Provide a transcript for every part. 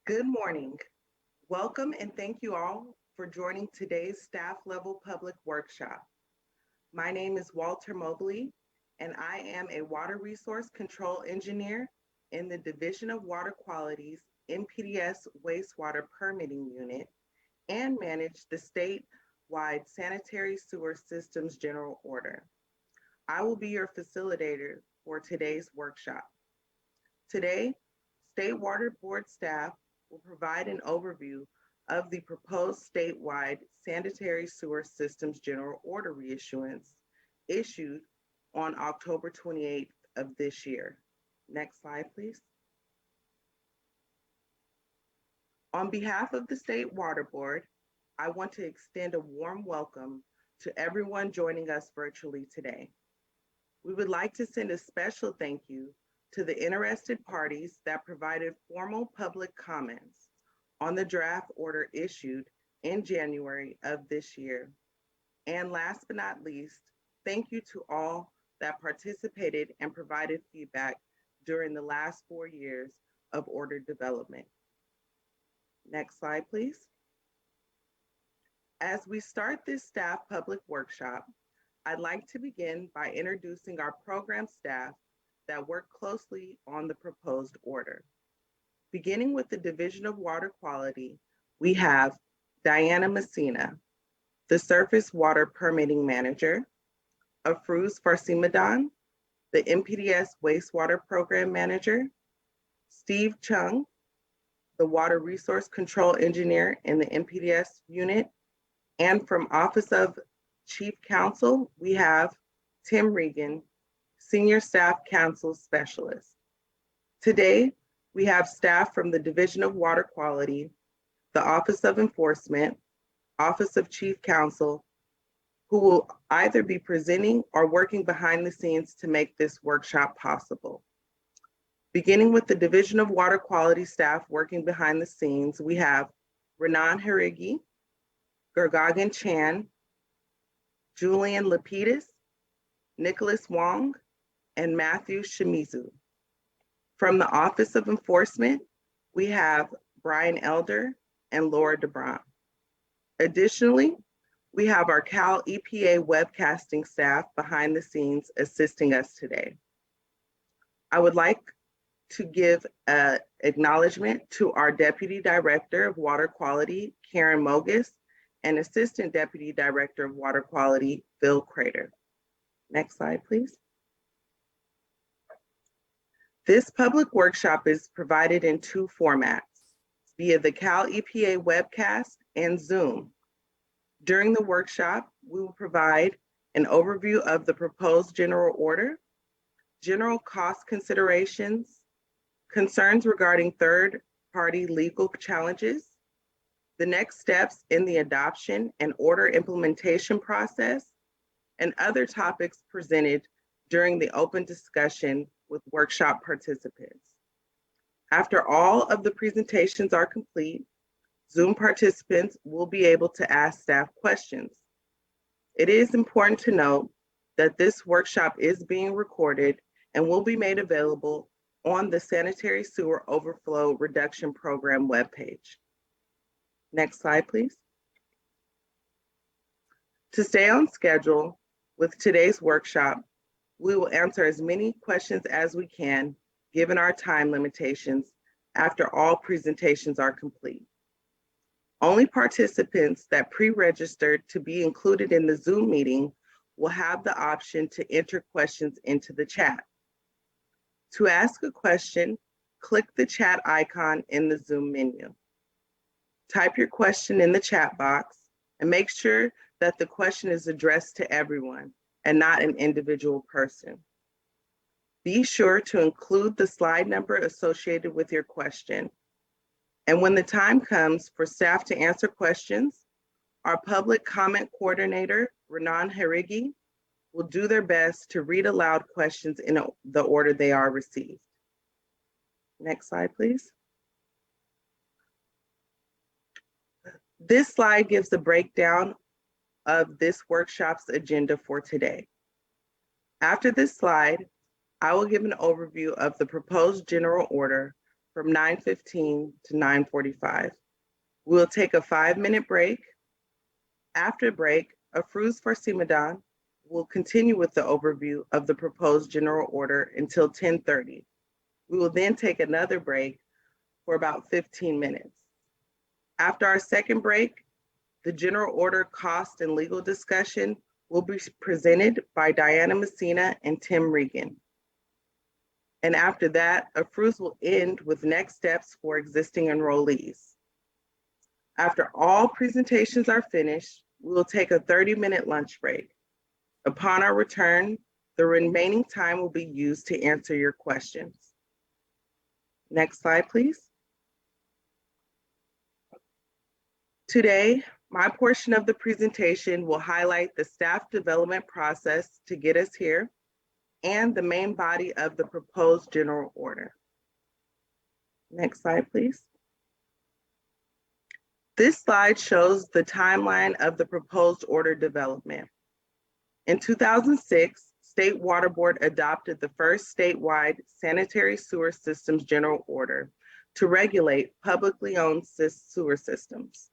Good morning. Welcome and thank you all for joining today's staff level public workshop. My name is Walter Mobley, and I am a water resource control engineer in the Division of Water Quality's MPDS wastewater permitting unit and manage the statewide sanitary sewer systems general order. I will be your facilitator for today's workshop. Today, State Water Board staff will provide an overview of the proposed statewide sanitary sewer systems general order reissuance issued on October 28th of this year. Next slide, please. On behalf of the State Water Board, I want to extend a warm welcome to everyone joining us virtually today. We would like to send a special thank you to the interested parties that provided formal public comments on the draft order issued in January of this year. And last but not least, thank you to all that participated and provided feedback during the last 4 years of order development. Next slide, please. As we start this staff public workshop, I'd like to begin by introducing our program staff that work closely on the proposed order. Beginning with the Division of Water Quality, we have Diana Messina, the Surface Water Permitting Manager, Afruz Farsimadan, the MPDS Wastewater Program Manager, Steve Chung, the Water Resource Control Engineer in the MPDS unit, and from Office of Chief Counsel, we have Tim Regan, Senior Staff Counsel Specialist. Today, we have staff from the Division of Water Quality, the Office of Enforcement, Office of Chief Counsel, who will either be presenting or working behind the scenes to make this workshop possible. Beginning with the Division of Water Quality staff working behind the scenes, we have Renan Harigi, Gurgagan Chan, Julian Lapidus, Nicholas Wong, and Matthew Shimizu. From the Office of Enforcement, we have Brian Elder and Laura DeBron. Additionally, we have our Cal EPA webcasting staff behind the scenes assisting us today. I would like to give an acknowledgement to our Deputy Director of Water Quality, Karen Mogus, and Assistant Deputy Director of Water Quality, Phil Crater. Next slide, please. This public workshop is provided in two formats, via the Cal EPA webcast and Zoom. During the workshop, we will provide an overview of the proposed general order, general cost considerations, concerns regarding third-party legal challenges, the next steps in the adoption and order implementation process, and other topics presented during the open discussion with workshop participants. After all of the presentations are complete, Zoom participants will be able to ask staff questions. It is important to note that this workshop is being recorded and will be made available on the Sanitary Sewer Overflow Reduction Program webpage. Next slide, please. To stay on schedule with today's workshop, we will answer as many questions as we can, given our time limitations, after all presentations are complete. Only participants that pre-registered to be included in the Zoom meeting will have the option to enter questions into the chat. To ask a question, click the chat icon in the Zoom menu. Type your question in the chat box and make sure that the question is addressed to everyone and not an individual person. Be sure to include the slide number associated with your question. And when the time comes for staff to answer questions, our public comment coordinator, Renan Harigi, will do their best to read aloud questions in the order they are received. Next slide, please. This slide gives a breakdown of this workshop's agenda for today. After this slide, I will give an overview of the proposed general order, from 9:15 to 9:45. We'll take a 5-minute break. After the break, SWRCB will continue with the overview of the proposed general order until 10:30. We will then take another break for about 15 minutes. After our second break, the general order cost and legal discussion will be presented by Diana Messina and Tim Regan. And after that, SWRCB will end with next steps for existing enrollees. After all presentations are finished, we will take a 30-minute lunch break. Upon our return, the remaining time will be used to answer your questions. Next slide, please. Today, my portion of the presentation will highlight the staff development process to get us here and the main body of the proposed general order. Next slide, please. This slide shows the timeline of the proposed order development. In 2006, State Water Board adopted the first statewide sanitary sewer systems general order to regulate publicly owned sewer systems.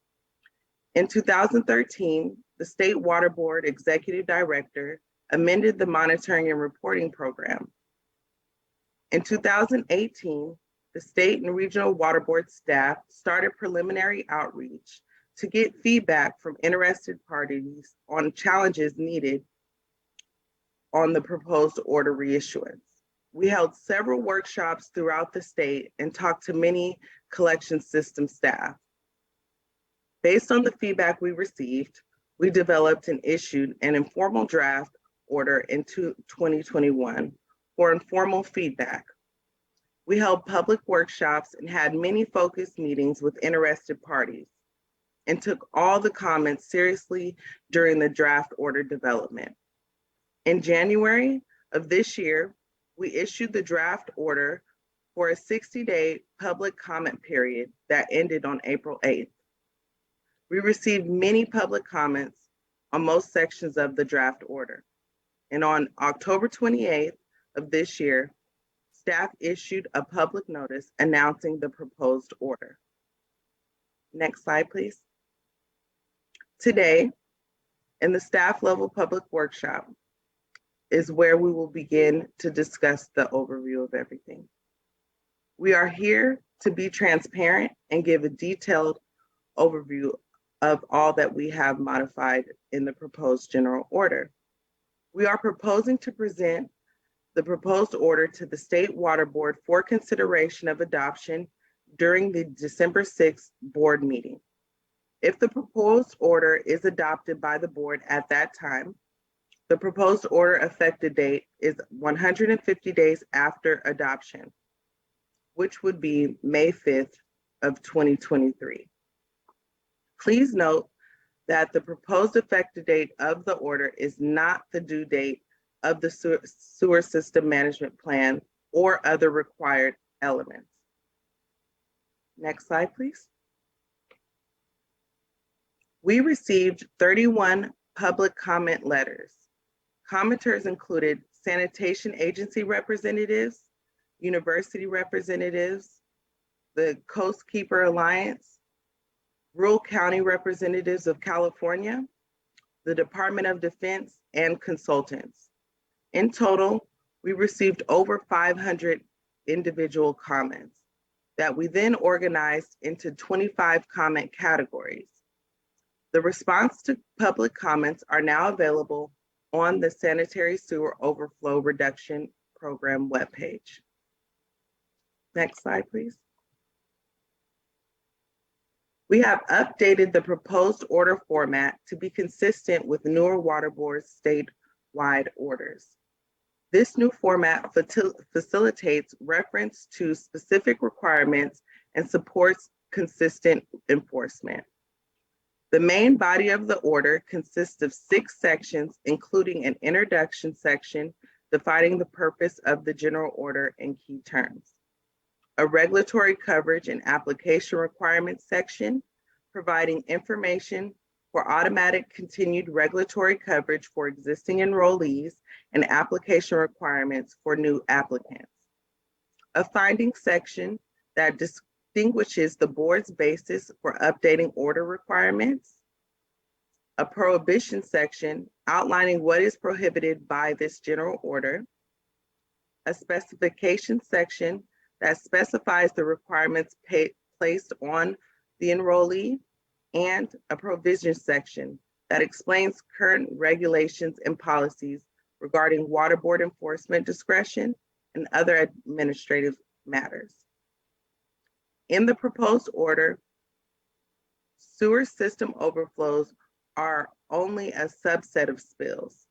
In 2013, the State Water Board Executive Director amended the monitoring and reporting program. In 2018, the state and regional water board staff started preliminary outreach to get feedback from interested parties on challenges needed on the proposed order reissuance. We held several workshops throughout the state and talked to many collection system staff. Based on the feedback we received, we developed and issued an informal draft order in 2021 for informal feedback. We held public workshops and had many focus meetings with interested parties and took all the comments seriously during the draft order development. In January of this year, we issued the draft order for a 60-day public comment period that ended on April 8th. We received many public comments on most sections of the draft order. And on October 28th of this year, staff issued a public notice announcing the proposed order. Next slide, please. Today, in the staff level public workshop, is where we will begin to discuss the overview of everything. We are here to be transparent and give a detailed overview of all that we have modified in the proposed general order. We are proposing to present the proposed order to the State Water Board for consideration of adoption during the December 6th board meeting. If the proposed order is adopted by the board at that time, the proposed order effective date is 150 days after adoption, which would be May 5th of 2023. Please note that the proposed effective date of the order is not the due date of the sewer system management plan or other required elements. Next slide, please. We received 31 public comment letters. Commenters included sanitation agency representatives, university representatives, the Coast Keeper Alliance, rural county representatives of California, the Department of Defense, and consultants. In total, we received over 500 individual comments that we then organized into 25 comment categories. The response to public comments are now available on the Sanitary Sewer Overflow Reduction Program webpage. Next slide, please. We have updated the proposed order format to be consistent with newer water boards statewide orders. This new format facilitates reference to specific requirements and supports consistent enforcement. The main body of the order consists of 6 sections, including an introduction section defining the purpose of the general order and key terms, a regulatory coverage and application requirements section, providing information for automatic continued regulatory coverage for existing enrollees and application requirements for new applicants, a findings section that distinguishes the board's basis for updating order requirements, a prohibition section outlining what is prohibited by this general order, a specification section that specifies the requirements placed on the enrollee, and a provision section that explains current regulations and policies regarding water board enforcement discretion and other administrative matters. In the proposed order, sewer system overflows are only a subset of spills,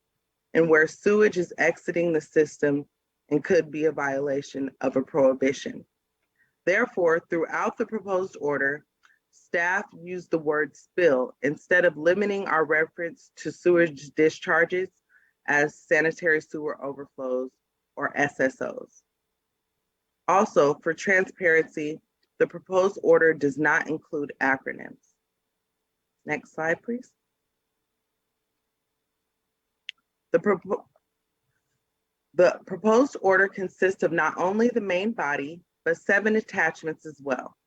and where sewage is exiting the system and could be a violation of a prohibition. Therefore, throughout the proposed order, staff used the word spill instead of limiting our reference to sewage discharges as sanitary sewer overflows or SSOs. Also, for transparency, the proposed order does not include acronyms. Next slide, please. The proposed order consists of not only the main body, but 7 attachments as well.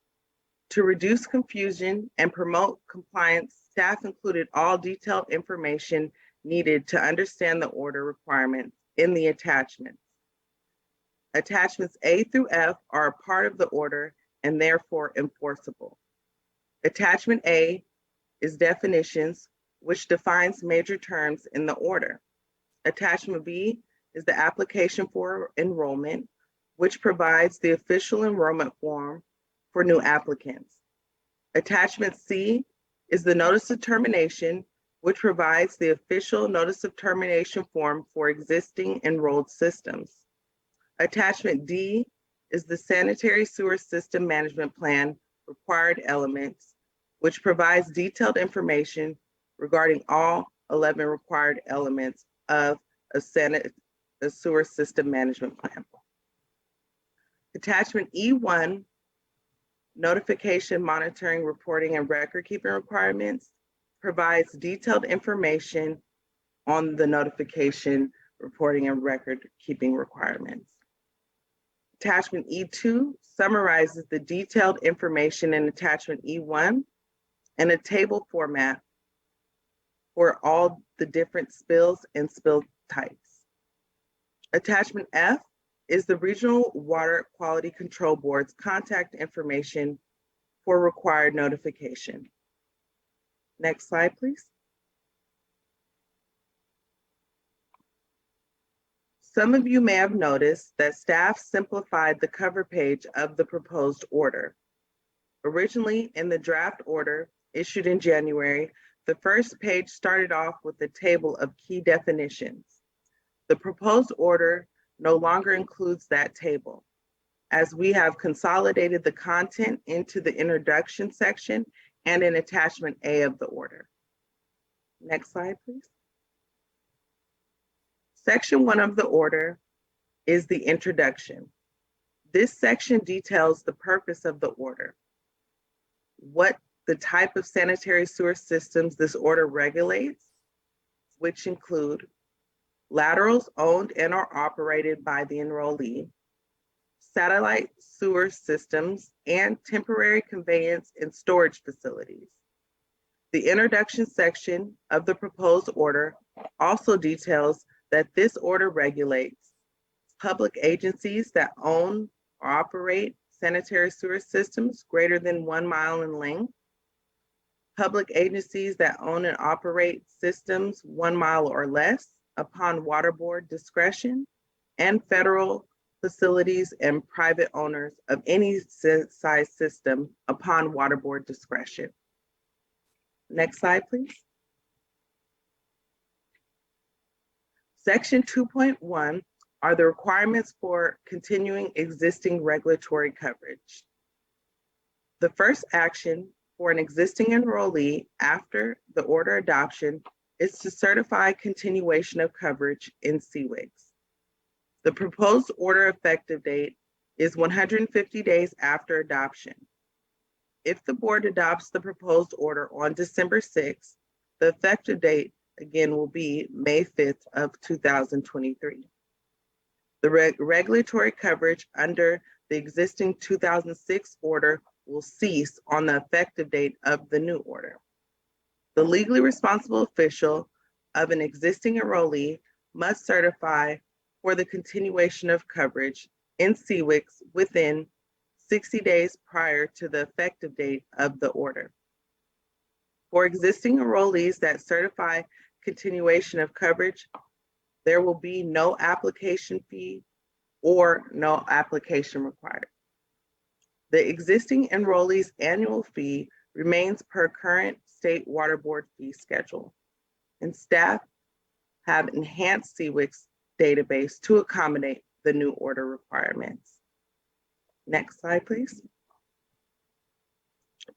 To reduce confusion and promote compliance, staff included all detailed information needed to understand the order requirements in the attachments. Attachments A through F are a part of the order and therefore enforceable. Attachment A is definitions, which defines major terms in the order. Attachment B is the application for enrollment, which provides the official enrollment form for new applicants. Attachment C is the notice of termination, which provides the official notice of termination form for existing enrolled systems. Attachment D is the sanitary sewer system management plan required elements, which provides detailed information regarding all 11 required elements of a sewer system management plan. Attachment E1, notification, monitoring, reporting, and record keeping requirements, provides detailed information on the notification, reporting, and record keeping requirements. Attachment E2 summarizes the detailed information in attachment E1 and a table format for all the different spills and spill types. Attachment F is the Regional Water Quality Control Board's contact information for required notification. Next slide, please. Some of you may have noticed that staff simplified the cover page of the proposed order. Originally, in the draft order issued in January, the first page started off with a table of key definitions. The proposed order no longer includes that table, as we have consolidated the content into the introduction section and in attachment A of the order. Next slide, please. Section 1 of the order is the introduction. This section details the purpose of the order, what the type of sanitary sewer systems this order regulates, which include laterals owned and are operated by the enrollee, satellite sewer systems, and temporary conveyance and storage facilities. The introduction section of the proposed order also details that this order regulates public agencies that own or operate sanitary sewer systems greater than 1 mile in length, public agencies that own and operate systems 1 mile or less upon water board discretion, and federal facilities and private owners of any size system upon water board discretion. Next slide, please. Section 2.1 are the requirements for continuing existing regulatory coverage. The first action for an existing enrollee after the order adoption is to certify continuation of coverage in CWIGs. The proposed order effective date is 150 days after adoption. If the board adopts the proposed order on December 6th, the effective date again will be May 5th of 2023. The regulatory coverage under the existing 2006 order will cease on the effective date of the new order. The legally responsible official of an existing enrollee must certify for the continuation of coverage in SWRCB within 60 days prior to the effective date of the order. For existing enrollees that certify continuation of coverage, there will be no application fee or no application required. The existing enrollee's annual fee remains per current state water board fee schedule, and staff have enhanced SWRCB database to accommodate the new order requirements. Next slide, please.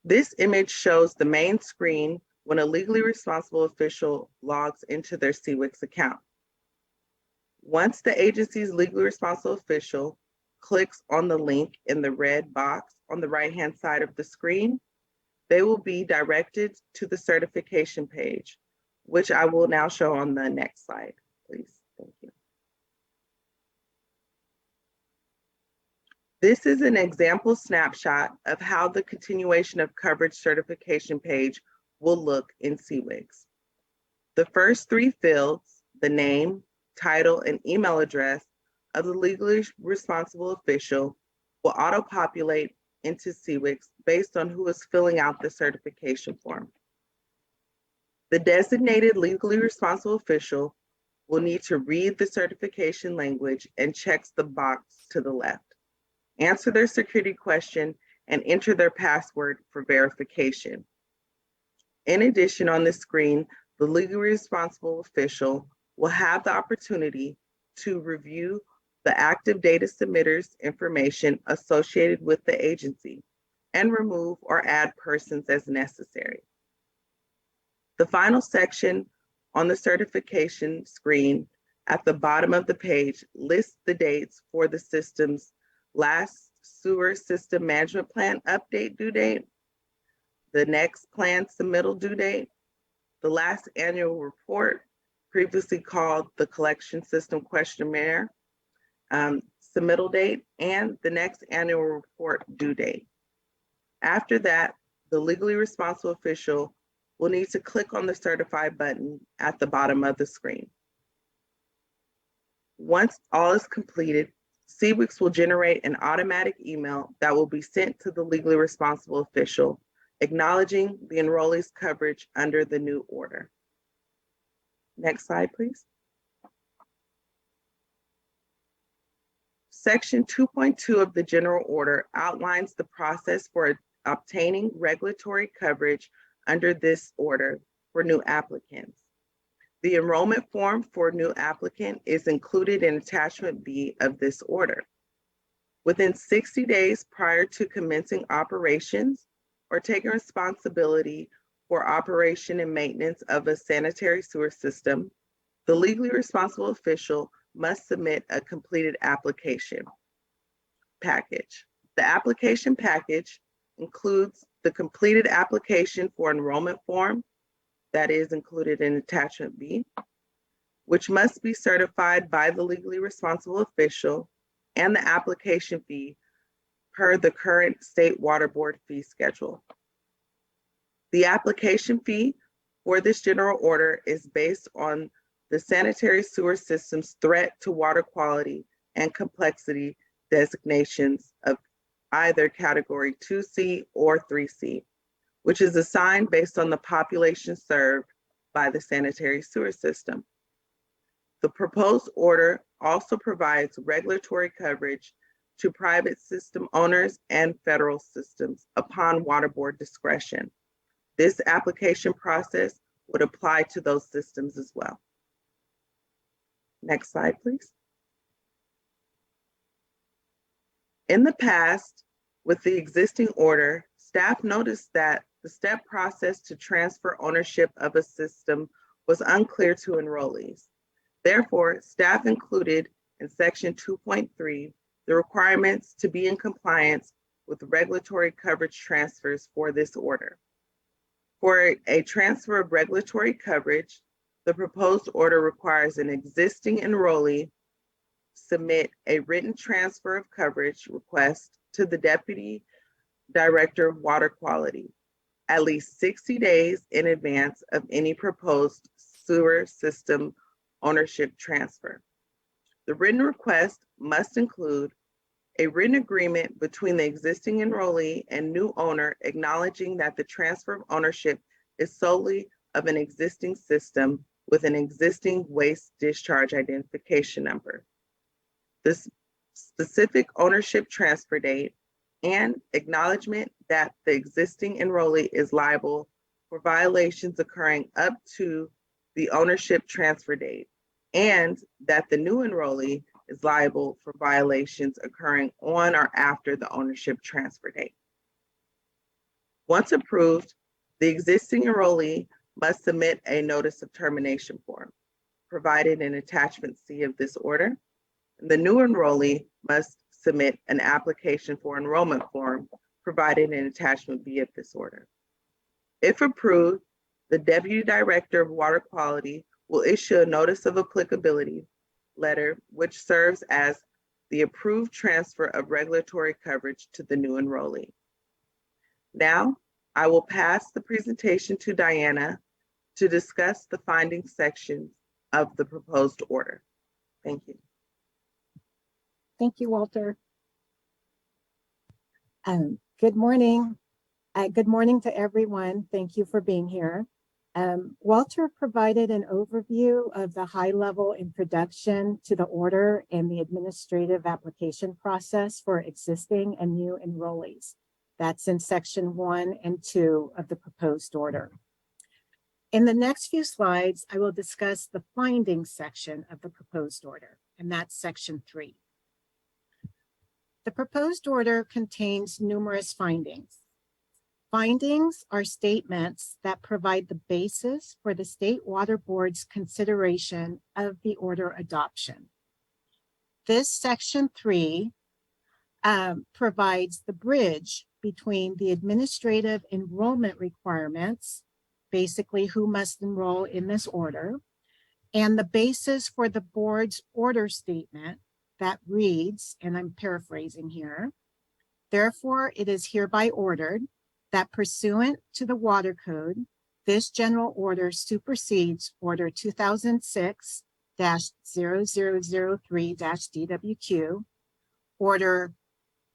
This image shows the main screen when a legally responsible official logs into their SWRCB account. Once the agency's legally responsible official clicks on the link in the red box on the right-hand side of the screen, they will be directed to the certification page, which I will now show on the next slide, please. Thank you. This is an example snapshot of how the continuation of coverage certification page will look in SWRCB. The first three fields, the name, title, and email address of the legally responsible official, will auto-populate into SWRCB based on who is filling out the certification form. The designated legally responsible official will need to read the certification language and checks the box to the left, answer their security question, and enter their password for verification. In addition, on the screen, the legally responsible official will have the opportunity to review the active data submitters information associated with the agency and remove or add persons as necessary. The final section on the certification screen at the bottom of the page lists the dates for the system's last sewer system management plan update due date, the next plan submittal due date, the last annual report, previously called the collection system questionnaire, submittal date, and the next annual report due date. After that, the legally responsible official will need to click on the certify button at the bottom of the screen. Once all is completed, SWRCB will generate an automatic email that will be sent to the legally responsible official, acknowledging the enrollee's coverage under the new order. Next slide, please. Section 2.2 of the general order outlines the process for obtaining regulatory coverage under this order for new applicants. The enrollment form for new applicant is included in attachment B of this order. Within 60 days prior to commencing operations or taking responsibility for operation and maintenance of a sanitary sewer system, the legally responsible official must submit a completed application package. The application package includes the completed application for enrollment form that is included in attachment B, which must be certified by the legally responsible official, and the application fee per the current state water board fee schedule. The application fee for this general order is based on the sanitary sewer system's threat to water quality and complexity designations of either category 2C or 3C, which is assigned based on the population served by the sanitary sewer system. The proposed order also provides regulatory coverage to private system owners and federal systems upon water board discretion. This application process would apply to those systems as well. Next slide, please. In the past, with the existing order, staff noticed that the step process to transfer ownership of a system was unclear to enrollees. Therefore, staff included in section 2.3 the requirements to be in compliance with regulatory coverage transfers for this order. For a transfer of regulatory coverage, the proposed order requires an existing enrollee submit a written transfer of coverage request to the Deputy Director of Water Quality at least 60 days in advance of any proposed sewer system ownership transfer. The written request must include a written agreement between the existing enrollee and new owner acknowledging that the transfer of ownership is solely of an existing system with an existing waste discharge identification number. The specific ownership transfer date and acknowledgement that the existing enrollee is liable for violations occurring up to the ownership transfer date, and that the new enrollee is liable for violations occurring on or after the ownership transfer date. Once approved, the existing enrollee must submit a notice of termination form, provided in attachment C of this order. The new enrollee must submit an application for enrollment form, provided in attachment B of this order. If approved, the Deputy Director of Water Quality will issue a notice of applicability letter, which serves as the approved transfer of regulatory coverage to the new enrollee. Now, I will pass the presentation to Diana to discuss the findings section of the proposed order. Thank you. Thank you, Walter. Good morning. Good morning to everyone. Thank you for being here. Walter provided an overview of the high-level introduction to the order and the administrative application process for existing and new enrollees. That's in section 1 and 2 of the proposed order. In the next few slides, I will discuss the findings section of the proposed order, and that's section 3. The proposed order contains numerous findings. Findings are statements that provide the basis for the State Water Board's consideration of the order adoption. This section 3 provides the bridge between the administrative enrollment requirements, basically who must enroll in this order, and the basis for the board's order statement that reads, and I'm paraphrasing here, therefore it is hereby ordered that pursuant to the Water Code, this general order supersedes Order 2006-0003-DWQ, Order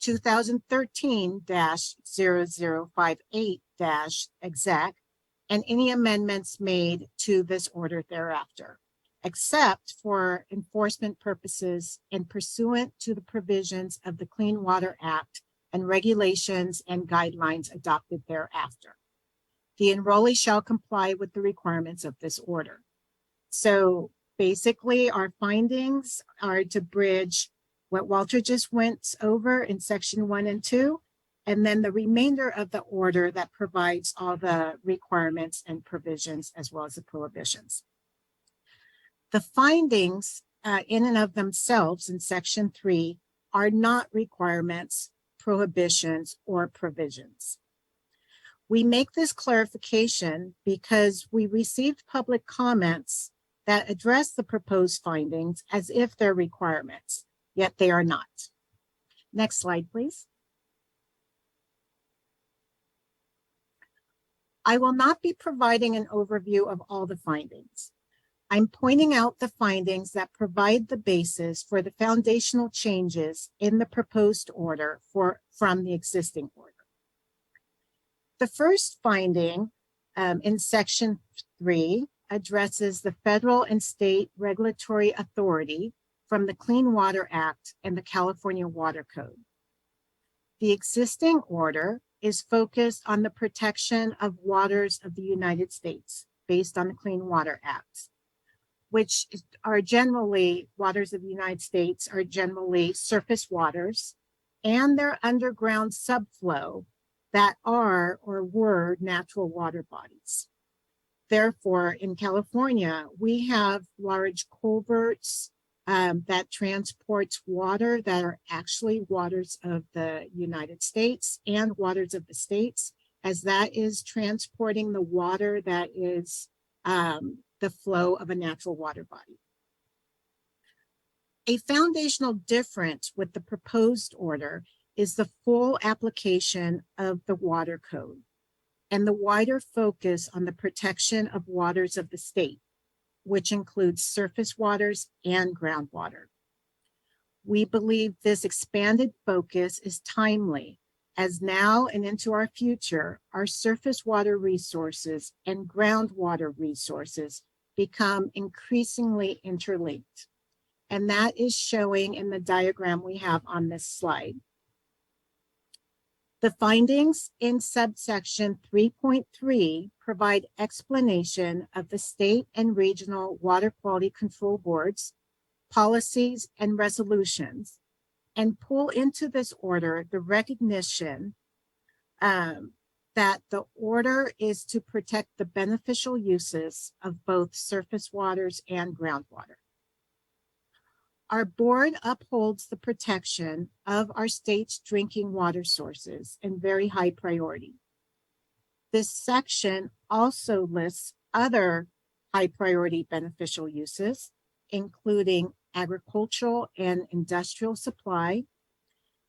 2013-0058-EXEC, and any amendments made to this order thereafter, except for enforcement purposes and pursuant to the provisions of the Clean Water Act and regulations and guidelines adopted thereafter. The enrollee shall comply with the requirements of this order. So basically, our findings are to bridge what Walter just went over in section 1 and 2, and then the remainder of the order that provides all the requirements and provisions as well as the prohibitions. The findings in and of themselves in section 3 are not requirements, prohibitions, or provisions. We make this clarification because we received public comments that address the proposed findings as if they're requirements, yet they are not. Next slide, please. I will not be providing an overview of all the findings. I'm pointing out the findings that provide the basis for the foundational changes in the proposed order from the existing order. The first finding in section 3 addresses the federal and state regulatory authority from the Clean Water Act and the California Water Code. The existing order is focused on the protection of waters of the United States based on the Clean Water Act, which are generally, waters of the United States are generally surface waters and their underground subflow that are or were natural water bodies. Therefore, in California, we have large culverts that transports water that are actually waters of the United States and waters of the states, as that is transporting the water that is the flow of a natural water body. A foundational difference with the proposed order is the full application of the Water Code and the wider focus on the protection of waters of the state, which includes surface waters and groundwater. We believe this expanded focus is timely, as now and into our future, our surface water resources and groundwater resources become increasingly interlinked. And that is showing in the diagram we have on this slide. The findings in subsection 3.3 provide explanation of the state and regional water quality control boards, policies, and resolutions, and pull into this order the recognition that the order is to protect the beneficial uses of both surface waters and groundwater. Our board upholds the protection of our state's drinking water sources in very high priority. This section also lists other high priority beneficial uses, including agricultural and industrial supply,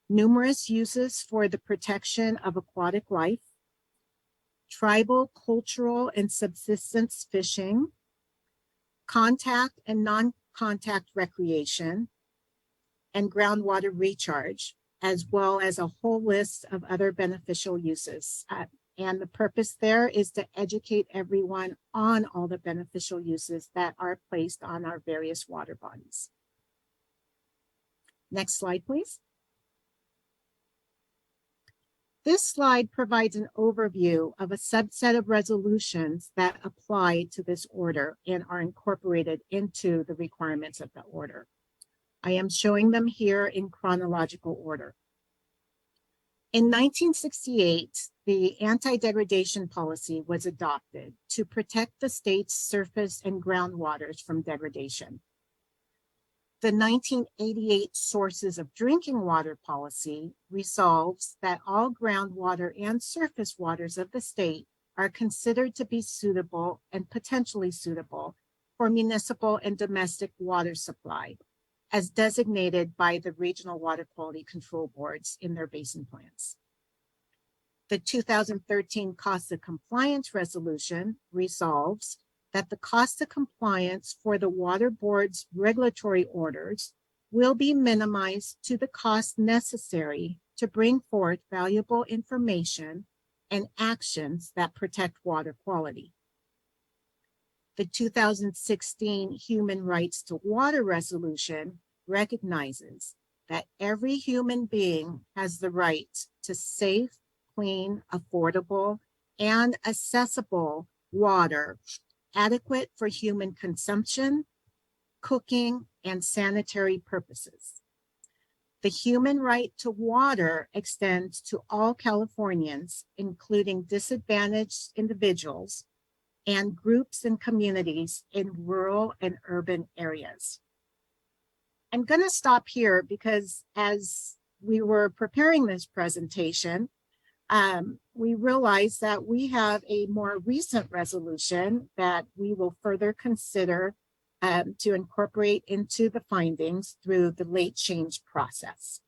numerous uses for the protection of aquatic life, tribal, cultural, and subsistence fishing, contact and non-contact recreation, and groundwater recharge, as well as a whole list of other beneficial uses. And the purpose there is to educate everyone on all the beneficial uses that are placed on our various water bodies. Next slide, please. This slide provides an overview of a subset of resolutions that apply to this order and are incorporated into the requirements of the order. I am showing them here in chronological order. In 1968, the anti-degradation policy was adopted to protect the state's surface and groundwaters from degradation. The 1988 Sources of Drinking Water policy resolves that all groundwater and surface waters of the state are considered to be suitable and potentially suitable for municipal and domestic water supply, as designated by the regional water quality control boards in their basin plans. The 2013 Cost of Compliance resolution resolves that the cost of compliance for the Water Board's regulatory orders will be minimized to the cost necessary to bring forth valuable information and actions that protect water quality. The 2016 Human Rights to Water resolution recognizes that every human being has the right to safe, clean, affordable, and accessible water adequate for human consumption, cooking, and sanitary purposes. The human right to water extends to all Californians, including disadvantaged individuals and groups and communities in rural and urban areas. I'm going to stop here because as we were preparing this presentation, we realized that we have a more recent resolution that we will further consider to incorporate into the findings through the late change process.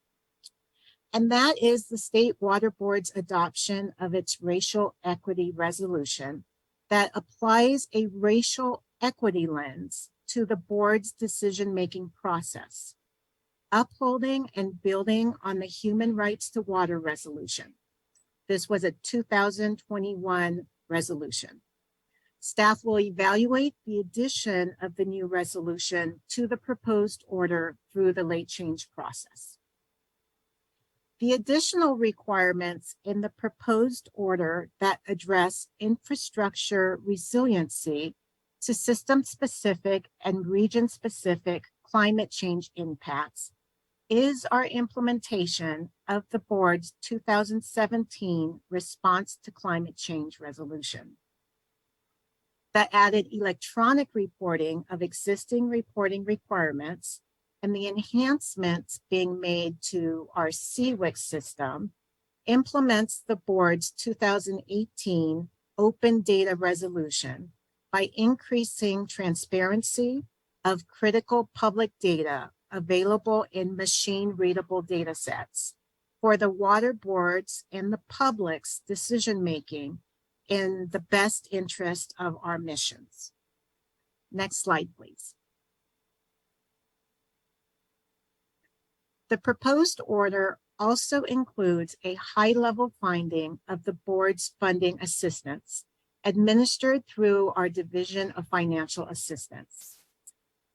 And that is the State Water Board's adoption of its racial equity resolution that applies a racial equity lens to the board's decision-making process, upholding and building on the Human Rights to Water resolution. This was a 2021 resolution. Staff will evaluate the addition of the new resolution to the proposed order through the late change process. The additional requirements in the proposed order that address infrastructure resiliency to system-specific and region-specific climate change impacts is our implementation of the board's 2017 Response to Climate Change resolution. The added electronic reporting of existing reporting requirements and the enhancements being made to our CWIC system implements the board's 2018 Open Data Resolution by increasing transparency of critical public data available in machine-readable data sets for the water boards and the public's decision-making in the best interest of our missions. Next slide, please. The proposed order also includes a high-level finding of the board's funding assistance administered through our Division of Financial Assistance.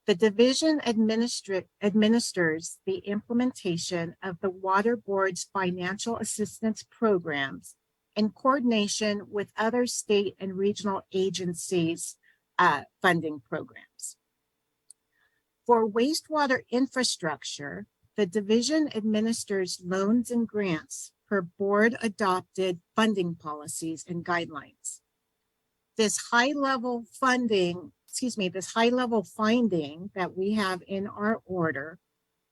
The division administers the implementation of the Water Board's financial assistance programs in coordination with other state and regional agencies' funding programs. For wastewater infrastructure, the division administers loans and grants per board-adopted funding policies and guidelines. This high-level finding that we have in our order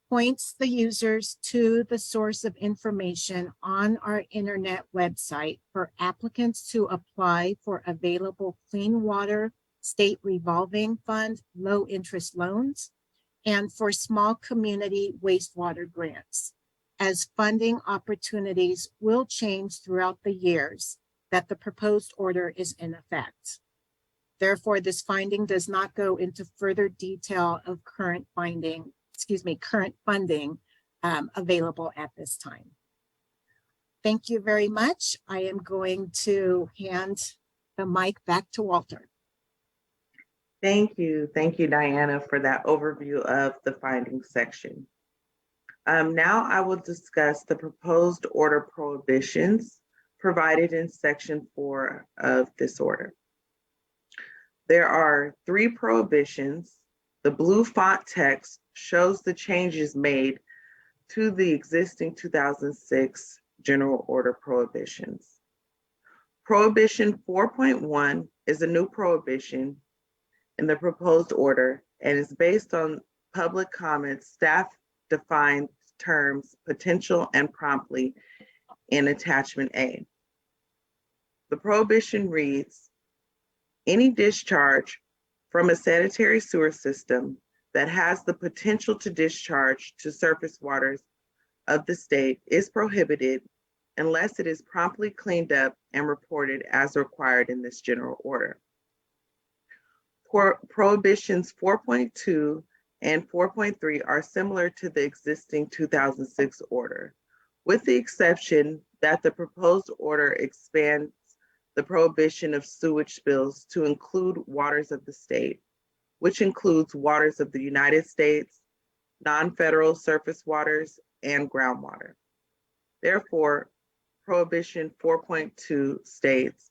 points the users to the source of information on our internet website for applicants to apply for available clean water state revolving fund low-interest loans and for small community wastewater grants, as funding opportunities will change throughout the years that the proposed order is in effect. Therefore, this finding does not go into further detail of current funding available at this time. Thank you very much. I am going to hand the mic back to Walter. Thank you, Diana, for that overview of the findings section. Now I will discuss the proposed order prohibitions provided in section 4 of this order. There are 3 prohibitions. The blue font text shows the changes made to the existing 2006 general order prohibitions. Prohibition 4.1 is a new prohibition in the proposed order and is based on public comments. Staff defined terms potential and promptly in attachment A. The prohibition reads, any discharge from a sanitary sewer system that has the potential to discharge to surface waters of the state is prohibited unless it is promptly cleaned up and reported as required in this general order. Prohibitions 4.2 and 4.3 are similar to the existing 2006 order, with the exception that the proposed order expands the prohibition of sewage spills to include waters of the state, which includes waters of the United States, non-federal surface waters, and groundwater. Therefore, Prohibition 4.2 states,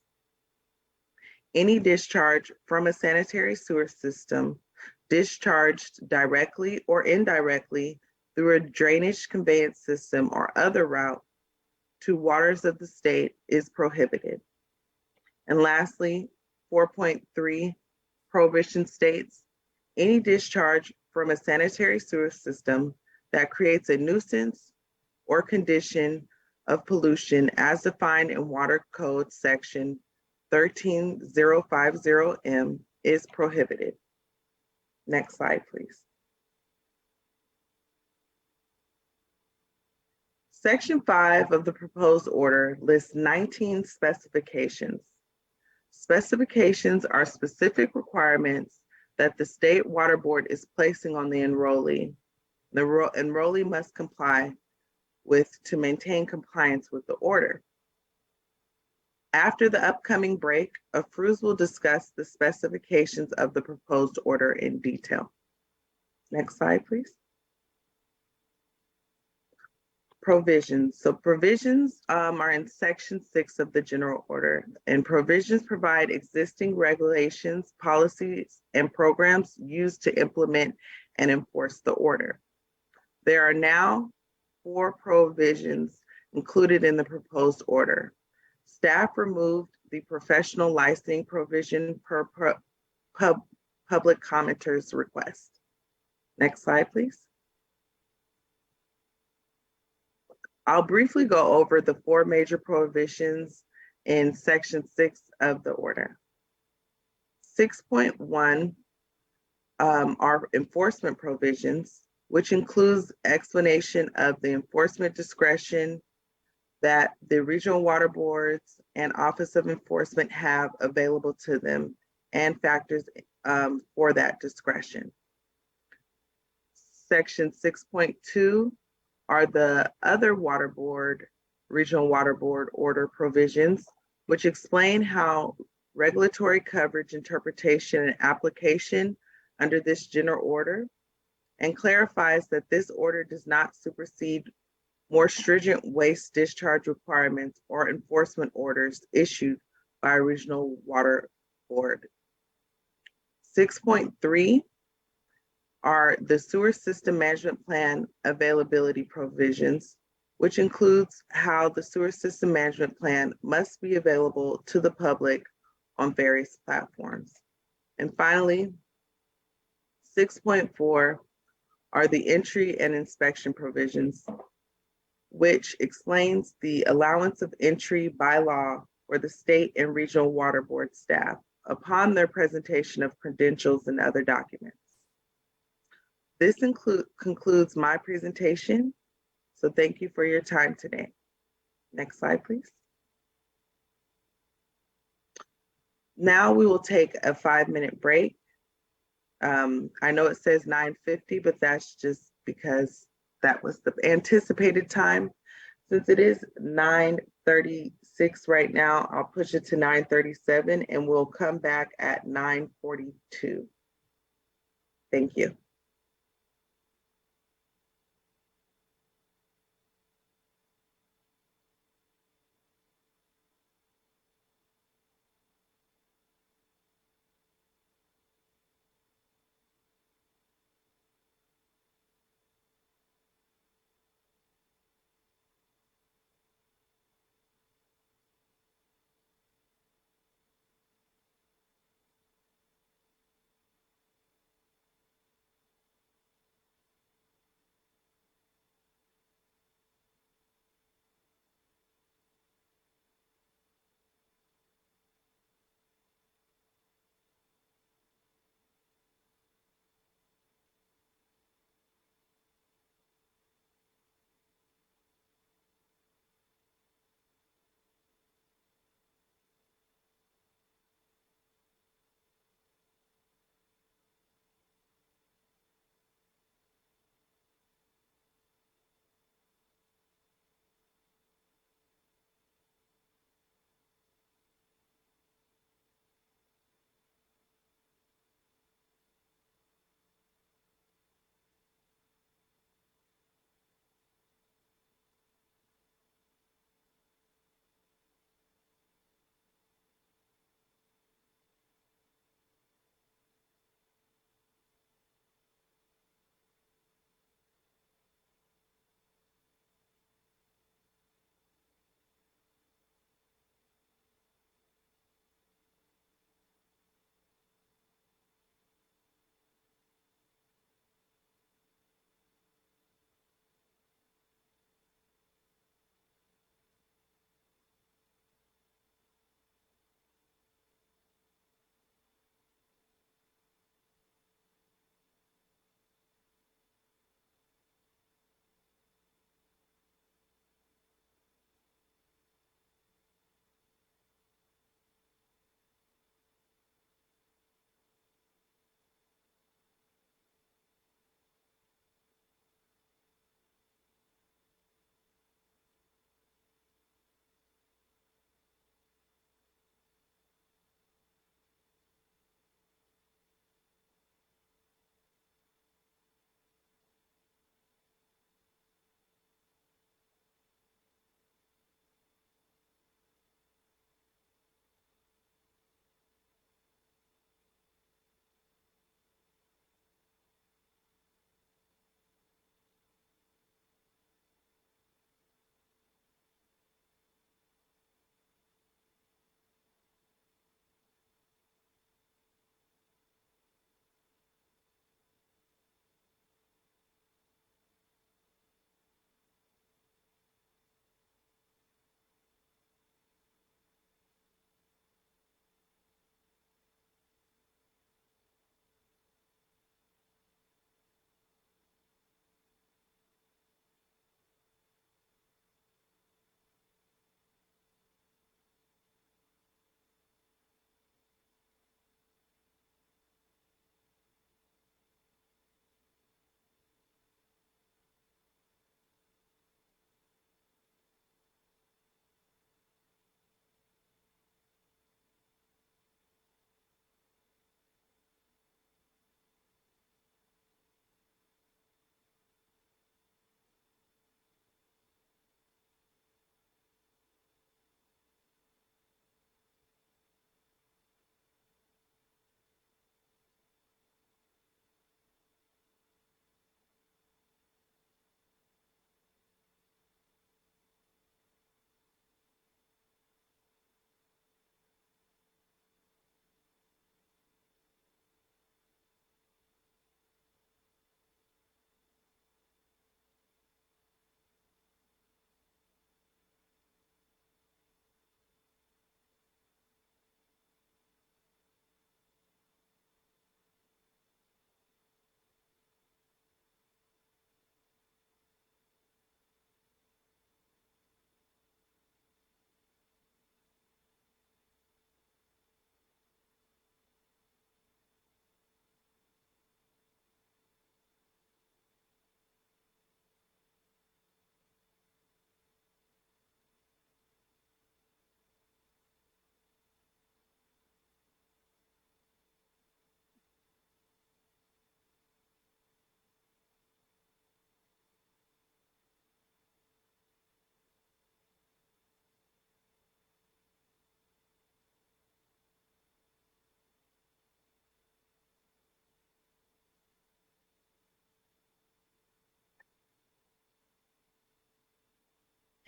any discharge from a sanitary sewer system discharged directly or indirectly through a drainage conveyance system or other route to waters of the state is prohibited. And lastly, 4.3 prohibition states, any discharge from a sanitary sewer system that creates a nuisance or condition of pollution as defined in Water Code section 13050M is prohibited. Next slide, please. Section 5 of the proposed order lists 19 specifications. Specifications are specific requirements that the State Water Board is placing on the enrollee. The enrollee must comply with to maintain compliance with the order. After the upcoming break, AFRUZ will discuss the specifications of the proposed order in detail. Next slide, please. Provisions. So provisions are in section 6 of the general order, and provisions provide existing regulations, policies, and programs used to implement and enforce the order. There are now 4 provisions included in the proposed order. Staff removed the professional licensing provision per public commenter's request. Next slide, please. I'll briefly go over the 4 major prohibitions in section 6 of the order. 6.1 are enforcement provisions. which includes explanation of the enforcement discretion that the regional water boards and Office of Enforcement have available to them and factors for that discretion. Section 6.2 are the other water board, regional water board order provisions, which explain how regulatory coverage, interpretation, and application under this general order, and clarifies that this order does not supersede more stringent waste discharge requirements or enforcement orders issued by a regional water board. 6.3 are the sewer system management plan availability provisions, which includes how the sewer system management plan must be available to the public on various platforms. And finally, 6.4 are the entry and inspection provisions, which explains the allowance of entry by law for the state and regional water board staff upon their presentation of credentials and other documents. This concludes my presentation, so thank you for your time today. Next slide, please. Now we will take a 5-minute break. I know it says 9:50, but that's just because that was the anticipated time. Since it is 9:36 right now, I'll push it to 9:37 and we'll come back at 9:42. Thank you.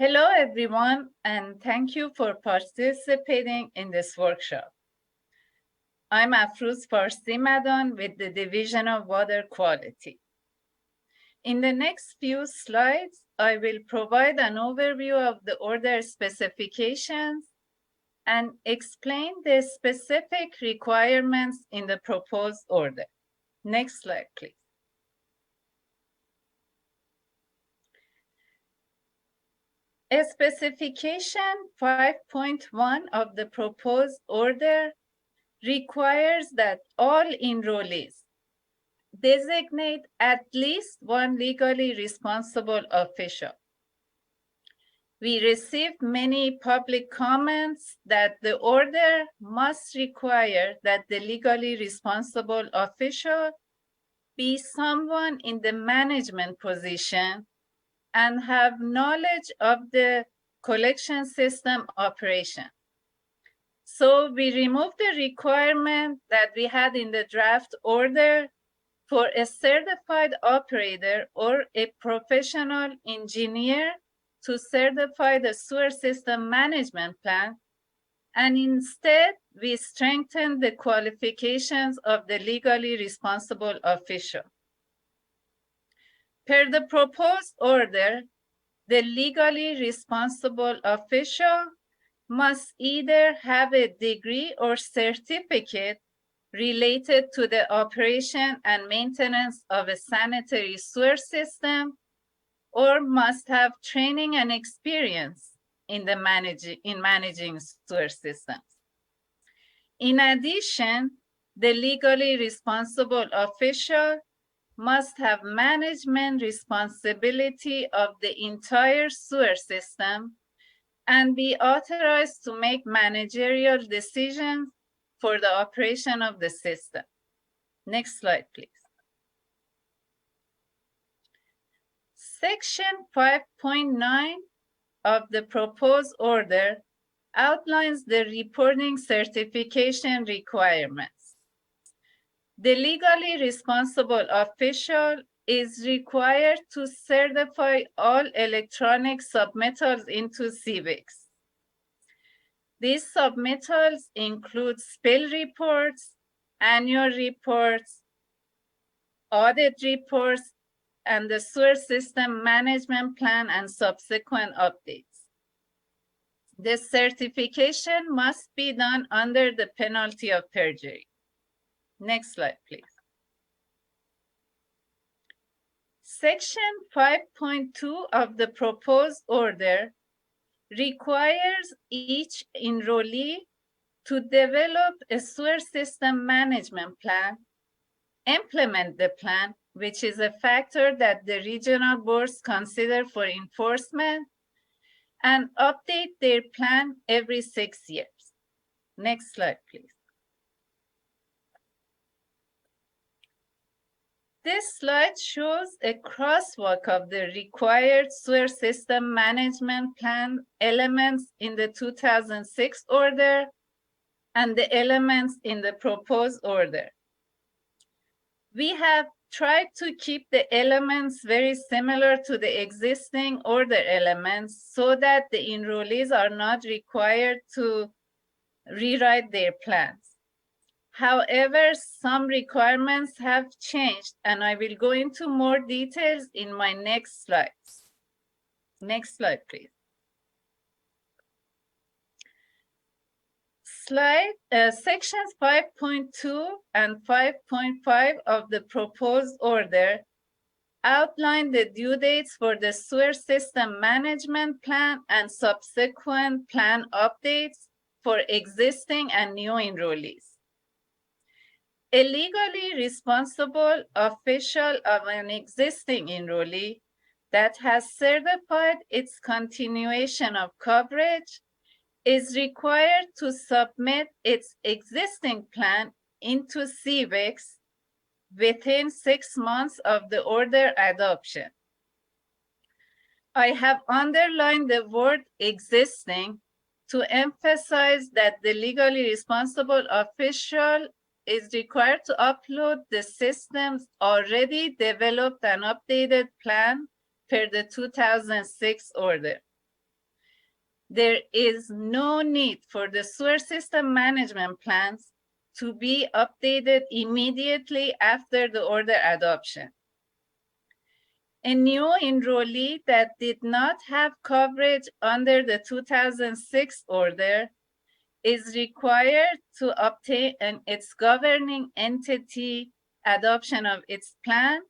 Hello, everyone, and thank you for participating in this workshop. I'm Afruz Farsi-Madan with the Division of Water Quality. In the next few slides, I will provide an overview of the order specifications and explain the specific requirements in the proposed order. Next slide, please. Specification 5.1 of the proposed order requires that all enrollees designate at least one legally responsible official. We received many public comments that the order must require that the legally responsible official be someone in the management position and have knowledge of the collection system operation. So we removed the requirement that we had in the draft order for a certified operator or a professional engineer to certify the sewer system management plan, and instead we strengthened the qualifications of the legally responsible official. Per the proposed order, the legally responsible official must either have a degree or certificate related to the operation and maintenance of a sanitary sewer system, or must have training and experience in managing sewer systems. In addition, the legally responsible official must have management responsibility of the entire sewer system and be authorized to make managerial decisions for the operation of the system. Next slide, please. Section 5.9 of the proposed order outlines the reporting certification requirements. The legally responsible official is required to certify all electronic submittals into CVIX. These submittals include spill reports, annual reports, audit reports, and the sewer system management plan and subsequent updates. The certification must be done under the penalty of perjury. Next slide, please. Section 5.2 of the proposed order requires each enrollee to develop a sewer system management plan, implement the plan, which is a factor that the regional boards consider for enforcement, and update their plan every 6 years. Next slide, please. This slide shows a crosswalk of the required sewer system management plan elements in the 2006 order and the elements in the proposed order. We have tried to keep the elements very similar to the existing order elements so that the enrollees are not required to rewrite their plans. However, some requirements have changed, and I will go into more details in my next slides. Next slide, please. Sections 5.2 and 5.5 of the proposed order outline the due dates for the sewer system management plan and subsequent plan updates for existing and new enrollees. A legally responsible official of an existing enrollee that has certified its continuation of coverage is required to submit its existing plan into CVIX within 6 months of the order adoption. I have underlined the word existing to emphasize that the legally responsible official is required to upload the system's already developed and updated plan per the 2006 order. there is no need for the sewer system management plans to be updated immediately after the order adoption. A new enrollee that did not have coverage under the 2006 order is required to obtain its governing entity adoption of its plan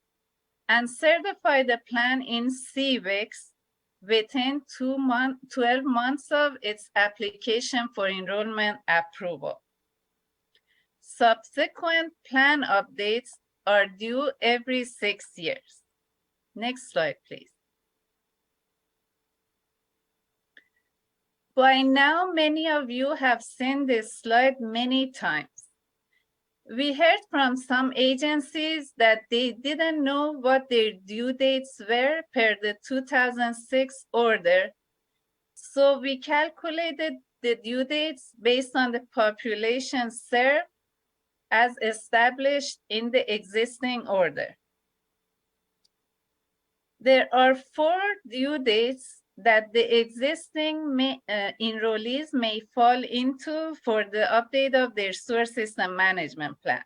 and certify the plan in CVIX within 12 months of its application for enrollment approval. Subsequent plan updates are due every 6 years. Next slide, please. By now, many of you have seen this slide many times. We heard from some agencies that they didn't know what their due dates were per the 2006 order. So we calculated the due dates based on the population served as established in the existing order. There are 4 due dates that the existing enrollees may fall into for the update of their sewer system management plans.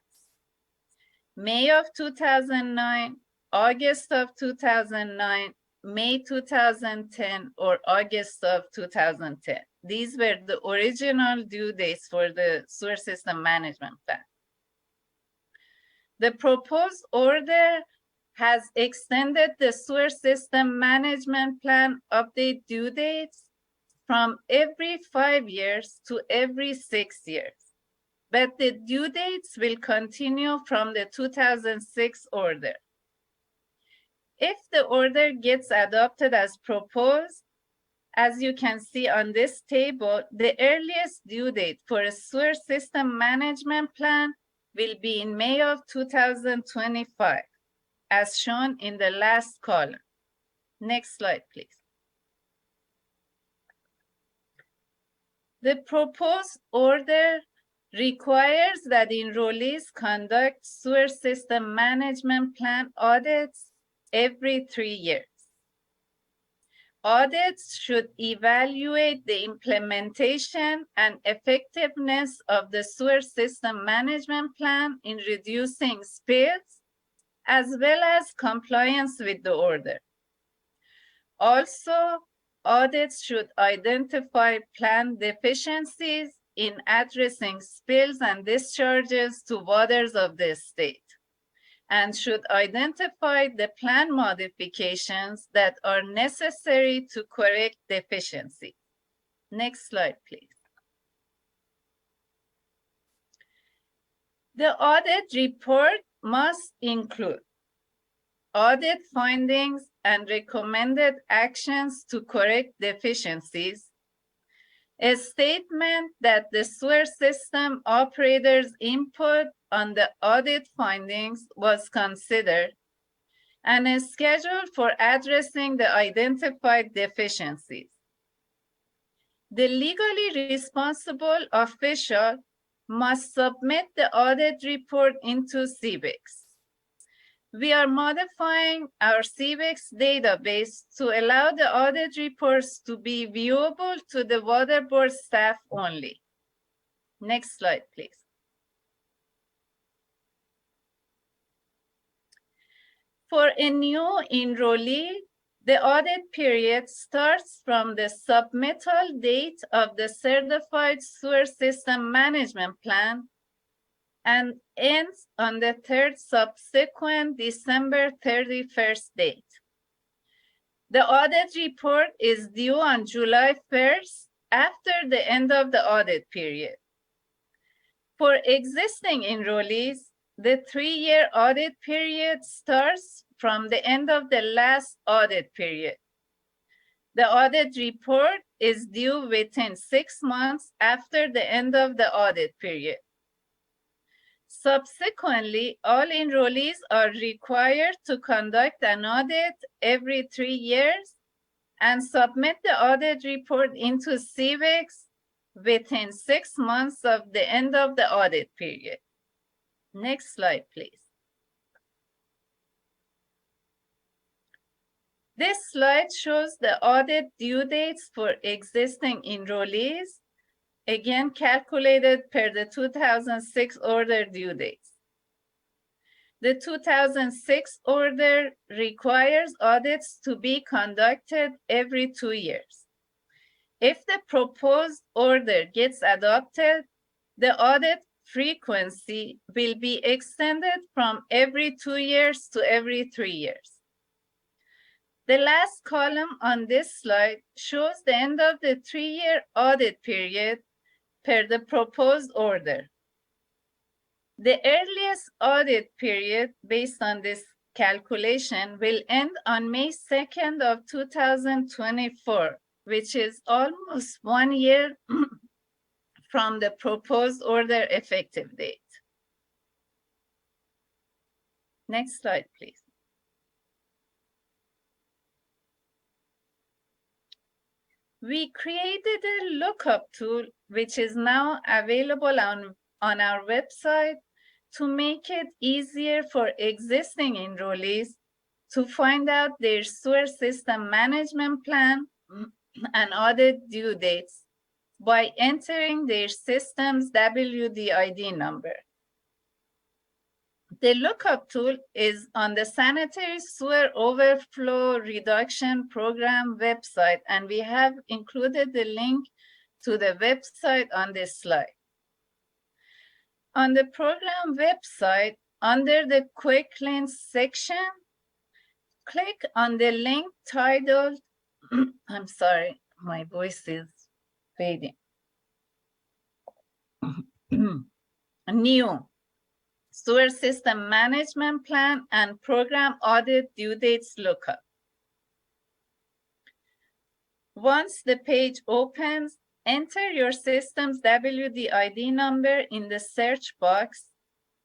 May of 2009, August of 2009, May 2010, or August of 2010. These were the original due dates for the sewer system management plan. The proposed order has extended the sewer system management plan update due dates from every 5 years to every 6 years. But the due dates will continue from the 2006 order. If the order gets adopted as proposed, as you can see on this table, the earliest due date for a sewer system management plan will be in May of 2025. As shown in the last column. Next slide, please. The proposed order requires that enrollees conduct sewer system management plan audits every 3 years. Audits should evaluate the implementation and effectiveness of the sewer system management plan in reducing spills, as well as compliance with the order. Also, audits should identify plan deficiencies in addressing spills and discharges to waters of the state, and should identify the plan modifications that are necessary to correct deficiencies. Next slide, please. The audit report must include audit findings and recommended actions to correct deficiencies, a statement that the sewer system operator's input on the audit findings was considered, and a schedule for addressing the identified deficiencies. The legally responsible official must submit the audit report into CVIX. We are modifying our CVIX database to allow the audit reports to be viewable to the water board staff only. Next slide, please. For a new enrollee, the audit period starts from the submittal date of the Certified Sewer System Management Plan and ends on the 3rd subsequent December 31st date. The audit report is due on July 1st after the end of the audit period. For existing enrollees, the 3-year audit period starts from the end of the last audit period. The audit report is due within 6 months after the end of the audit period. Subsequently, all enrollees are required to conduct an audit every 3 years and submit the audit report into CVIX within 6 months of the end of the audit period. Next slide, please. This slide shows the audit due dates for existing enrollees, again calculated per the 2006 order due dates. The 2006 order requires audits to be conducted every 2 years. If the proposed order gets adopted, the audit frequency will be extended from every 2 years to every 3 years. The last column on this slide shows the end of the 3-year audit period per the proposed order. The earliest audit period based on this calculation will end on May 2nd of 2024, which is almost 1 year from the proposed order effective date. Next slide, please. We created a lookup tool, which is now available on our website to make it easier for existing enrollees to find out their sewer system management plan and audit due dates by entering their system's WDID number. The lookup tool is on the Sanitary Sewer Overflow Reduction Program website, and we have included the link to the website on this slide. On the program website, under the Quick Links section, click on the link titled, I'm sorry, my voice is fading. New Sewer System Management Plan and Program Audit Due Dates Lookup. Once the page opens, enter your system's WDID number in the search box,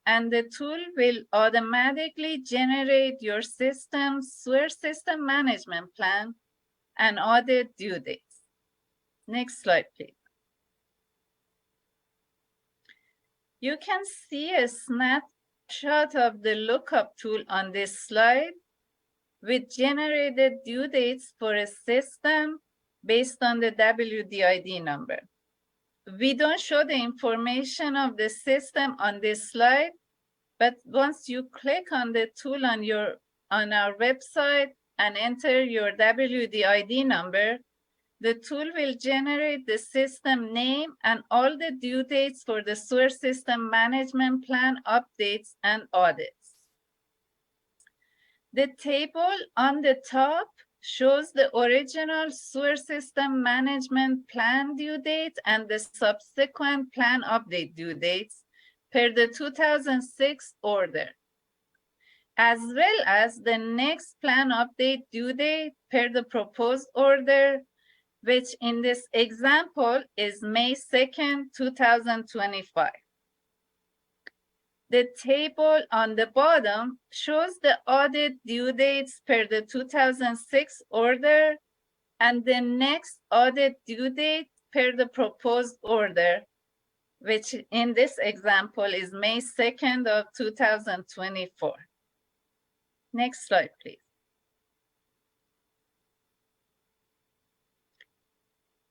and the tool will automatically generate your system's sewer system management plan and audit due dates. Next slide, please. You can see a snapshot of the lookup tool on this slide with generated due dates for a system based on the WDID number. We don't show the information of the system on this slide, but once you click on the tool on our website and enter your WDID number, the tool will generate the system name and all the due dates for the sewer system management plan updates and audits. The table on the top shows the original sewer system management plan due date and the subsequent plan update due dates per the 2006 order, as well as the next plan update due date per the proposed order, which in this example is May 2nd, 2025. The table on the bottom shows the audit due dates per the 2006 order and the next audit due date per the proposed order, which in this example is May 2nd of 2024. Next slide, please.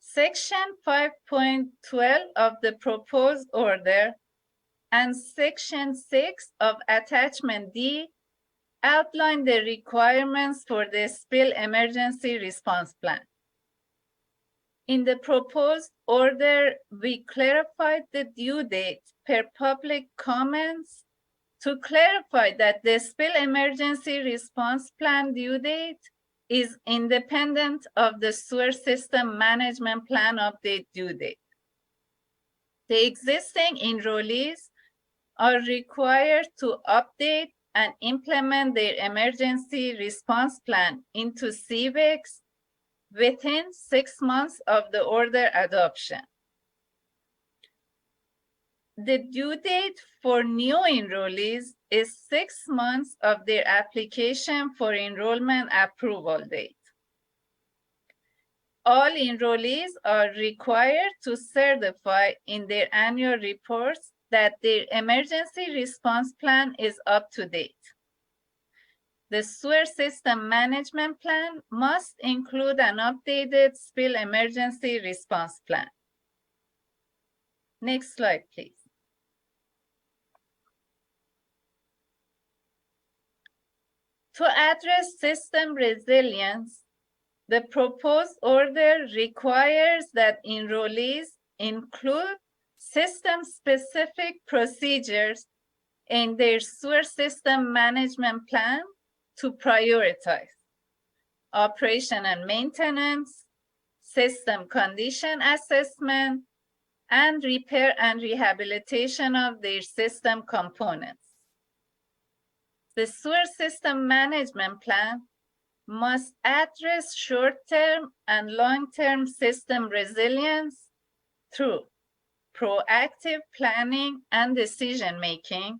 Section 5.12 of the proposed order and Section 6 of Attachment D outline the requirements for the Spill Emergency Response Plan. In the proposed order, we clarified the due date per public comments to clarify that the Spill Emergency Response Plan due date is independent of the sewer system management plan update due date. The existing enrollees are required to update and implement their emergency response plan into CVEX within 6 months of the order adoption. The due date for new enrollees is 6 months of their application for enrollment approval date. All enrollees are required to certify in their annual reports that their emergency response plan is up to date. The sewer system management plan must include an updated spill emergency response plan. Next slide, please. To address system resilience, the proposed order requires that enrollees include system-specific procedures in their sewer system management plan to prioritize operation and maintenance, system condition assessment, and repair and rehabilitation of their system components. The sewer system management plan must address short-term and long-term system resilience through proactive planning and decision-making,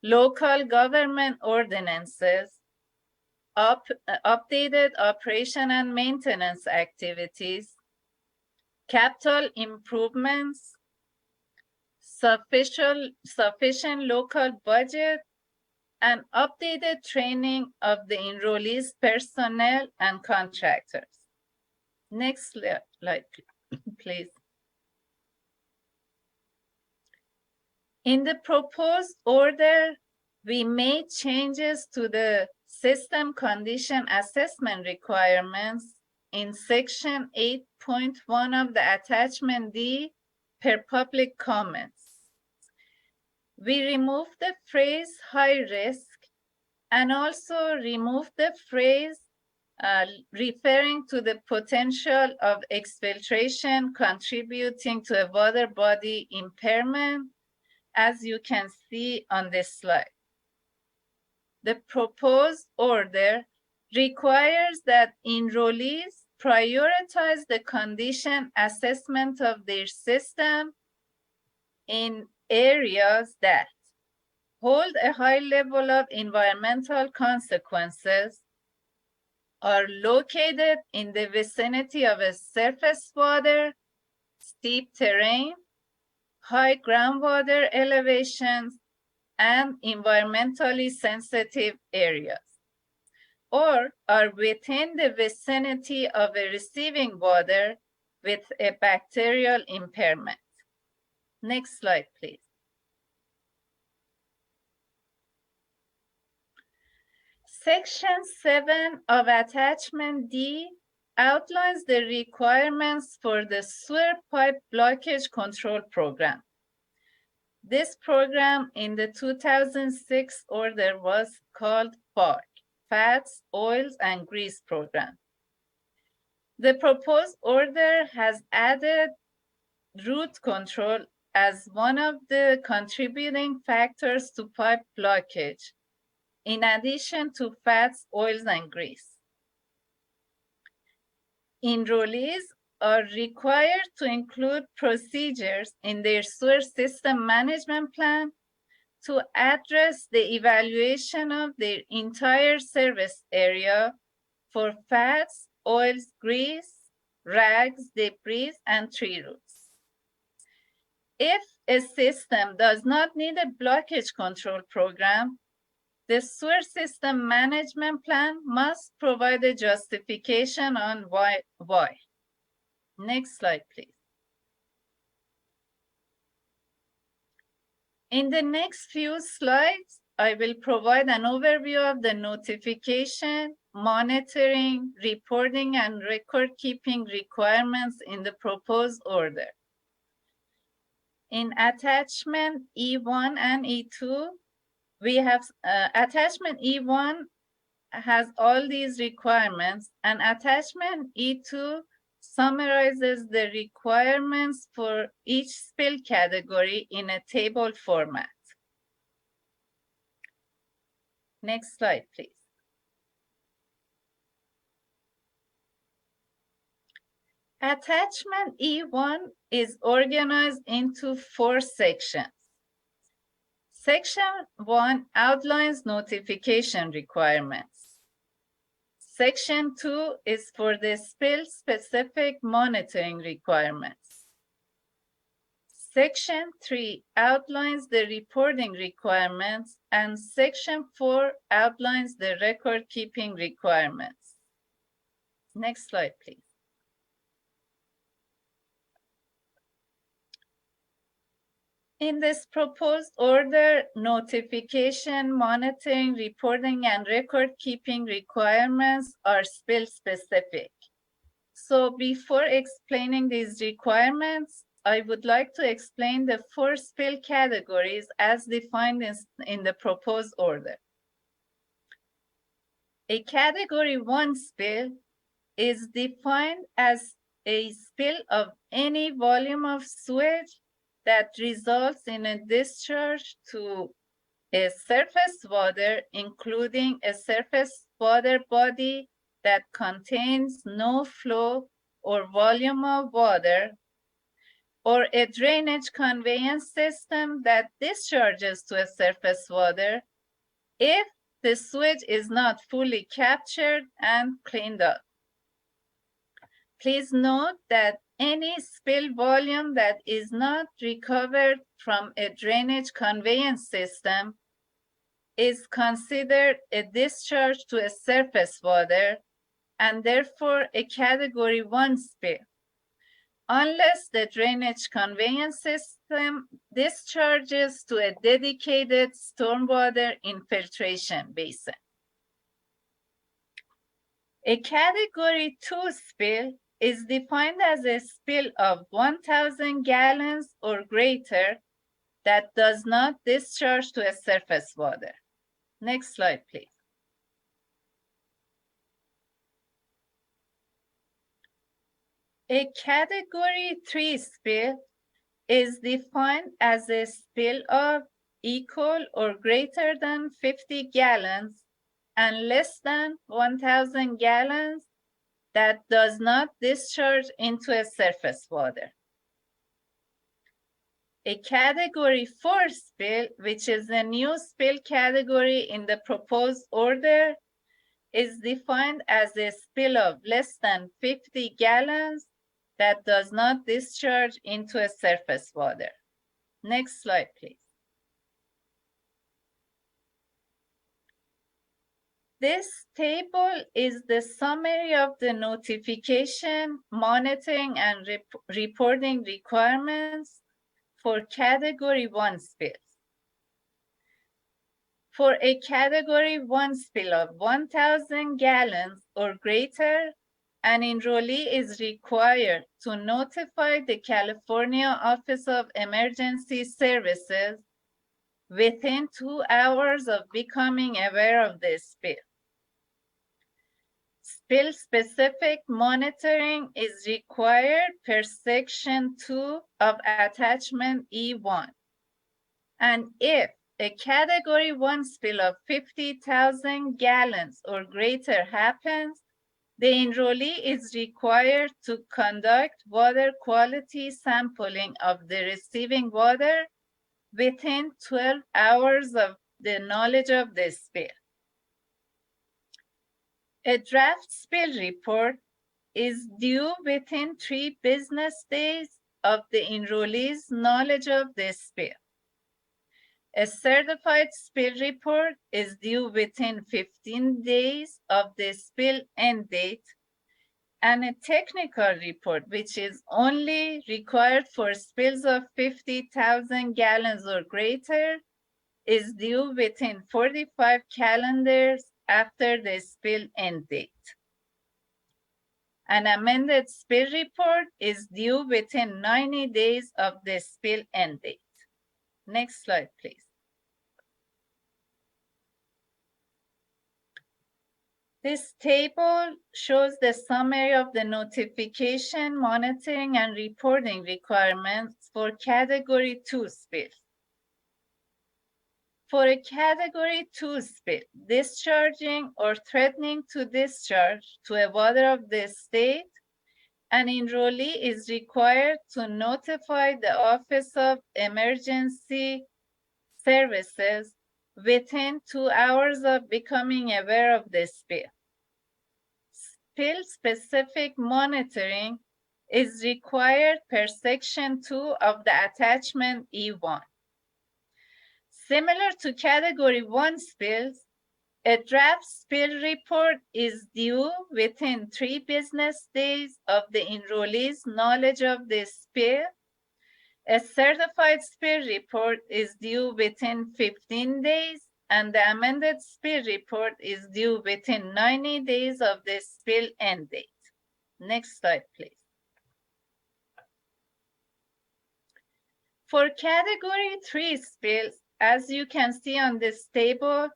local government ordinances, updated operation and maintenance activities, capital improvements, sufficient local budget, and updated training of the enrollees, personnel, and contractors. Next slide, please. In the proposed order, we made changes to the system condition assessment requirements in section 8.1 of the attachment D per public comments. We removed the phrase high risk and also removed the phrase referring to the potential of exfiltration contributing to a water body impairment, as you can see on this slide. The proposed order requires that enrollees prioritize the condition assessment of their system in areas that hold a high level of environmental consequences, are located in the vicinity of a surface water, steep terrain, high groundwater elevations, and environmentally sensitive areas, or are within the vicinity of a receiving water with a bacterial impairment. Next slide, please. Section 7 of attachment D outlines the requirements for the sewer pipe blockage control program. This program in the 2006 order was called FARC, Fats, Oils, and Grease Program. The proposed order has added root control as one of the contributing factors to pipe blockage, in addition to fats, oils, and grease. Enrollees are required to include procedures in their sewer system management plan to address the evaluation of their entire service area for fats, oils, grease, rags, debris, and tree roots. If a system does not need a blockage control program, the sewer system management plan must provide a justification on why. Next slide, please. In the next few slides, I will provide an overview of the notification, monitoring, reporting, and record-keeping requirements in the proposed order. In attachment E1 and E2, we have attachment E1 has all these requirements, and attachment E2 summarizes the requirements for each spill category in a table format. Next slide, please. Attachment E1 is organized into 4 sections. Section 1 outlines notification requirements. Section 2 is for the spill-specific monitoring requirements. Section 3 outlines the reporting requirements, and Section 4 outlines the record-keeping requirements. Next slide, please. In this proposed order, notification, monitoring, reporting, and record-keeping requirements are spill-specific. So before explaining these requirements, I would like to explain the 4 spill categories as defined in the proposed order. A Category 1 spill is defined as a spill of any volume of sewage that results in a discharge to a surface water, including a surface water body that contains no flow or volume of water, or a drainage conveyance system that discharges to a surface water if the sewage is not fully captured and cleaned up. Please note that any spill volume that is not recovered from a drainage conveyance system is considered a discharge to a surface water and therefore a Category 1 spill, unless the drainage conveyance system discharges to a dedicated stormwater infiltration basin. A Category 2 spill is defined as a spill of 1,000 gallons or greater that does not discharge to a surface water. Next slide, please. A Category 3 spill is defined as a spill of equal or greater than 50 gallons and less than 1,000 gallons that does not discharge into a surface water. A Category 4 spill, which is a new spill category in the proposed order, is defined as a spill of less than 50 gallons that does not discharge into a surface water. Next slide, please. This table is the summary of the notification, monitoring, and reporting requirements for Category 1 spills. For a Category 1 spill of 1,000 gallons or greater, an enrollee is required to notify the California Office of Emergency Services within 2 hours of becoming aware of the spill. Spill-specific monitoring is required per Section 2 of Attachment E1. And if a Category 1 spill of 50,000 gallons or greater happens, the enrollee is required to conduct water quality sampling of the receiving water within 12 hours of the knowledge of the spill. A draft spill report is due within 3 business days of the enrollee's knowledge of the spill. A certified spill report is due within 15 days of the spill end date, and a technical report, which is only required for spills of 50,000 gallons or greater, is due within 45 calendars after the spill end date. An amended spill report is due within 90 days of the spill end date. Next slide, please. This table shows the summary of the notification, monitoring, and reporting requirements for Category 2 spills. For a Category 2 spill, discharging or threatening to discharge to a water of the state, an enrollee is required to notify the Office of Emergency Services within 2 hours of becoming aware of the spill. Spill-specific monitoring is required per Section 2 of the attachment E1. Similar to Category 1 spills, a draft spill report is due within 3 business days of the enrollee's knowledge of the spill. A certified spill report is due within 15 days, and the amended spill report is due within 90 days of the spill end date. Next slide, please. For Category 3 spills, as you can see on this table,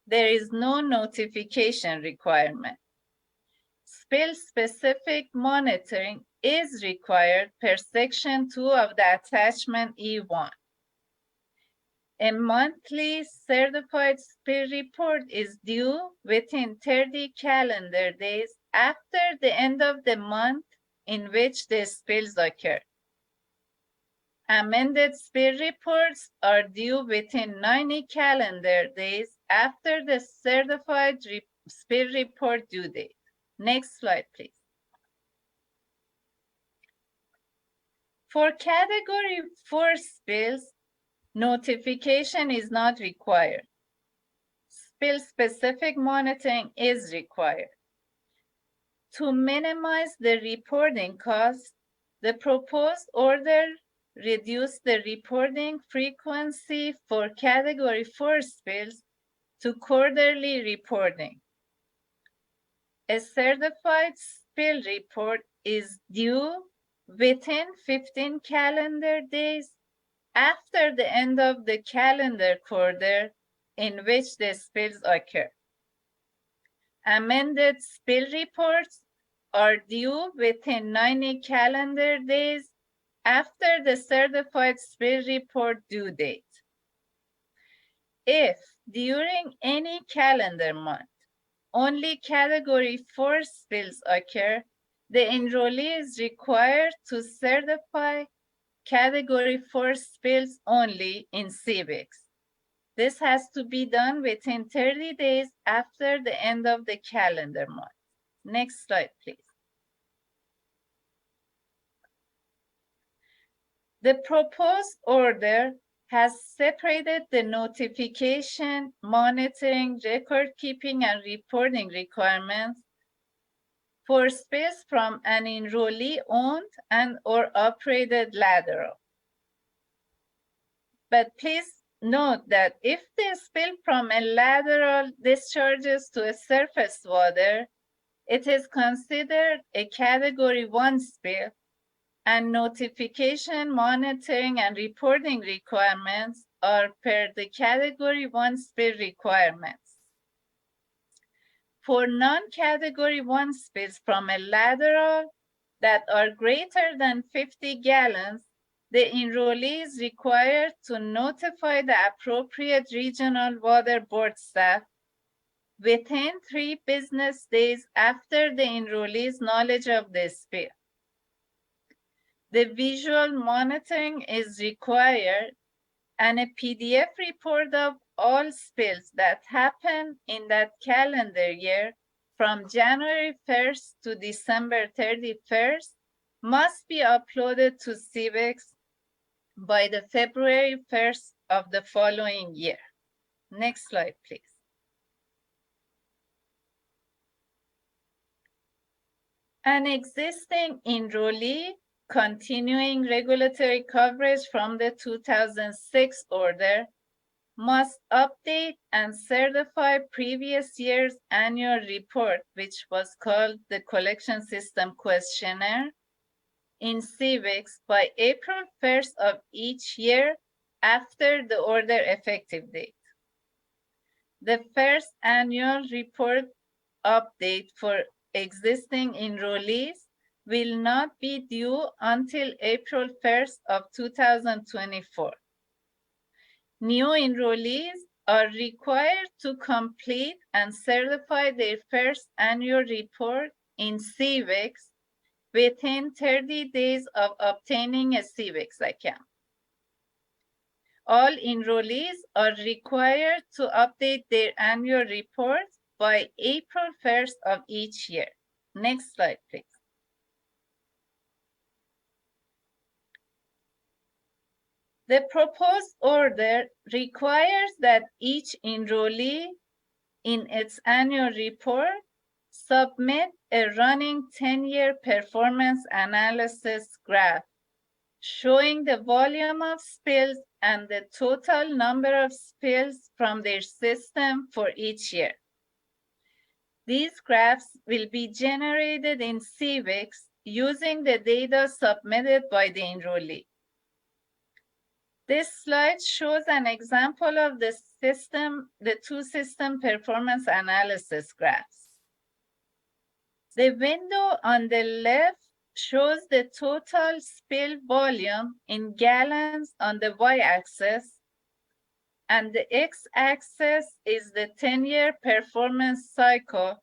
there is no notification requirement. Spill-specific monitoring is required per Section 2 of the attachment E1. A monthly certified spill report is due within 30 calendar days after the end of the month in which the spills occur. Amended spill reports are due within 90 calendar days after the certified spill report due date. Next slide, please. For Category 4 spills, notification is not required. Spill-specific monitoring is required. To minimize the reporting costs, the proposed order reduced the reporting frequency for Category 4 spills to quarterly reporting. A certified spill report is due within 15 calendar days after the end of the calendar quarter in which the spills occur. Amended spill reports are due within 90 calendar days after the certified spill report due date. If during any calendar month only Category 4 spills occur, the enrollee is required to certify Category 4 spills only in CVICs. This has to be done within 30 days after the end of the calendar month. Next slide, please. The proposed order has separated the notification, monitoring, record keeping, and reporting requirements for spills from an enrollee-owned and or operated lateral. But please note that if the spill from a lateral discharges to a surface water, it is considered a Category 1 spill, and notification, monitoring, and reporting requirements are per the Category 1 spill requirements. For non-Category 1 spills from a lateral that are greater than 50 gallons, the enrollee is required to notify the appropriate regional water board staff within 3 business days after the enrollee's knowledge of the spill. The visual monitoring is required, and a PDF report of all spills that happen in that calendar year from January 1st to December 31st must be uploaded to CVICs by the February 1st of the following year. Next slide, please. An existing enrollee continuing regulatory coverage from the 2006 order must update and certify previous year's annual report, which was called the Collection System Questionnaire, in CVICs by April 1st of each year after the order effective date. The first annual report update for existing enrollees will not be due until April 1st of 2024. New enrollees are required to complete and certify their first annual report in CVICs within 30 days of obtaining a CVICs account. All enrollees are required to update their annual reports by April 1st of each year. Next slide, please. The proposed order requires that each enrollee in its annual report submit a running 10-year performance analysis graph showing the volume of spills and the total number of spills from their system for each year. These graphs will be generated in CVIX using the data submitted by the enrollee. This slide shows an example of the two system performance analysis graphs. The window on the left shows the total spill volume in gallons on the y-axis, and the x-axis is the 10-year performance cycle,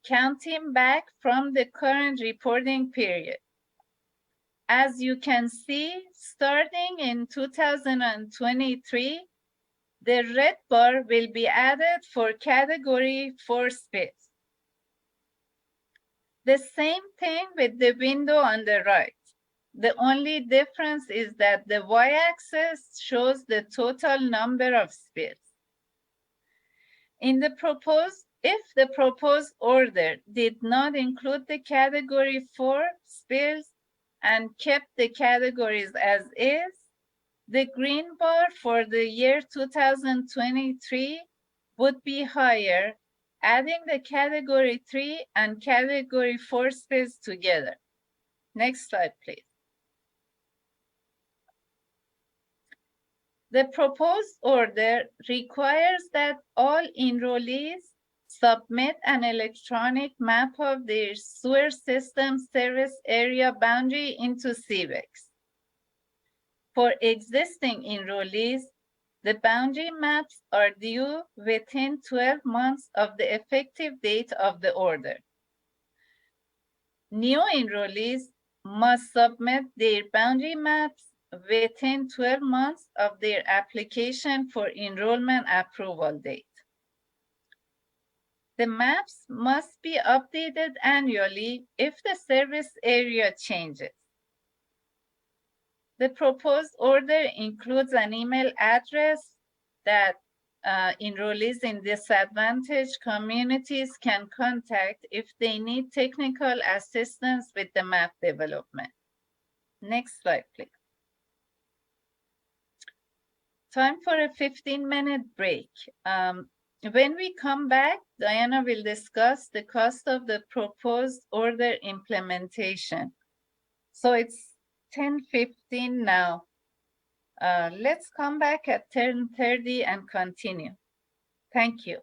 counting back from the current reporting period. As you can see, starting in 2023, the red bar will be added for category 4 spills. The same thing with the window on the right. The only difference is that the y-axis shows the total number of spills. If the proposed order did not include the category 4 spills and kept the categories as is, the green bar for the year 2023 would be higher, adding the category 3 and category 4 spills together. Next slide, please. The proposed order requires that all enrollees submit an electronic map of their sewer system service area boundary into CVIX. For existing enrollees, the boundary maps are due within 12 months of the effective date of the order. New enrollees must submit their boundary maps within 12 months of their application for enrollment approval date. The maps must be updated annually if the service area changes. The proposed order includes an email address that enrollees in disadvantaged communities can contact if they need technical assistance with the map development. Next slide, please. Time for a 15-minute break. When we come back, Diana will discuss the cost of the proposed order implementation. So it's 10:15 now. Let's come back at 10:30 and continue. Thank you.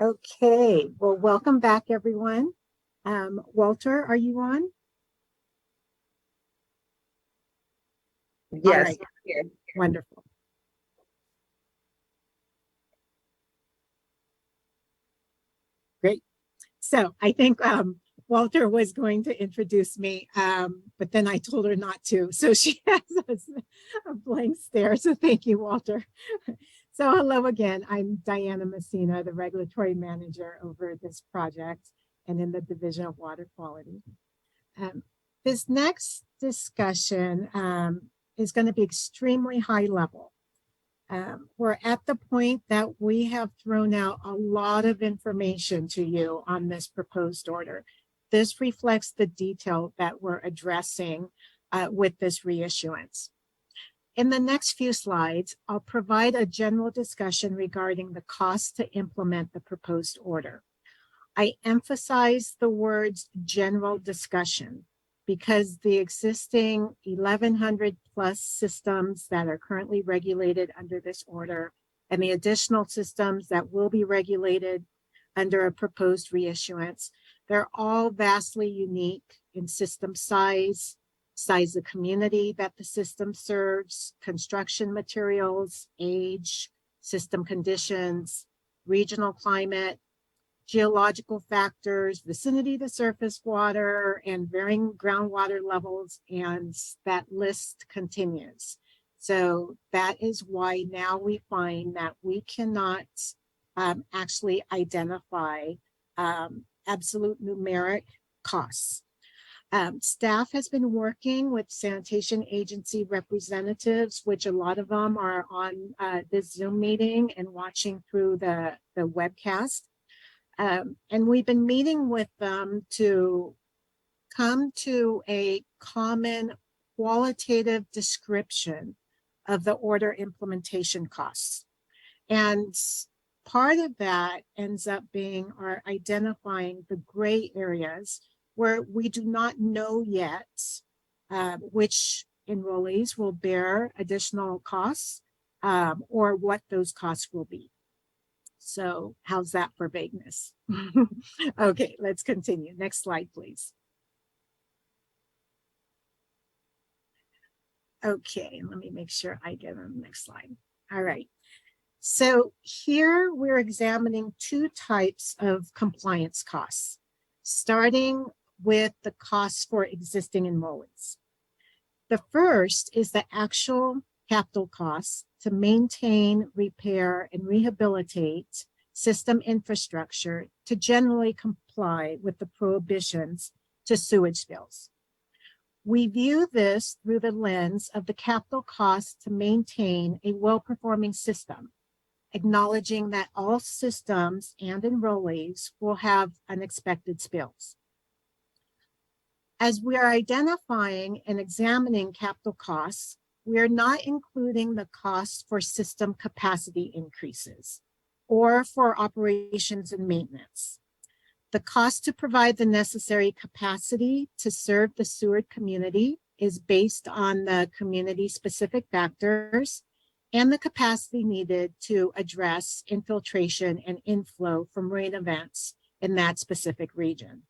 Okay, well, welcome back, everyone. Walter, are you on? All Yes, right, here. wonderful. Great. So I think Walter was going to introduce me, but then I told her not to. So she has a blank stare. So thank you, Walter. So hello again. I'm Diana Messina, the regulatory manager over this project and in the Division of Water Quality. This next discussion is going to be extremely high level. We're at the point that we have thrown out a lot of information to you on this proposed order. This reflects the detail that we're addressing with this reissuance. In the next few slides, I'll provide a general discussion regarding the cost to implement the proposed order. I emphasize the words general discussion because the existing 1,100 plus systems that are currently regulated under this order and the additional systems that will be regulated under a proposed reissuance, they're all vastly unique in system size of community that the system serves, construction materials, age, system conditions, regional climate, geological factors, vicinity to surface water, and varying groundwater levels, and that list continues. So that is why now we find that we cannot actually identify absolute numeric costs. Staff has been working with sanitation agency representatives, which a lot of them are on this Zoom meeting and watching through the webcast. And we've been meeting with them to come to a common qualitative description of the order implementation costs. And part of that ends up being our identifying the gray areas where we do not know yet which enrollees will bear additional costs or what those costs will be. So how's that for vagueness? Okay, let's continue. Next slide, please. Okay, let me make sure I get on the next slide. All right. So here we're examining two types of compliance costs, starting with the costs for existing enrollees. The first is the actual capital costs to maintain, repair, and rehabilitate system infrastructure to generally comply with the prohibitions to sewage spills. We view this through the lens of the capital costs to maintain a well-performing system, acknowledging that all systems and enrollees will have unexpected spills. As we are identifying and examining capital costs, we are not including the costs for system capacity increases or for operations and maintenance. The cost to provide the necessary capacity to serve the Seward community is based on the community-specific factors and the capacity needed to address infiltration and inflow from rain events in that specific region.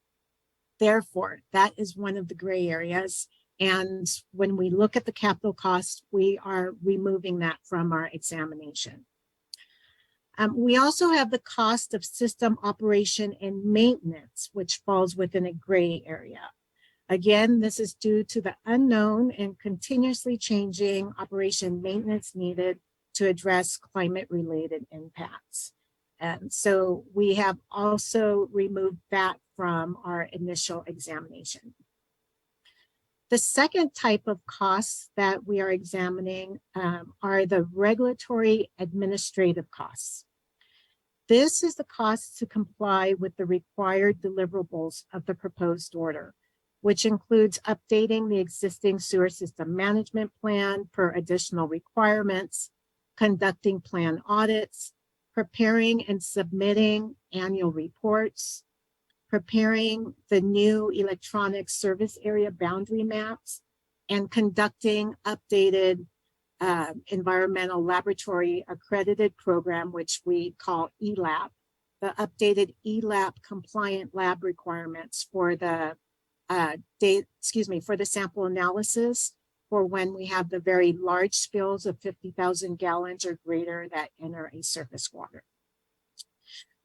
Therefore, that is one of the gray areas. And when we look at the capital costs, we are removing that from our examination. We also have the cost of system operation and maintenance, which falls within a gray area. Again, this is due to the unknown and continuously changing operation maintenance needed to address climate-related impacts. And so we have also removed that from our initial examination. The second type of costs that we are examining are the regulatory administrative costs. This is the cost to comply with the required deliverables of the proposed order, which includes updating the existing sewer system management plan per additional requirements, conducting plan audits, preparing and submitting annual reports, preparing the new electronic service area boundary maps, and conducting updated environmental laboratory accredited program, which we call ELAP, the updated ELAP compliant lab requirements for the for the sample analysis for when we have the very large spills of 50,000 gallons or greater that enter a surface water.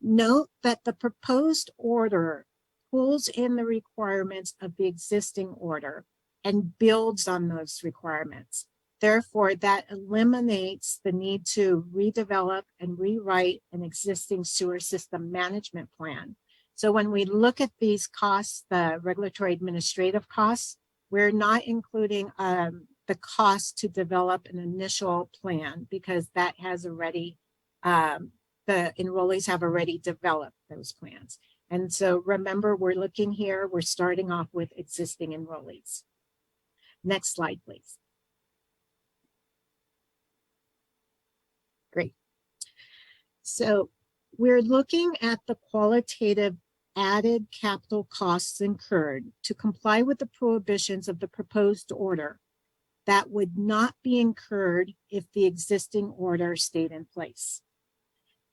Note that the proposed order pulls in the requirements of the existing order and builds on those requirements. Therefore, that eliminates the need to redevelop and rewrite an existing sewer system management plan. So when we look at these costs, the regulatory administrative costs, we're not including the cost to develop an initial plan because that has already, the enrollees have already developed those plans. And so remember, we're looking here, we're starting off with existing enrollees. Next slide, please. Great. So we're looking at the qualitative added capital costs incurred to comply with the prohibitions of the proposed order that would not be incurred if the existing order stayed in place.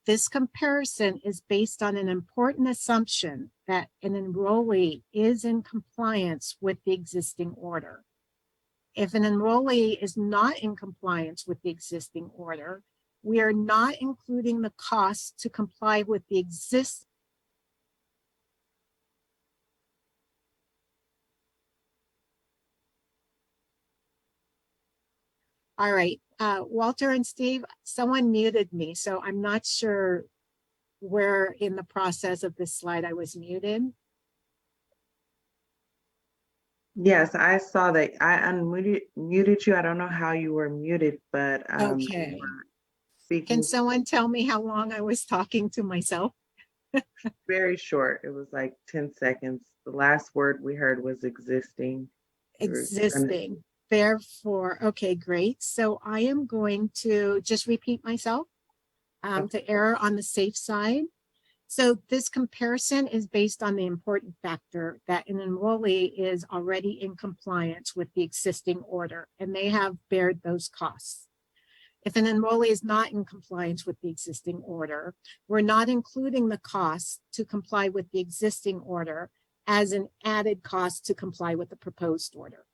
This comparison is based on an important assumption that an enrollee is in compliance with the existing order. If an enrollee is not in compliance with the existing order, we are not including the costs to comply with the existing. All right, Walter and Steve, someone muted me, so I'm not sure where in the process of this slide I was muted. Yes, I saw that. I muted you. I don't know how you were muted, but Okay. you were speaking. Can someone tell me how long I was talking to myself? Very short. It was like 10 seconds. The last word we heard was existing. Existing. Therefore, okay, great. So I am going to just repeat myself to err on the safe side. So this comparison is based on the important factor that an enrollee is already in compliance with the existing order, and they have bared those costs. If an enrollee is not in compliance with the existing order, we're not including the costs to comply with the existing order as an added cost to comply with the proposed order.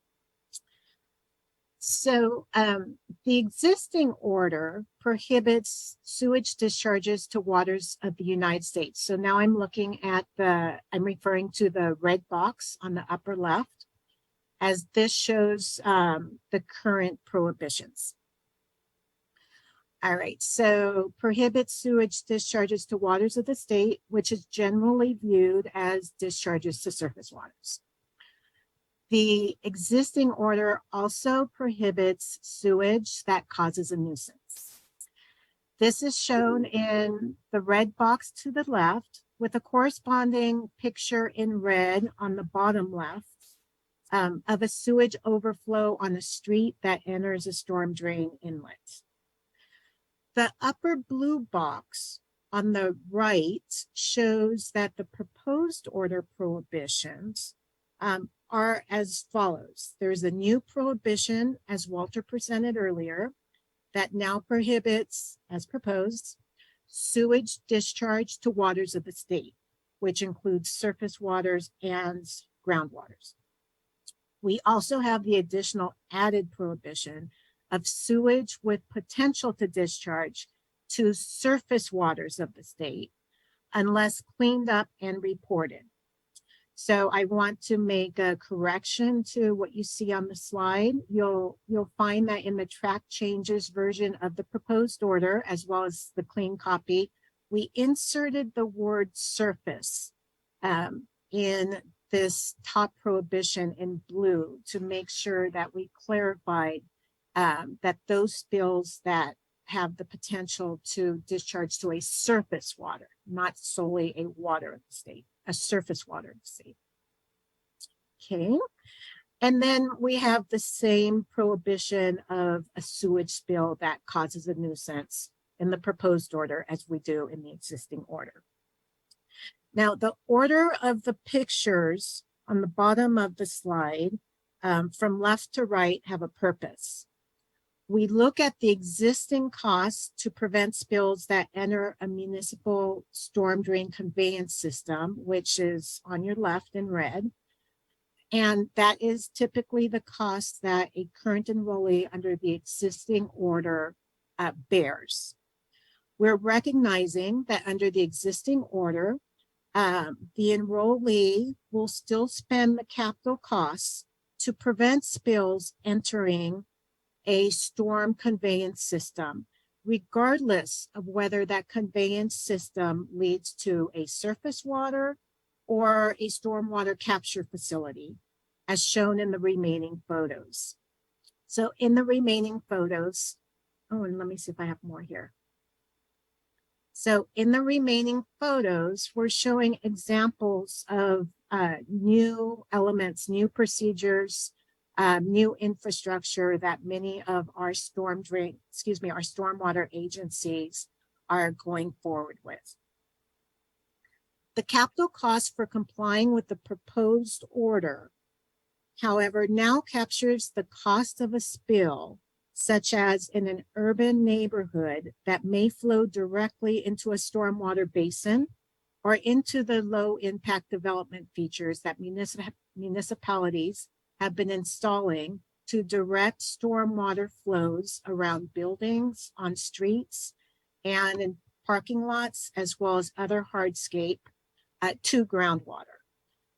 So the existing order prohibits sewage discharges to waters of the United States. So now I'm looking at I'm referring to the red box on the upper left, as this shows the current prohibitions. All right, so prohibits sewage discharges to waters of the state, which is generally viewed as discharges to surface waters. The existing order also prohibits sewage that causes a nuisance. This is shown in the red box to the left with a corresponding picture in red on the bottom left of a sewage overflow on a street that enters a storm drain inlet. The upper blue box on the right shows that the proposed order prohibitions are as follows. There's a new prohibition, as Walter presented earlier, that now prohibits, as proposed, sewage discharge to waters of the state, which includes surface waters and groundwaters. We also have the additional added prohibition of sewage with potential to discharge to surface waters of the state unless cleaned up and reported. So I want to make a correction to what you see on the slide. You'll find that in the track changes version of the proposed order, as well as the clean copy, we inserted the word surface in this top prohibition in blue to make sure that we clarified that those spills that have the potential to discharge to a surface water, not solely a water of the state, a surface water of the state. Okay, and then we have the same prohibition of a sewage spill that causes a nuisance in the proposed order as we do in the existing order. Now, the order of the pictures on the bottom of the slide from left to right have a purpose. We look at the existing costs to prevent spills that enter a municipal storm drain conveyance system, which is on your left in red. And that is typically the cost that a current enrollee under the existing order bears. We're recognizing that under the existing order, the enrollee will still spend the capital costs to prevent spills entering a storm conveyance system, regardless of whether that conveyance system leads to a surface water or a stormwater capture facility, as shown in the remaining photos. So in the remaining photos, oh, and let me see if I have more here. So in the remaining photos, we're showing examples of new elements, new procedures, new infrastructure that many of our our stormwater agencies are going forward with. The capital cost for complying with the proposed order, however, now captures the cost of a spill, such as in an urban neighborhood that may flow directly into a stormwater basin or into the low impact development features that municipalities have been installing to direct stormwater flows around buildings, on streets, and in parking lots, as well as other hardscape to groundwater.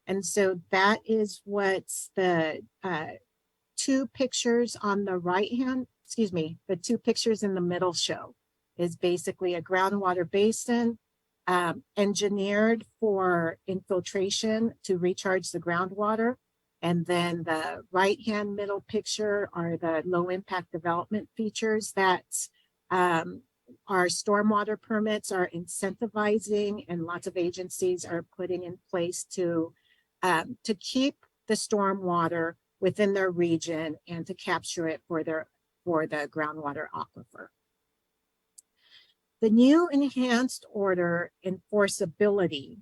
And so that is what's the two pictures on the right hand, the two pictures in the middle show is basically a groundwater basin engineered for infiltration to recharge the groundwater. And then the right hand middle picture are the low impact development features that our stormwater permits are incentivizing, and lots of agencies are putting in place to keep the stormwater within their region and to capture it for the groundwater aquifer. The new enhanced order enforceability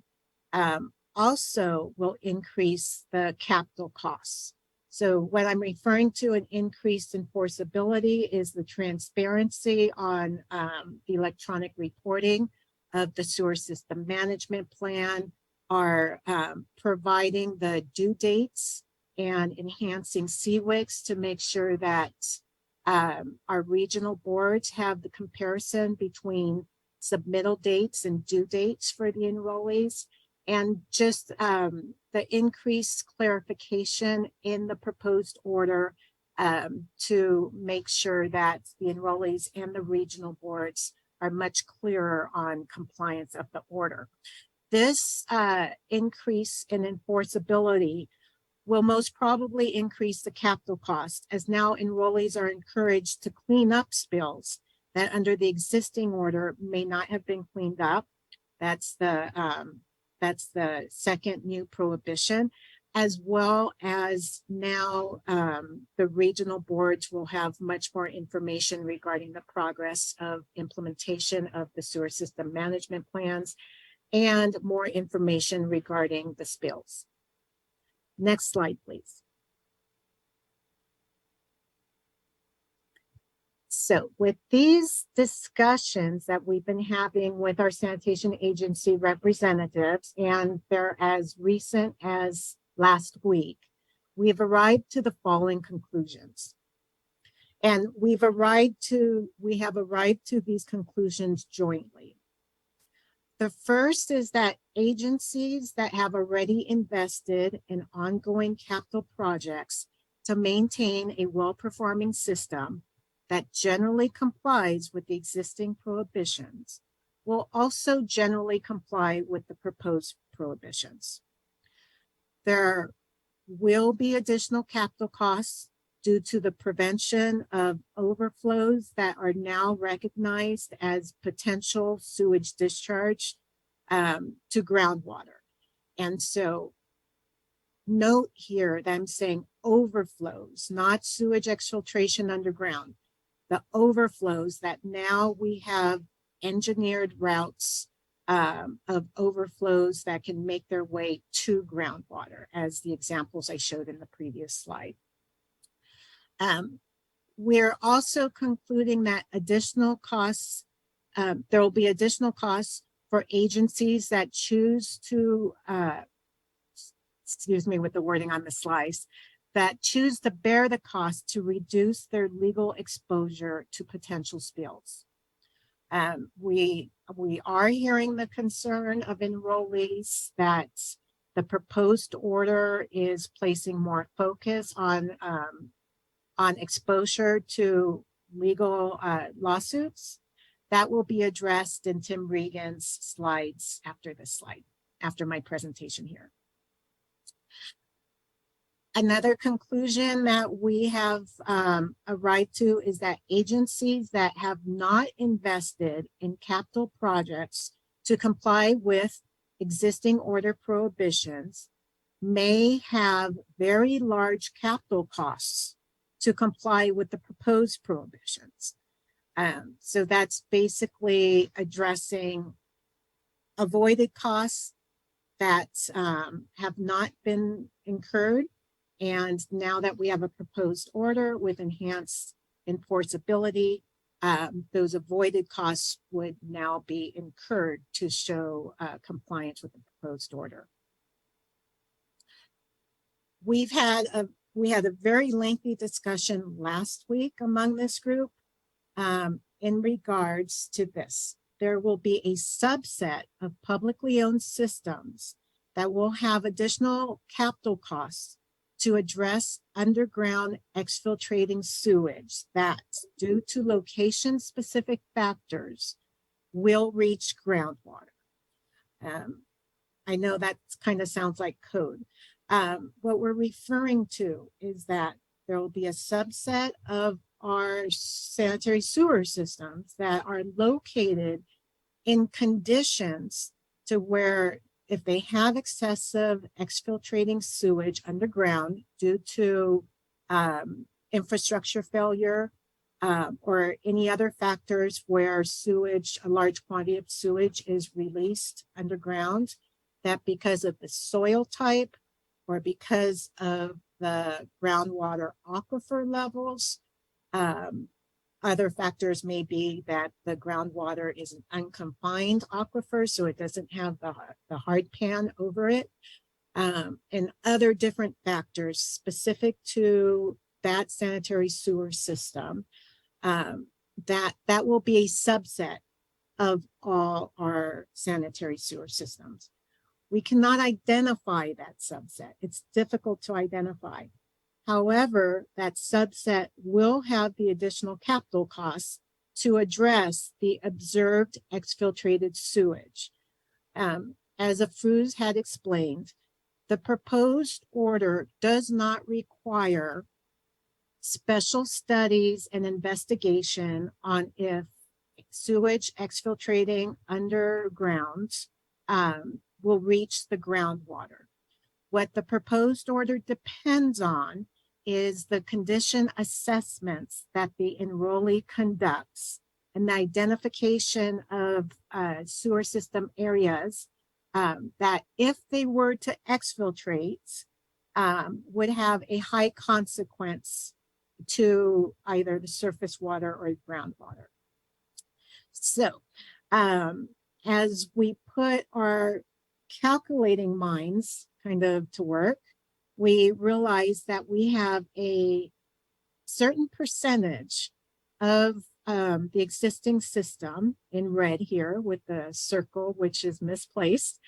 also will increase the capital costs. So what I'm referring to an increased enforceability is the transparency on the electronic reporting of the sewer system management plan, are providing the due dates and enhancing CWICs to make sure that our regional boards have the comparison between submittal dates and due dates for the enrollees, and just the increased clarification in the proposed order to make sure that the enrollees and the regional boards are much clearer on compliance of the order. This increase in enforceability will most probably increase the capital cost, as now enrollees are encouraged to clean up spills that under the existing order may not have been cleaned up. That's the second new prohibition, as well as now the regional boards will have much more information regarding the progress of implementation of the sewer system management plans and more information regarding the spills. Next slide, please. So with these discussions that we've been having with our sanitation agency representatives, and they're as recent as last week, we've arrived to the following conclusions. And we have arrived to these conclusions jointly. The first is that agencies that have already invested in ongoing capital projects to maintain a well-performing system that generally complies with the existing prohibitions will also generally comply with the proposed prohibitions. There will be additional capital costs due to the prevention of overflows that are now recognized as potential sewage discharge to groundwater. And so note here that I'm saying overflows, not sewage exfiltration underground. The overflows that now we have engineered routes of overflows that can make their way to groundwater, as the examples I showed in the previous slide. We're also concluding that additional costs, there will be additional costs for agencies that choose to, excuse me with the wording on the slides, that choose to bear the cost to reduce their legal exposure to potential spills. We are hearing the concern of enrollees that the proposed order is placing more focus on exposure to legal lawsuits. That will be addressed in Tim Regan's slides after this slide, after my presentation here. Another conclusion that we have arrived to is that agencies that have not invested in capital projects to comply with existing order prohibitions may have very large capital costs to comply with the proposed prohibitions. So that's basically addressing avoided costs that have not been incurred. And now that we have a proposed order with enhanced enforceability, those avoided costs would now be incurred to show compliance with the proposed order. We had a very lengthy discussion last week among this group in regards to this. There will be a subset of publicly owned systems that will have additional capital costs to address underground exfiltrating sewage that, due to location-specific factors, will reach groundwater. I know that kind of sounds like code. What we're referring to is that there will be a subset of our sanitary sewer systems that are located in conditions to where if they have excessive exfiltrating sewage underground due to infrastructure failure or any other factors where sewage, a large quantity of sewage is released underground, that because of the soil type or because of the groundwater aquifer levels, other factors may be that the groundwater is an unconfined aquifer, so it doesn't have the hard pan over it, and other different factors specific to that sanitary sewer system, that will be a subset of all our sanitary sewer systems. We cannot identify that subset. It's difficult to identify. However, that subset will have the additional capital costs to address the observed exfiltrated sewage. As Afrouz had explained, the proposed order does not require special studies and investigation on if sewage exfiltrating underground will reach the groundwater. What the proposed order depends on is the condition assessments that the enrollee conducts and the identification of sewer system areas that if they were to exfiltrate would have a high consequence to either the surface water or groundwater. So as we put our calculating minds kind of to work, we realize that we have a certain percentage of the existing system in red here with the circle, which is misplaced.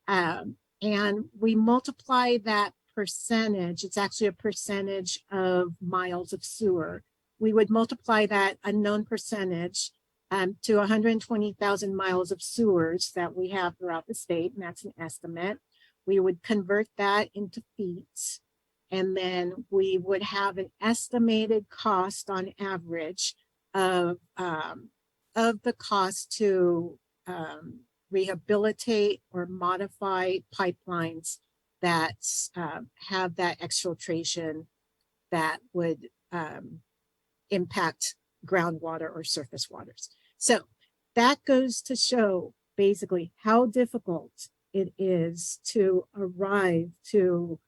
And we multiply that percentage, it's actually a percentage of miles of sewer. We would multiply that unknown percentage to 120,000 miles of sewers that we have throughout the state, and that's an estimate. We would convert that into feet, and then we would have an estimated cost on average of the cost to rehabilitate or modify pipelines that have that exfiltration that would impact groundwater or surface waters. So that goes to show basically how difficult it is to arrive to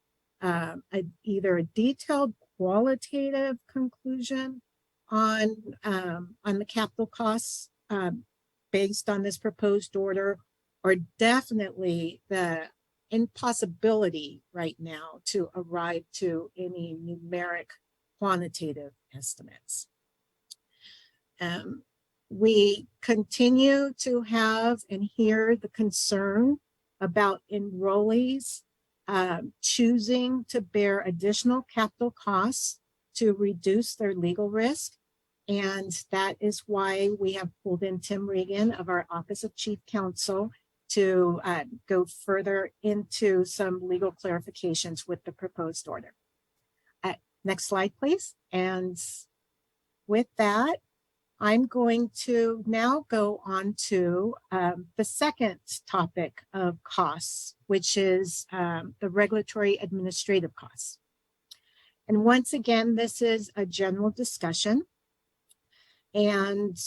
either a detailed qualitative conclusion on the capital costs based on this proposed order, or definitely the impossibility right now to arrive to any numeric quantitative estimates. We continue to have and hear the concern about enrollees choosing to bear additional capital costs to reduce their legal risk. And that is why we have pulled in Tim Regan of our Office of Chief Counsel to go further into some legal clarifications with the proposed order. Next slide, please. And with that, I'm going to now go on to the second topic of costs, which is the regulatory administrative costs. And once again, this is a general discussion. And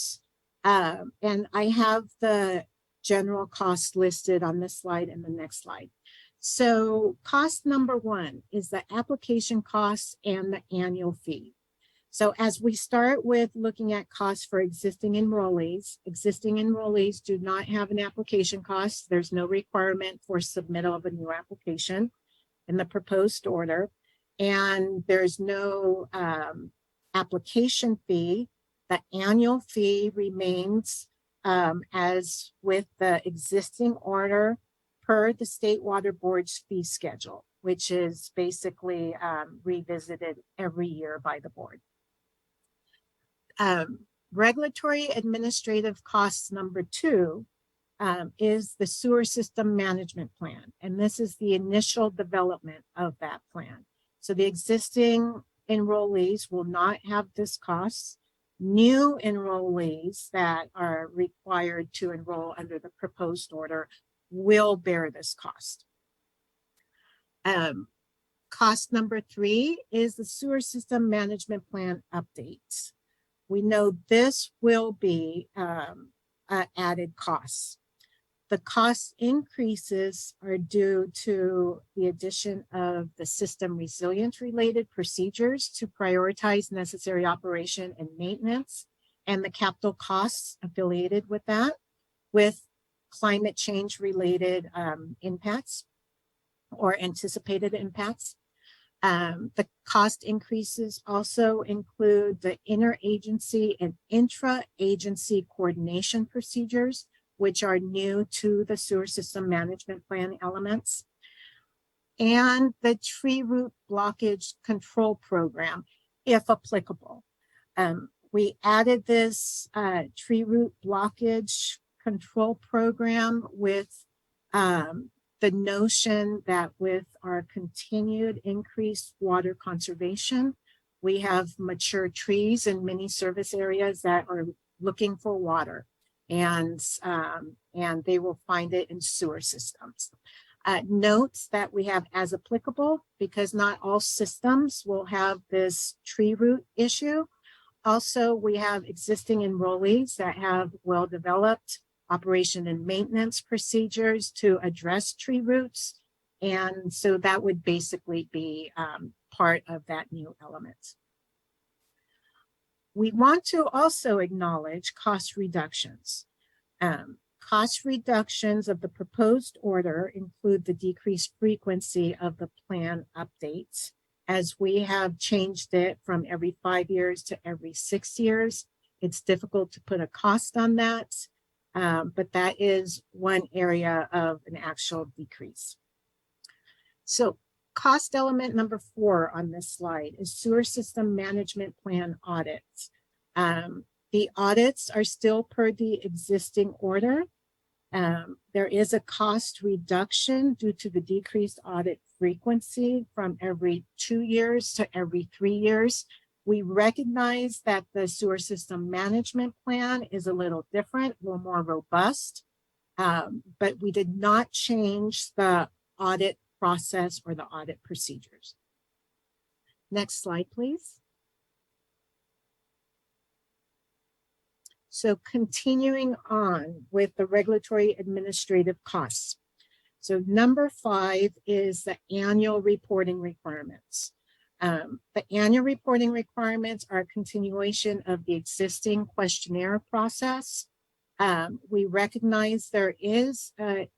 I have the general costs listed on this slide and the next slide. So cost number one is the application costs and the annual fee. So as we start with looking at costs for existing enrollees do not have an application cost. There's no requirement for submittal of a new application in the proposed order. And there's no application fee. The annual fee remains as with the existing order per the State Water Board's fee schedule, which is basically revisited every year by the board. Regulatory administrative costs number two is the sewer system management plan. And this is the initial development of that plan. So the existing enrollees will not have this cost. New enrollees that are required to enroll under the proposed order will bear this cost. Cost number three is the sewer system management plan updates. We know this will be added costs. The cost increases are due to the addition of the system resilience related procedures to prioritize necessary operation and maintenance and the capital costs affiliated with that, with climate change related impacts or anticipated impacts. The cost increases also include the interagency and intra-agency coordination procedures, which are new to the sewer system management plan elements, and the tree root blockage control program, if applicable. We added this tree root blockage control program with the notion that with our continued increased water conservation, we have mature trees in many service areas that are looking for water, and they will find it in sewer systems. Notes that we have as applicable, because not all systems will have this tree root issue. Also, we have existing enrollees that have well-developed operation and maintenance procedures to address tree roots. And so that would basically be part of that new element. We want to also acknowledge cost reductions. Cost reductions of the proposed order include the decreased frequency of the plan updates, as we have changed it from every 5 years to every 6 years. It's difficult to put a cost on that, but that is one area of an actual decrease. So cost element number 4 on this slide is sewer system management plan audits. The audits are still per the existing order. There is a cost reduction due to the decreased audit frequency from every 2 years to every 3 years. We recognize that the sewer system management plan is a little different, a little more robust, but we did not change the audit process or the audit procedures. Next slide, please. So continuing on with the regulatory administrative costs. So number 5 is the annual reporting requirements. The annual reporting requirements are a continuation of the existing questionnaire process. We recognize there is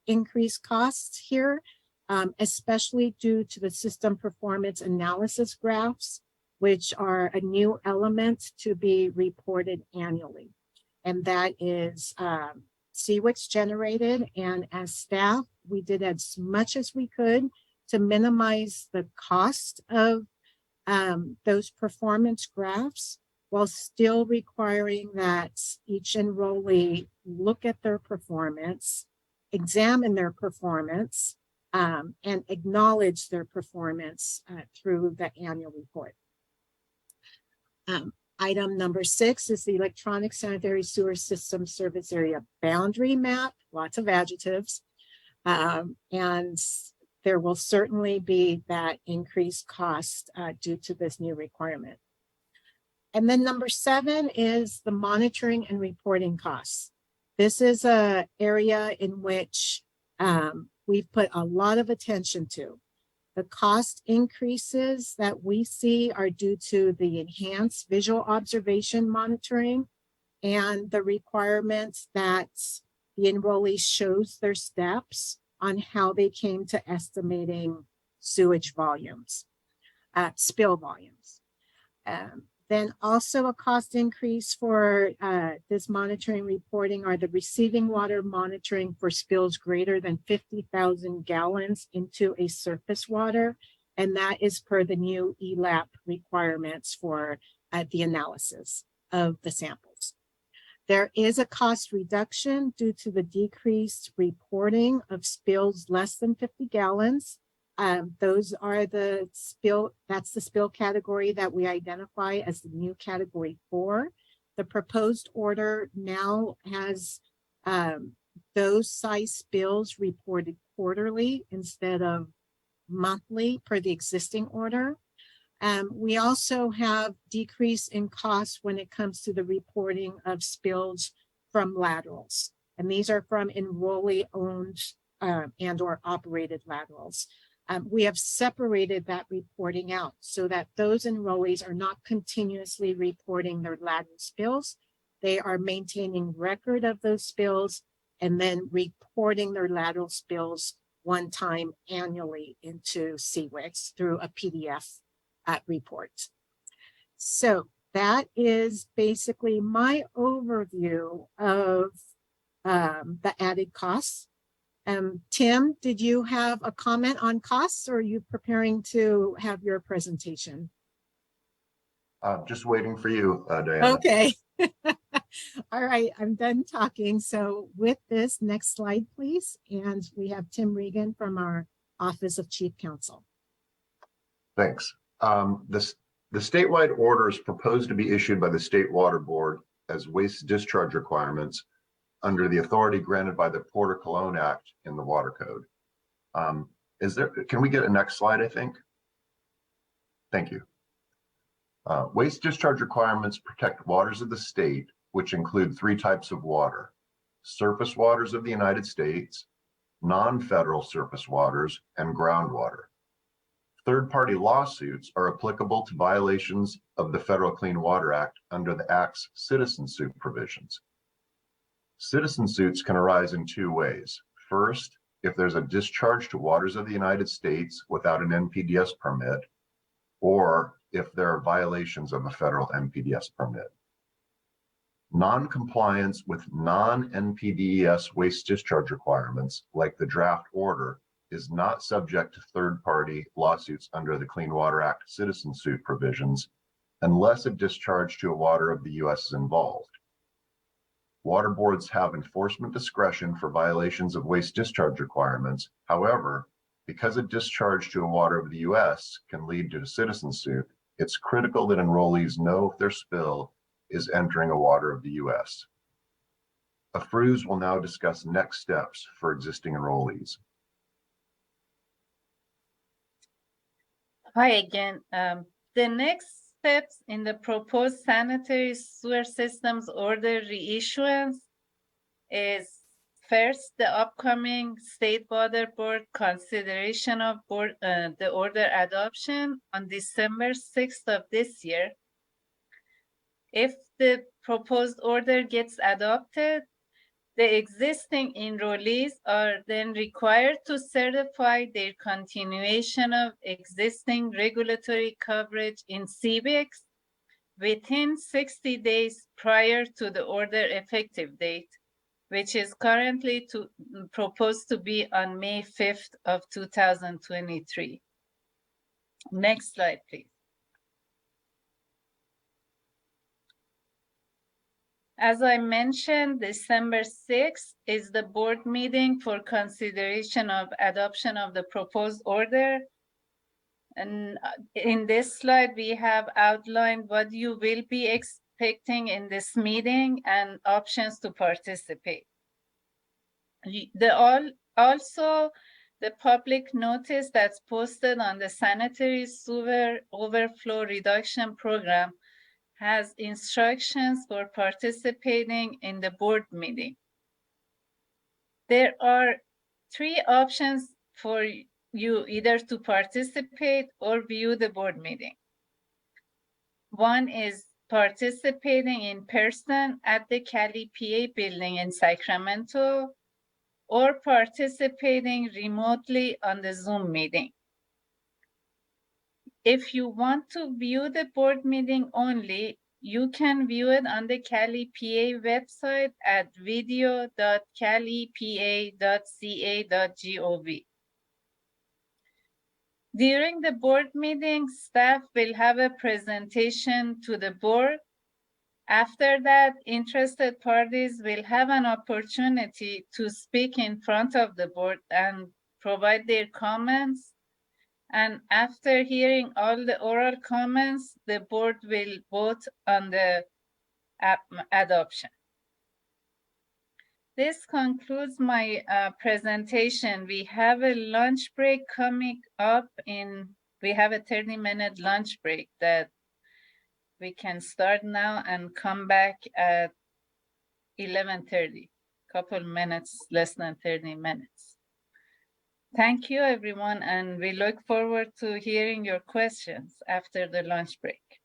increased costs here, especially due to the system performance analysis graphs, which are a new element to be reported annually. And that is CWIX generated. And as staff, we did as much as we could to minimize the cost of those performance graphs while still requiring that each enrollee look at their performance, examine their performance, and acknowledge their performance through the annual report. Item number 6 is the electronic sanitary sewer system service area boundary map, lots of adjectives. And there will certainly be that increased cost due to this new requirement. And then number 7 is the monitoring and reporting costs. This is an area in which we've put a lot of attention to. The cost increases that we see are due to the enhanced visual observation monitoring and the requirements that the enrollee shows their steps on how they came to estimating sewage volumes, spill volumes. Then also a cost increase for this monitoring reporting are the receiving water monitoring for spills greater than 50,000 gallons into a surface water. And that is per the new ELAP requirements for the analysis of the samples. There is a cost reduction due to the decreased reporting of spills less than 50 gallons. Those are the spill, that's the spill category that we identify as the new category 4. The proposed order now has those size spills reported quarterly instead of monthly per the existing order. We also have decrease in costs when it comes to the reporting of spills from laterals. And these are from enrollee owned and or operated laterals. We have separated that reporting out so that those enrollees are not continuously reporting their lateral spills. They are maintaining record of those spills and then reporting their lateral spills one time annually into CWIX through a PDF report. So that is basically my overview of the added costs. Tim, did you have a comment on costs, or are you preparing to have your presentation? Just waiting for you, Diana. Okay. All right, I'm done talking. So with this, next slide, please. And we have Tim Regan from our Office of Chief Counsel. Thanks. The statewide order is proposed to be issued by the State Water Board as waste discharge requirements under the authority granted by the Porter Cologne Act in the Water Code. Can we get a next slide, I think? Thank you. Waste discharge requirements protect waters of the state, which include 3 types of water: surface waters of the United States, non-federal surface waters, and groundwater. Third-party lawsuits are applicable to violations of the Federal Clean Water Act under the Act's citizen suit provisions. Citizen suits can arise in 2 ways. First, if there's a discharge to waters of the United States without an NPDES permit, or if there are violations of a federal NPDES permit. Non-compliance with non-NPDES waste discharge requirements, like the draft order, is not subject to third-party lawsuits under the Clean Water Act citizen suit provisions, unless a discharge to a water of the U.S. is involved. Water boards have enforcement discretion for violations of waste discharge requirements. However, because a discharge to a water of the U.S. can lead to a citizen suit, it's critical that enrollees know if their spill is entering a water of the U.S. AFRUZ will now discuss next steps for existing enrollees. Hi again. The next steps in the proposed sanitary sewer systems order reissuance is First, the upcoming State Water Board consideration of the order adoption on December 6th of this year. If the proposed order gets adopted, the existing enrollees are then required to certify their continuation of existing regulatory coverage in CBICS within 60 days prior to the order effective date, which is currently proposed to be on May 5th of 2023. Next slide, please. As I mentioned, December 6th is the board meeting for consideration of adoption of the proposed order. And in this slide, we have outlined what you will be expecting in this meeting and options to participate. Also, the public notice that's posted on the sanitary sewer overflow reduction program has instructions for participating in the board meeting. There are 3 options for you either to participate or view the board meeting. One is participating in person at the Cali, PA building in Sacramento, or participating remotely on the Zoom meeting. If you want to view the board meeting only, you can view it on the Cali, PA website at video.calipa.ca.gov. During the board meeting, staff will have a presentation to the board. After that, interested parties will have an opportunity to speak in front of the board and provide their comments. And after hearing all the oral comments, the board will vote on the adoption. This concludes my presentation. We have a lunch break coming up we have a 30-minute lunch break that we can start now and come back at 11:30, couple minutes, less than 30 minutes. Thank you, everyone, and we look forward to hearing your questions after the lunch break.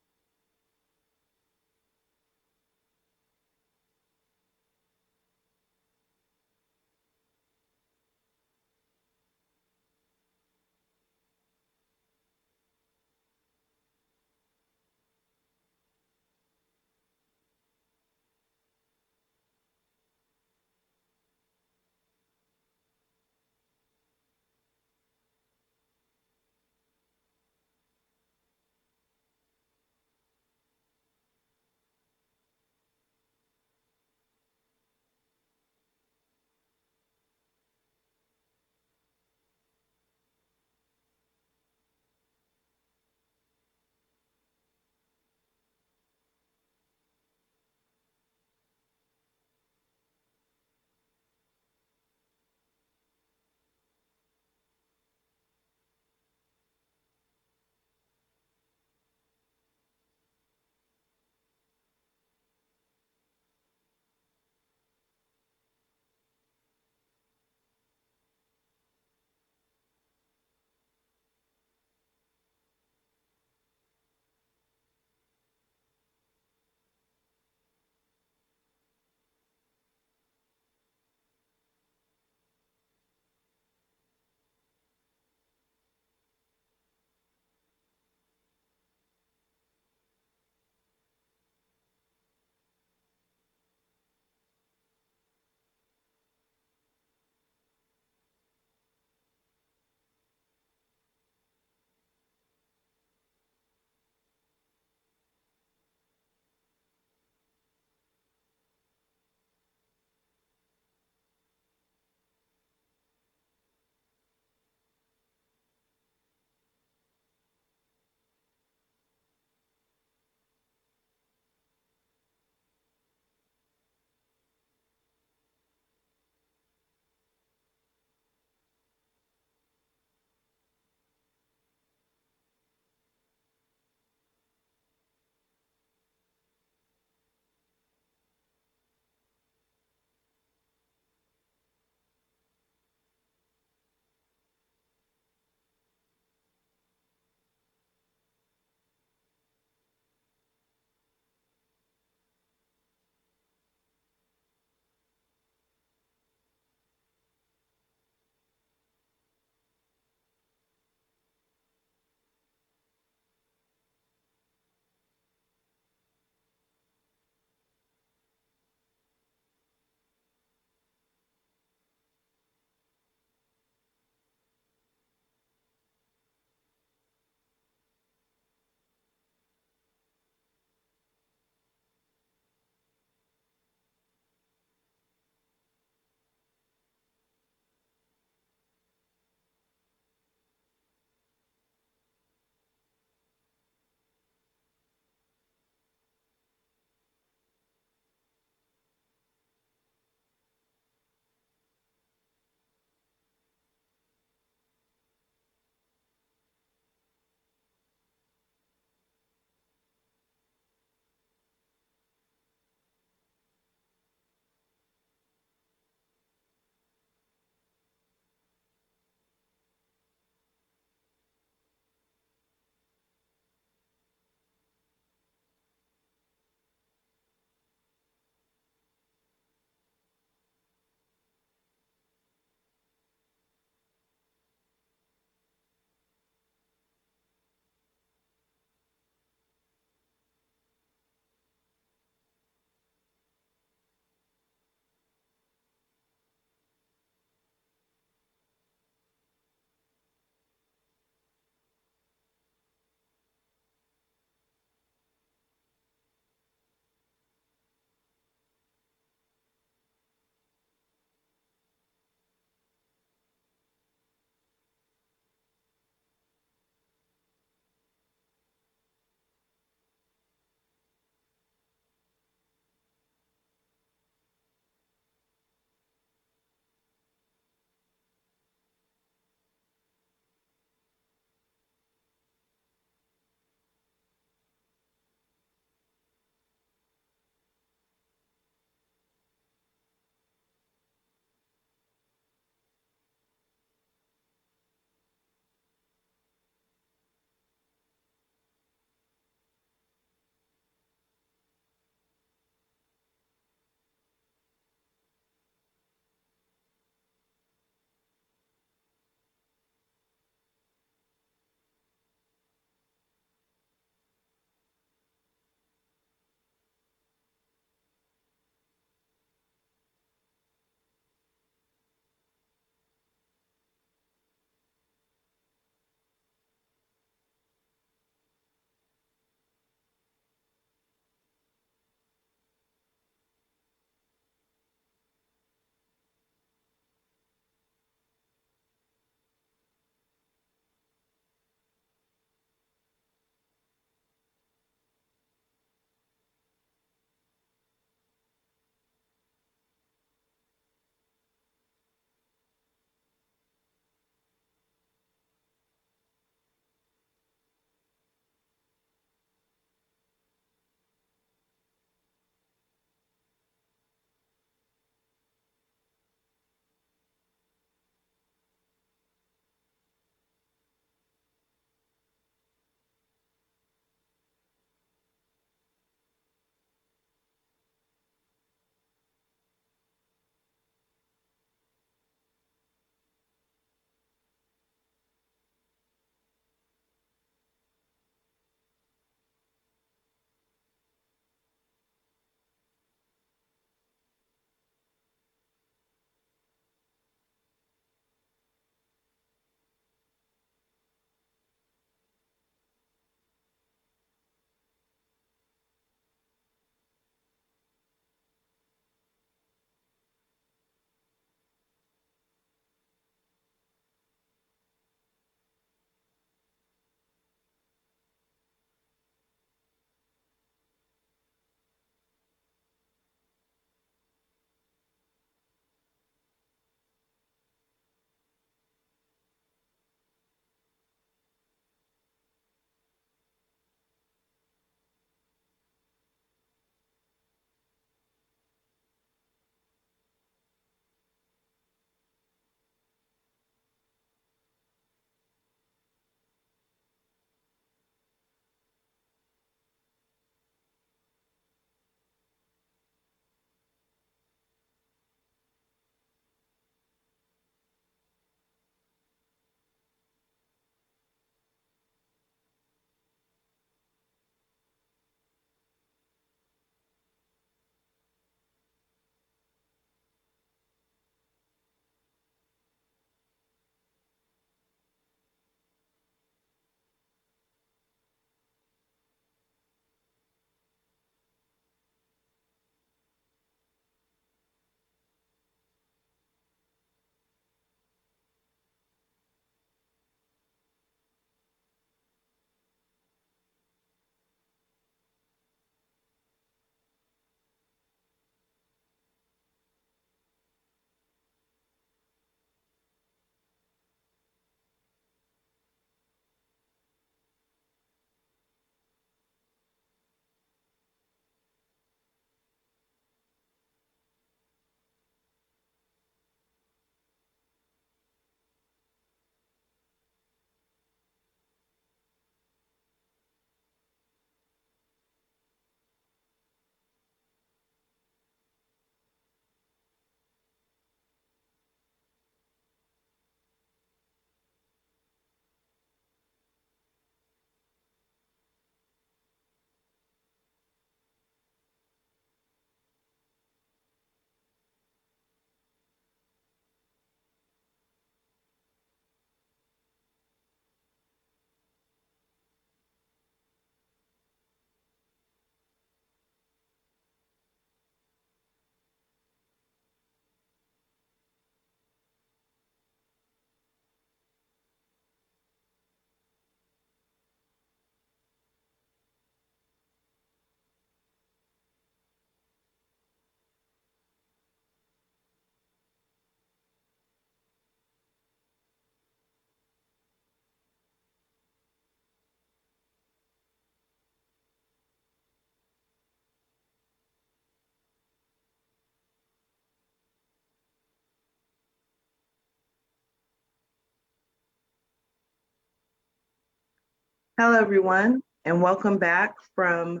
Hello, everyone, and welcome back from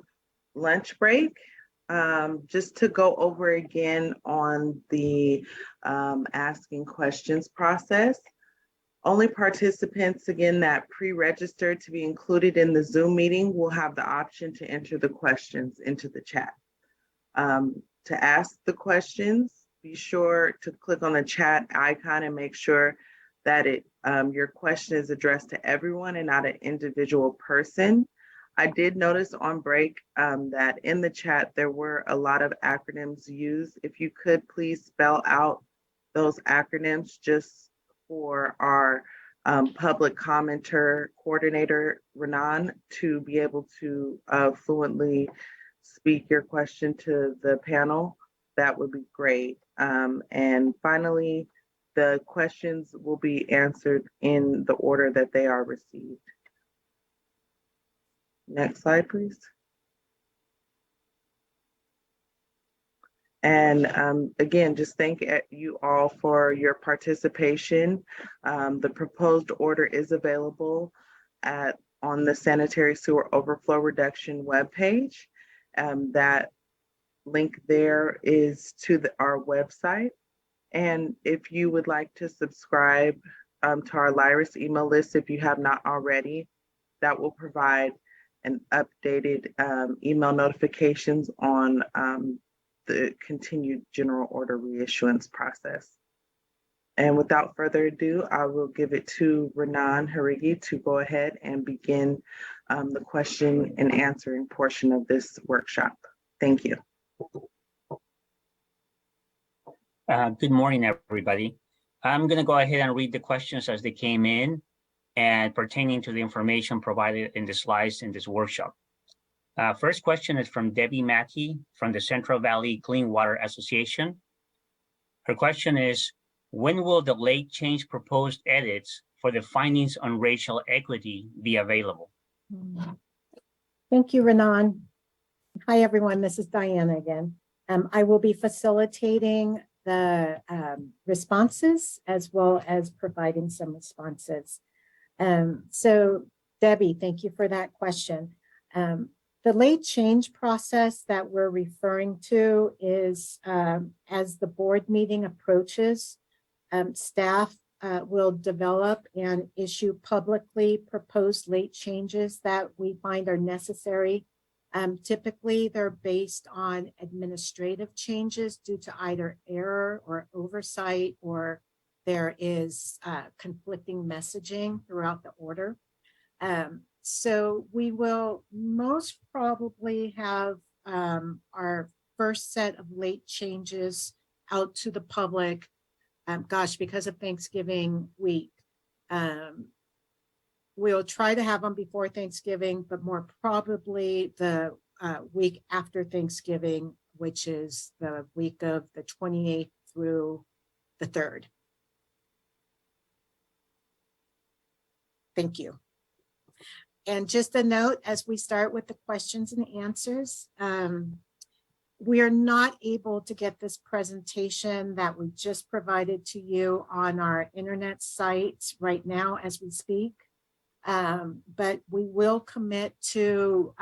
lunch break. Just to go over again on the asking questions process. Only participants, again, that pre-registered to be included in the Zoom meeting will have the option to enter the questions into the chat. To ask the questions, be sure to click on the chat icon and make sure that your question is addressed to everyone and not an individual person. I did notice on break that in the chat there were a lot of acronyms used. If you could please spell out those acronyms just for our public commenter coordinator, Renan, to be able to fluently speak your question to the panel, that would be great. And finally, the questions will be answered in the order that they are received. Next slide, please. And again, just thank you all for your participation. The proposed order is available on the sanitary sewer overflow reduction webpage. That link there is to our website. And if you would like to subscribe to our LIRIS email list, if you have not already, that will provide an updated email notifications on the continued general order reissuance process. And without further ado, I will give it to Renan Harigi to go ahead and begin the question and answering portion of this workshop. Thank you. Good morning, everybody. I'm going to go ahead and read the questions as they came in and pertaining to the information provided in the slides in this workshop. First question is from Debbie Mackey from the Central Valley Clean Water Association. Her question is, when will the late change proposed edits for the findings on racial equity be available? Thank you, Renan. Hi, everyone. This is Diana again. I will be facilitating the responses as well as providing some responses. So Debbie, thank you for that question. The late change process that we're referring to is as the board meeting approaches, staff will develop and issue publicly proposed late changes that we find are necessary. Typically, they're based on administrative changes due to either error or oversight, or there is conflicting messaging throughout the order. So we will most probably have our first set of late changes out to the public, because of Thanksgiving week. We'll try to have them before Thanksgiving, but more probably the week after Thanksgiving, which is the week of the 28th through the 3rd. Thank you. And just a note, as we start with the questions and answers, we are not able to get this presentation that we just provided to you on our internet sites right now as we speak. But we will commit to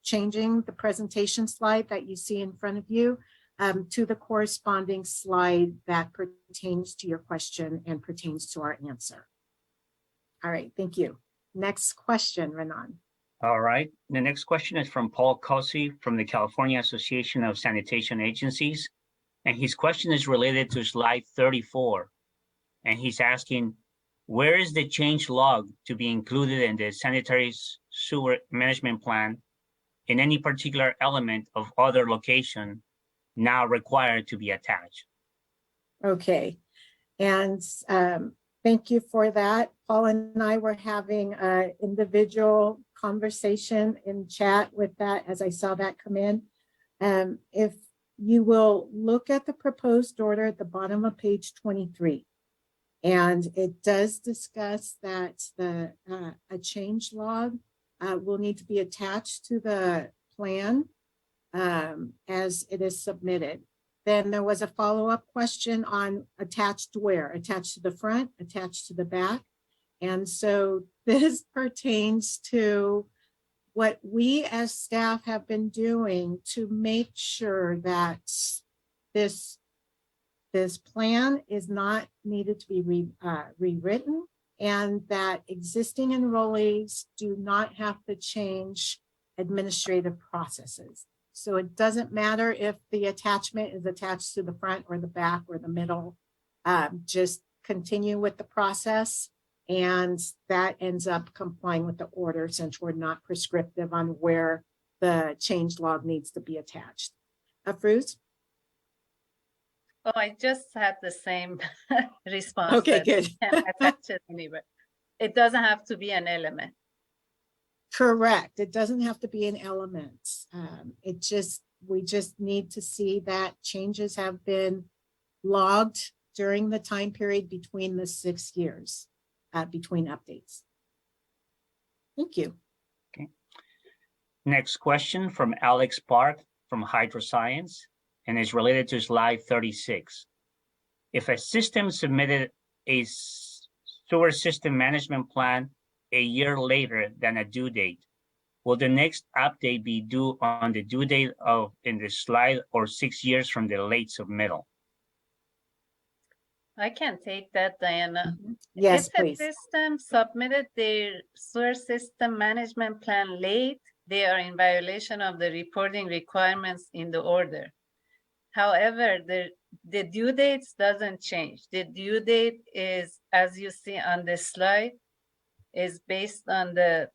changing the presentation slide that you see in front of you to the corresponding slide that pertains to your question and pertains to our answer. All right, thank you. Next question, Renan. All right. The next question is from Paul Cossey from the California Association of Sanitation Agencies. And his question is related to slide 34. And he's asking, where is the change log to be included in the sanitary sewer management plan in any particular element of other location now required to be attached? Okay. And thank you for that. Paul and I were having an individual conversation in chat with that as I saw that come in. If you will look at the proposed order at the bottom of page 23, and it does discuss that a change log will need to be attached to the plan as it is submitted. Then there was a follow-up question on attached where? Attached to the front, attached to the back. And so this pertains to what we as staff have been doing to make sure that this plan is not needed to be rewritten, and that existing enrollees do not have to change administrative processes. So it doesn't matter if the attachment is attached to the front or the back or the middle, just continue with the process. And that ends up complying with the order, since we're not prescriptive on where the change log needs to be attached. Fruz? Oh, I just had the same response. Okay, that good. you can attach it anywhere. It doesn't have to be an element. Correct. It doesn't have to be an element. We just need to see that changes have been logged during the time period between the 6 years, between updates. Thank you. Next question from Alex Park from Hydroscience, and is related to slide 36. If a system submitted a sewer system management plan a year later than a due date, will the next update be due on the due date of in the slide, or 6 years from the late submittal? I can take that, Diana. Yes, If please. a system submitted their sewer system management plan late, they are in violation of the reporting requirements in the order. However, the due dates doesn't change. The due date is, as you see on the slide, is based on the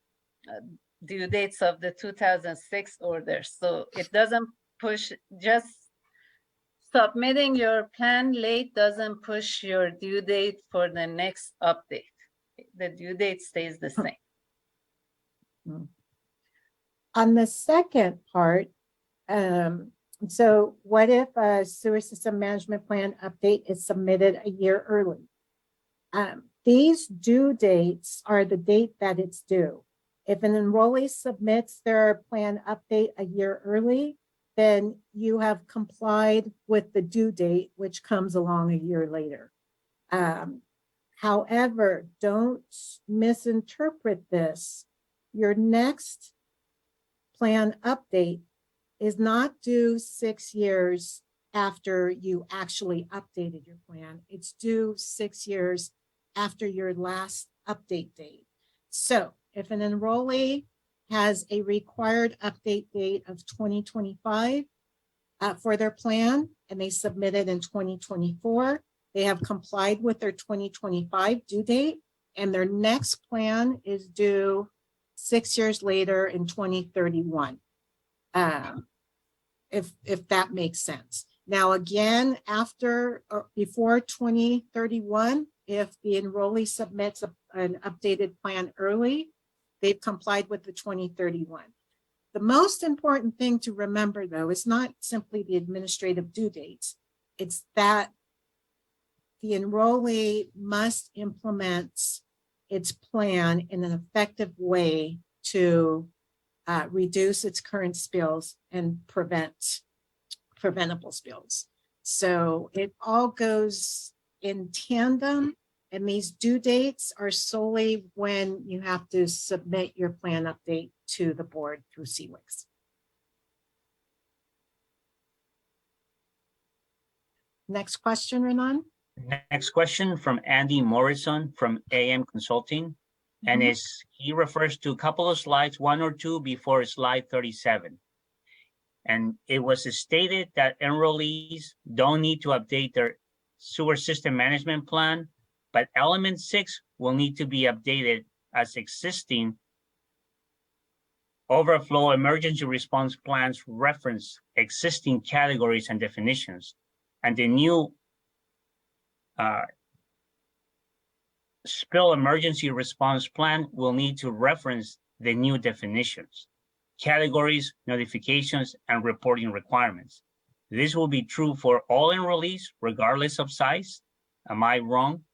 due dates of the 2006 order. So it doesn't push, just submitting your plan late doesn't push your due date for the next update. The due date stays the same. On the second part, so what if a sewer system management plan update is submitted a year early? These due dates are the date that it's due. If an enrollee submits their plan update a year early, then you have complied with the due date, which comes along a year later. However, don't misinterpret this. Your next plan update is not due 6 years after you actually updated your plan. It's due 6 years after your last update date. So if an enrollee has a required update date of 2025 for their plan, and they submit it in 2024, they have complied with their 2025 due date, and their next plan is due 6 years later in 2031. If that makes sense. Now, again, after or before 2031, if the enrollee submits an updated plan early, they've complied with the 2031. The most important thing to remember, though, is not simply the administrative due dates. It's that the enrollee must implement its plan in an effective way to reduce its current spills and prevent preventable spills. So it all goes in tandem, and these due dates are solely when you have to submit your plan update to the board through CWICS. Next question, Renan. Next question from Andy Morrison from AM Consulting, and he refers to a couple of slides, 1 or 2 before slide 37. And it was stated that enrollees don't need to update their sewer system management plan, but element 6 will need to be updated as existing overflow emergency response plans reference existing categories and definitions, and the new spill emergency response plan will need to reference the new definitions, categories, notifications, and reporting requirements. This will be true for all enrollees, regardless of size. Am I wrong?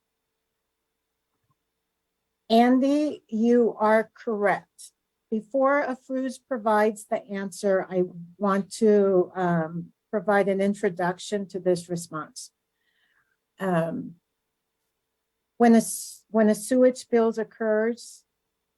Andy, you are correct. Before Afruz provides the answer, I want to provide an introduction to this response. When when a sewage spills occurs,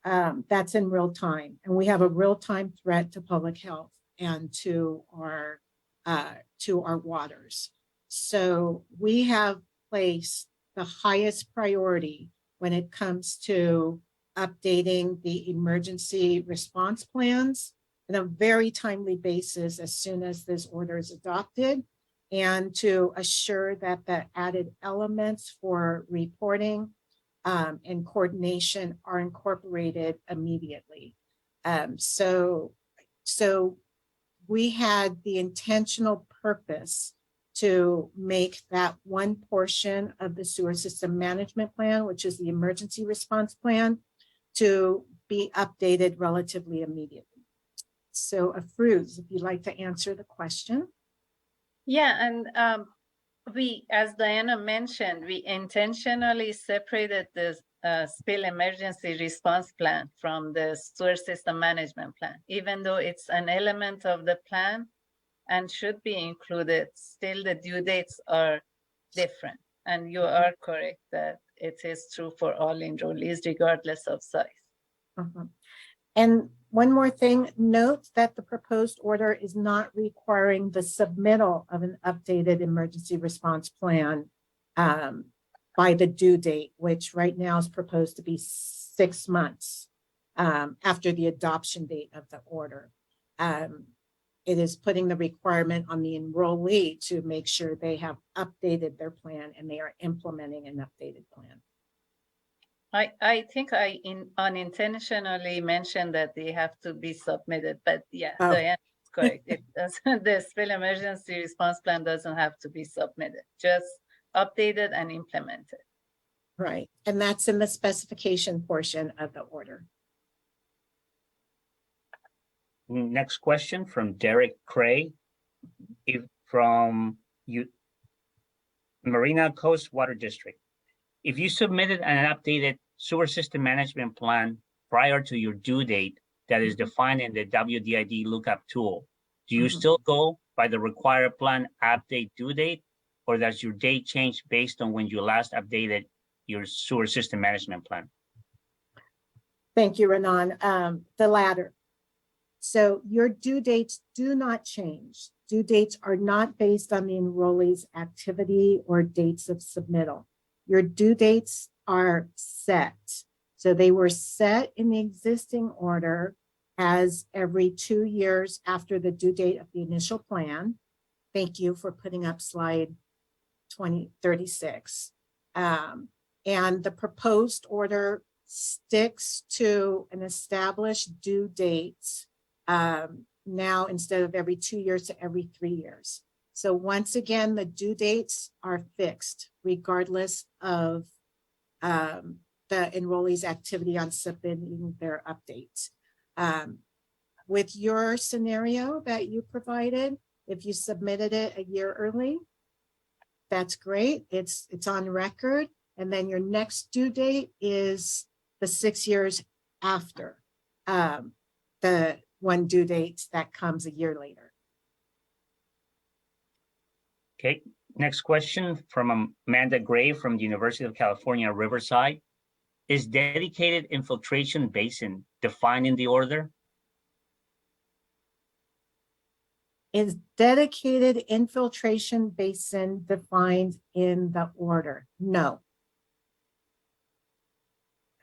that's in real time, and we have a real-time threat to public health and to our waters. So we have placed the highest priority when it comes to updating the emergency response plans on a very timely basis as soon as this order is adopted, and to assure that the added elements for reporting and coordination are incorporated immediately. So we had the intentional purpose to make that one portion of the sewer system management plan, which is the emergency response plan, to be updated relatively immediately. So Afrooz, if you'd like to answer the question. Yeah, and we, as Diana mentioned, we intentionally separated the spill emergency response plan from the sewer system management plan. Even though it's an element of the plan and should be included, still the due dates are different. And you are correct that it is true for all enrollees regardless of size. And one more thing, note that the proposed order is not requiring the submittal of an updated emergency response plan by the due date, which right now is proposed to be 6 months after the adoption date of the order. It is putting the requirement on the enrollee to make sure they have updated their plan and they are implementing an updated plan. I think I unintentionally mentioned that they have to be submitted, but yeah, Oh. Diane is correct. It doesn't, the spill emergency response plan doesn't have to be submitted, just updated and implemented. Right, and that's in the specification portion of the order. Next question from Derek Cray, from Marina Coast Water District. If you submitted an updated sewer system management plan prior to your due date that is defined in the WDID lookup tool, do you still go by the required plan update due date, or does your date change based on when you last updated your sewer system management plan? Thank you, Renan. The latter. So your due dates do not change. Due dates are not based on the enrollee's activity or dates of submittal. Your due dates are set. So they were set in the existing order as every 2 years after the due date of the initial plan. Thank you for putting up slide 2036. And the proposed order sticks to an established due date now instead of every 2 years to every 3 years. So once again, the due dates are fixed regardless of the enrollee's activity on submitting their updates. With your scenario that you provided, if you submitted it a year early, that's great. It's on record. And then your next due date is the 6 years after the one due date that comes a year later. Okay, next question from Amanda Gray from the University of California, Riverside. Is dedicated infiltration basin defined in the order? Is dedicated infiltration basin defined in the order? No.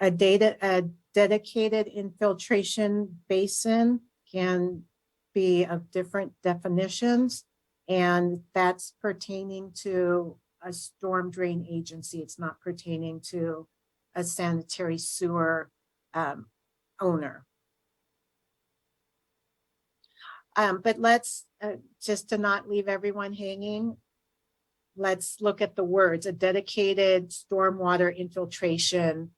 A dedicated infiltration basin can be of different definitions, and that's pertaining to a storm drain agency. It's not pertaining to a sanitary sewer owner. But let's, just to not leave everyone hanging, let's look at the words. A dedicated stormwater infiltration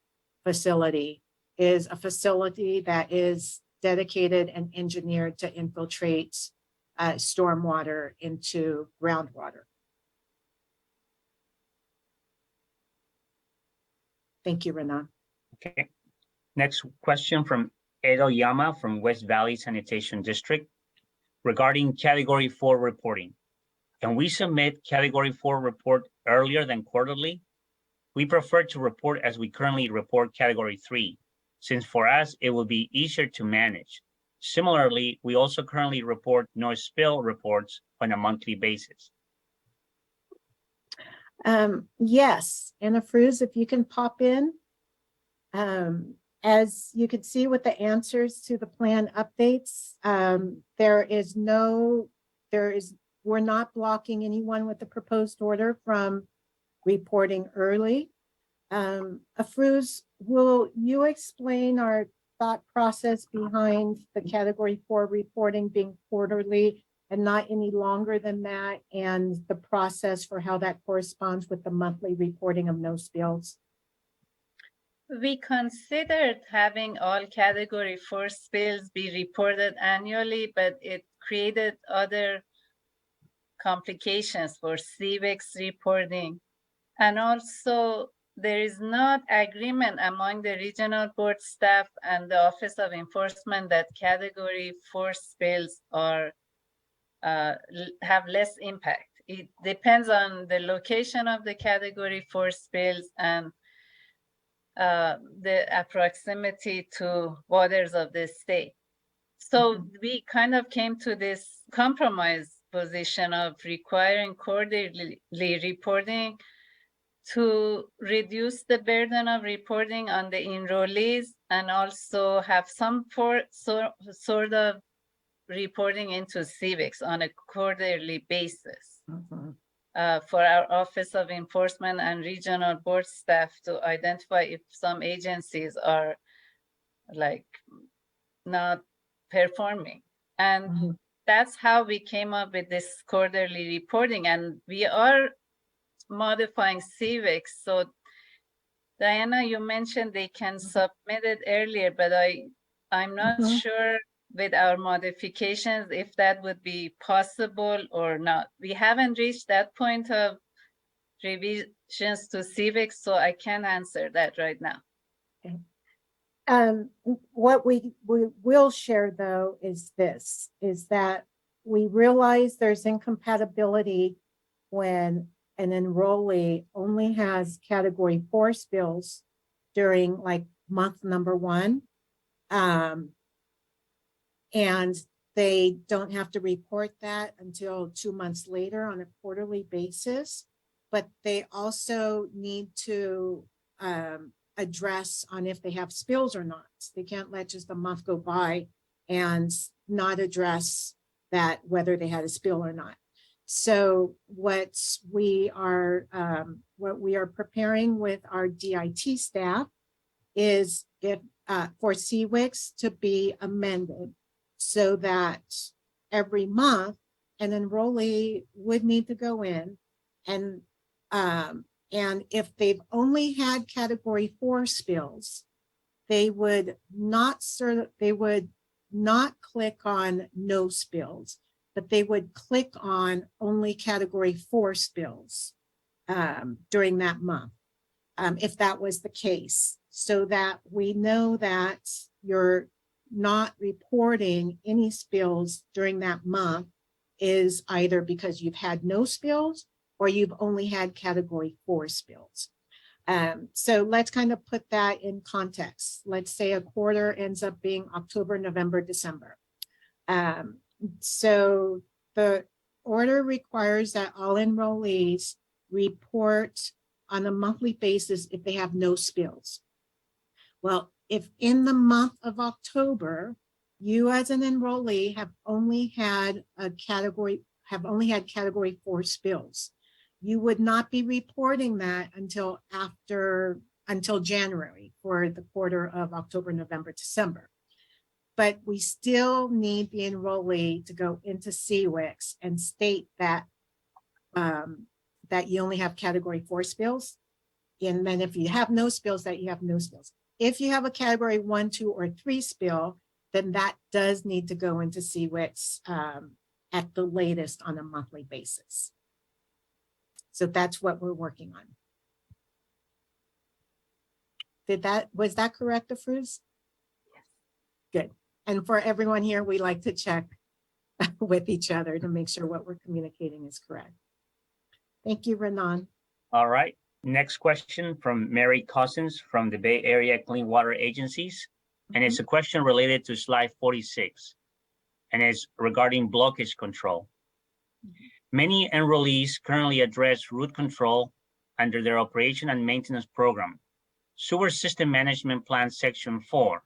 facility is a facility that is dedicated and engineered to infiltrate stormwater into groundwater. Thank you, Renan. Okay. Next question from Edo Yama from West Valley Sanitation District regarding Category 4 reporting. Can we submit Category 4 report earlier than quarterly? We prefer to report as we currently report category 3, since for us, it will be easier to manage. Similarly, we also currently report noise spill reports on a monthly basis. Yes, Anna Fruz, if you can pop in. As you can see with the answers to the plan updates, we're not blocking anyone with the proposed order from reporting early. Fruz, will you explain our thought process behind the category 4 reporting being quarterly and not any longer than that, and the process for how that corresponds with the monthly reporting of no spills? We considered having all category 4 spills be reported annually, but it created other complications for CVEX reporting. And also, there is not agreement among the regional board staff and the Office of Enforcement that category 4 spills are have less impact. It depends on the location of the category 4 spills and the proximity to waters of the state. So we kind of came to this compromise position of requiring quarterly reporting to reduce the burden of reporting on the enrollees and also have some sort of reporting into CVEX on a quarterly basis. For our Office of Enforcement and regional board staff to identify if some agencies are like not performing. And that's how we came up with this quarterly reporting. And we are modifying CVEX. So Diana, you mentioned they can submit it earlier, but I'm not sure with our modifications if that would be possible or not. We haven't reached that point of revisions to CVEX, so I can't answer that right now. Okay. What we will share though is this, is that we realize there's incompatibility when an enrollee only has category 4 spills during like month number 1. And they don't have to report that until 2 months later on a quarterly basis, but they also need to address on if they have spills or not. They can't let just a month go by and not address that whether they had a spill or not. So what we are preparing with our DIT staff is for CWICs to be amended so that every month an enrollee would need to go in and if they've only had category 4 spills, they would not click on no spills, but they would click on only category 4 spills during that month, if that was the case, so that we know that you're not reporting any spills during that month is either because you've had no spills or you've only had category 4 spills. So let's kind of put that in context. Let's say a quarter ends up being October, November, December. So the order requires that all enrollees report on a monthly basis if they have no spills. Well, if in the month of October, you as an enrollee have only had category 4 spills, you would not be reporting that until January for the quarter of October, November, December. But we still need the enrollee to go into CWICs and state that that you only have category 4 spills. And then if you have no spills, that you have no spills. If you have a category 1, 2, or 3 spill, then that does need to go into CWICs at the latest on a monthly basis. So that's what we're working on. Was that correct, Afruz? Yes. Good. And for everyone here, we like to check with each other to make sure what we're communicating is correct. Thank you, Renan. All right. Next question from Mary Cousins from the Bay Area Clean Water Agencies. And it's a question related to slide 46, and it's regarding blockage control. Many enrollees currently address root control under their operation and maintenance program. Sewer System Management Plan Section 4.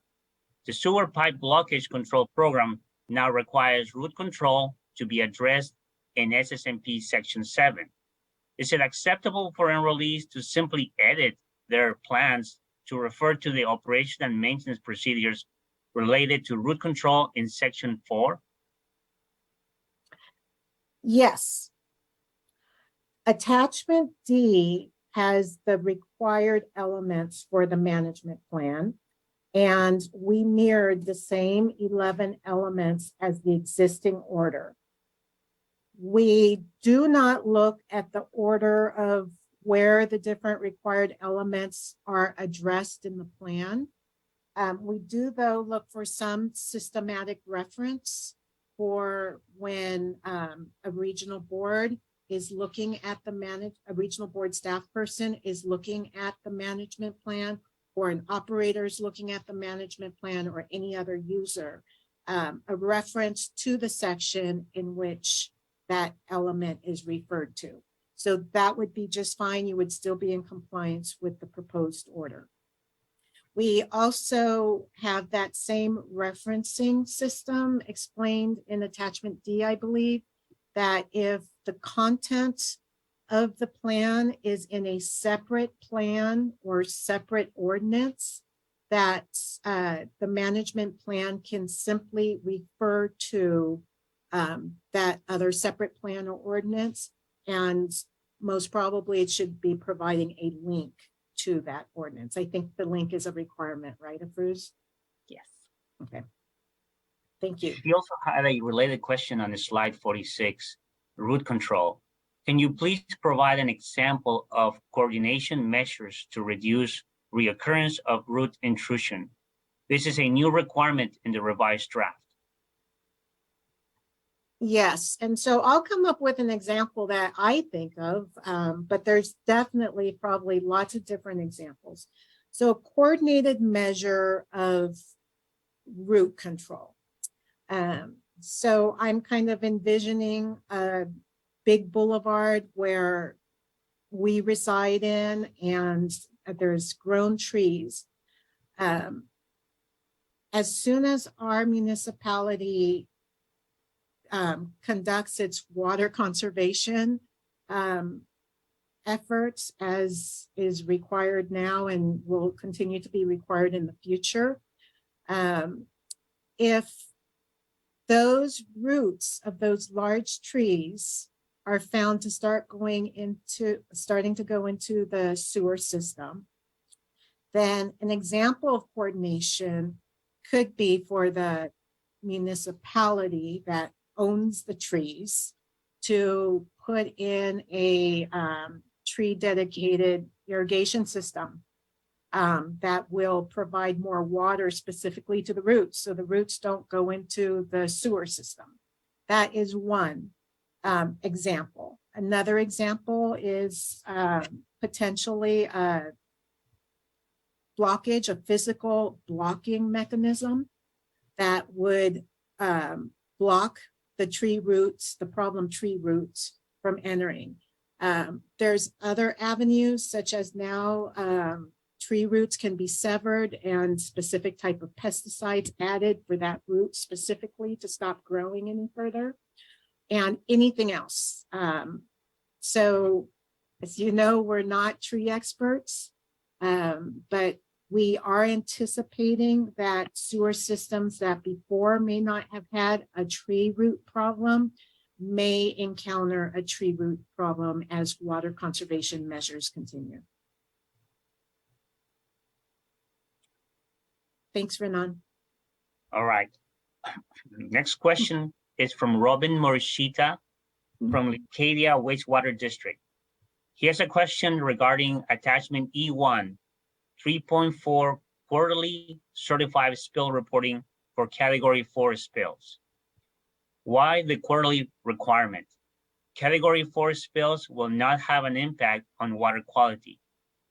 The sewer pipe blockage control program now requires root control to be addressed in SSMP Section 7. Is it acceptable for enrollees to simply edit their plans to refer to the operation and maintenance procedures related to root control in Section 4? Yes. Attachment D has the required elements for the management plan, and we mirrored the same 11 elements as the existing order. We do not look at the order of where the different required elements are addressed in the plan. We do, though, look for some systematic reference for when a regional board is looking at a regional board staff person is looking at the management plan, or an operator is looking at the management plan, or any other user, a reference to the section in which that element is referred to. So that would be just fine. You would still be in compliance with the proposed order. We also have that same referencing system explained in attachment D, I believe, that if the content of the plan is in a separate plan or separate ordinance, that the management plan can simply refer to that other separate plan or ordinance, and most probably it should be providing a link to that ordinance. I think the link is a requirement, right, Afruz? Yes. Okay. Thank you. We also had a related question on the slide 46, root control. Can you please provide an example of coordination measures to reduce reoccurrence of root intrusion? This is a new requirement in the revised draft. Yes, and so I'll come up with an example that I think of, but there's definitely probably lots of different examples. So a coordinated measure of root control. So I'm kind of envisioning a big boulevard where we reside in, and there's grown trees. As soon as our municipality conducts its water conservation efforts, as is required now and will continue to be required in the future, if those roots of those large trees are found to starting to go into the sewer system, then an example of coordination could be for the municipality that owns the trees to put in a tree dedicated irrigation system that will provide more water specifically to the roots, so the roots don't go into the sewer system. That is one example. Another example is potentially a blockage, a physical blocking mechanism that would block the tree roots, the problem tree roots, from entering. There's other avenues, such as now tree roots can be severed and specific type of pesticides added for that root specifically to stop growing any further, and anything else. So as you know, we're not tree experts, but we are anticipating that sewer systems that before may not have had a tree root problem may encounter a tree root problem as water conservation measures continue. Thanks, Renan. All right. Next question is from Robin Morishita from Leucadia Wastewater District. He has a question regarding attachment E1, 3.4 quarterly certified spill reporting for category 4 spills. Why the quarterly requirement? Category 4 spills will not have an impact on water quality.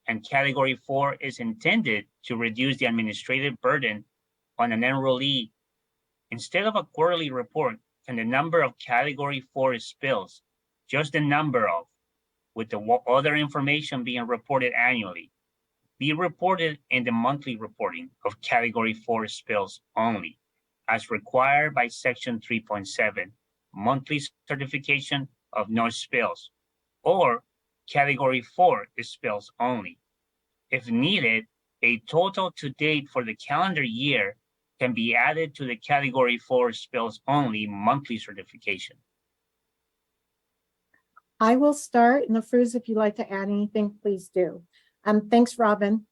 and Category 4 is intended to reduce the administrative burden on an enrollee. Instead of a quarterly report, can the number of Category 4 spills, just the number of, with the other information being reported annually, be reported in the monthly reporting of Category 4 spills only, as required by Section 3.7, monthly certification of no spills, or Category 4 spills only. If needed, a total to date for the calendar year can be added to the Category 4 spills only monthly certification. I will start, and Afruz, if you'd like to add anything, please do. Thanks, Robin.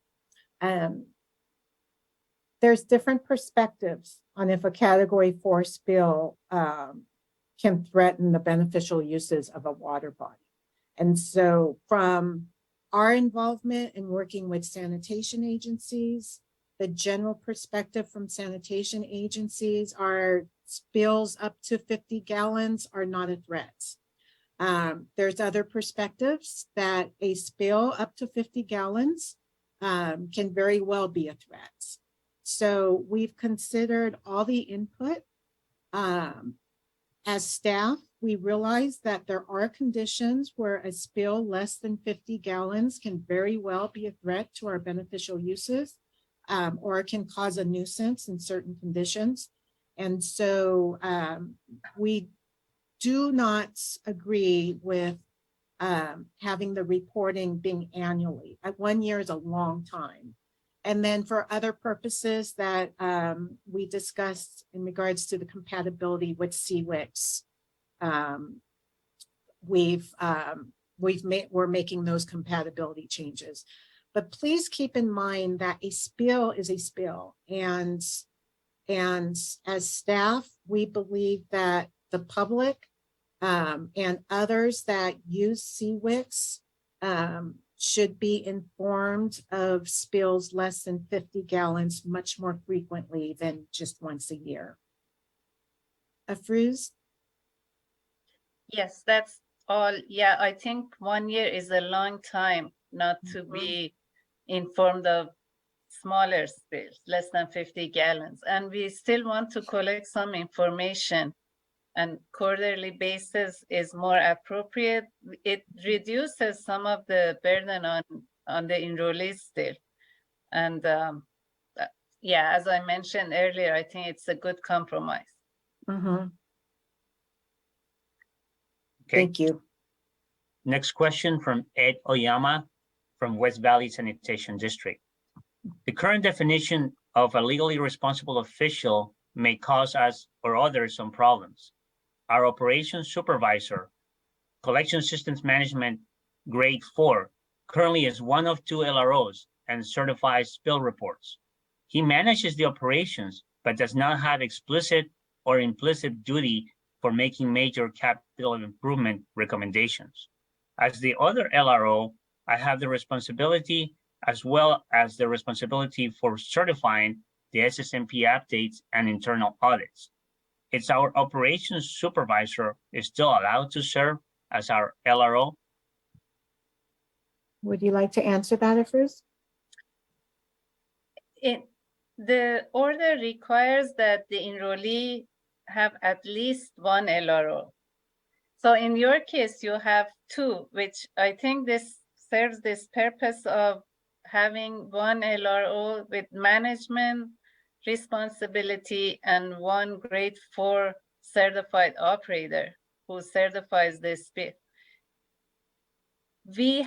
There's different perspectives on if a Category 4 spill can threaten the beneficial uses of a water body. And so from our involvement in working with sanitation agencies, the general perspective from sanitation agencies are spills up to 50 gallons are not a threat. There's other perspectives that a spill up to 50 gallons can very well be a threat. So we've considered all the input. As staff, we realize that there are conditions where a spill less than 50 gallons can very well be a threat to our beneficial uses, or it can cause a nuisance in certain conditions. And so we do not agree with having the reporting being annually. 1 year is a long time. And then for other purposes that we discussed in regards to the compatibility with CWICs, we're making those compatibility changes. But please keep in mind that a spill is a spill. And as staff, we believe that the public and others that use CWICs should be informed of spills less than 50 gallons much more frequently than just once a year. Afruz? Yes, that's all. Yeah, I think 1 year is a long time not to be informed of smaller spills, less than 50 gallons. And we still want to collect some information, and quarterly basis is more appropriate. It reduces some of the burden on the enrollees still. And yeah, as I mentioned earlier, I think it's a good compromise. Mm-hmm. Okay. Thank you. Next question from Ed Oyama from West Valley Sanitation District. The current definition of a legally responsible official may cause us or others some problems. Our operations supervisor, collection systems management grade 4, currently is one of 2 LROs and certifies spill reports. He manages the operations, but does not have explicit or implicit duty for making major capital improvement recommendations. As the other LRO, I have the responsibility as well as the responsibility for certifying the SSMP updates and internal audits. Is our operations supervisor is still allowed to serve as our LRO? Would you like to answer that, Afruz? The order requires that the enrollee have at least 1 LRO. So in your case, you have 2, which I think this serves this purpose of having 1 LRO with management responsibility and 1 grade 4 certified operator who certifies this spill. We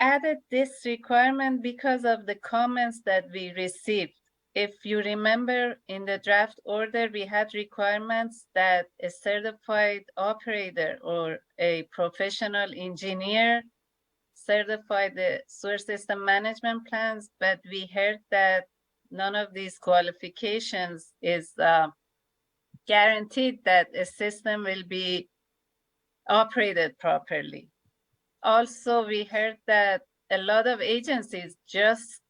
added this requirement because of the comments that we received. If you remember, in the draft order, we had requirements that a certified operator or a professional engineer certify the sewer system management plans, but we heard that none of these qualifications is guaranteed that a system will be operated properly. Also, we heard that a lot of agencies just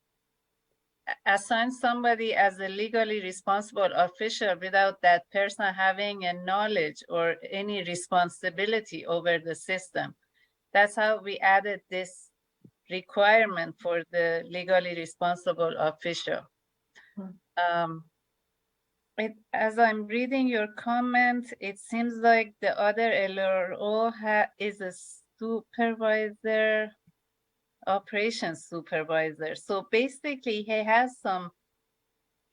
assign somebody as a legally responsible official without that person having a knowledge or any responsibility over the system. That's how we added this requirement for the legally responsible official. As I'm reading your comment, it seems like the other LRO is a supervisor, operations supervisor. So basically, he has some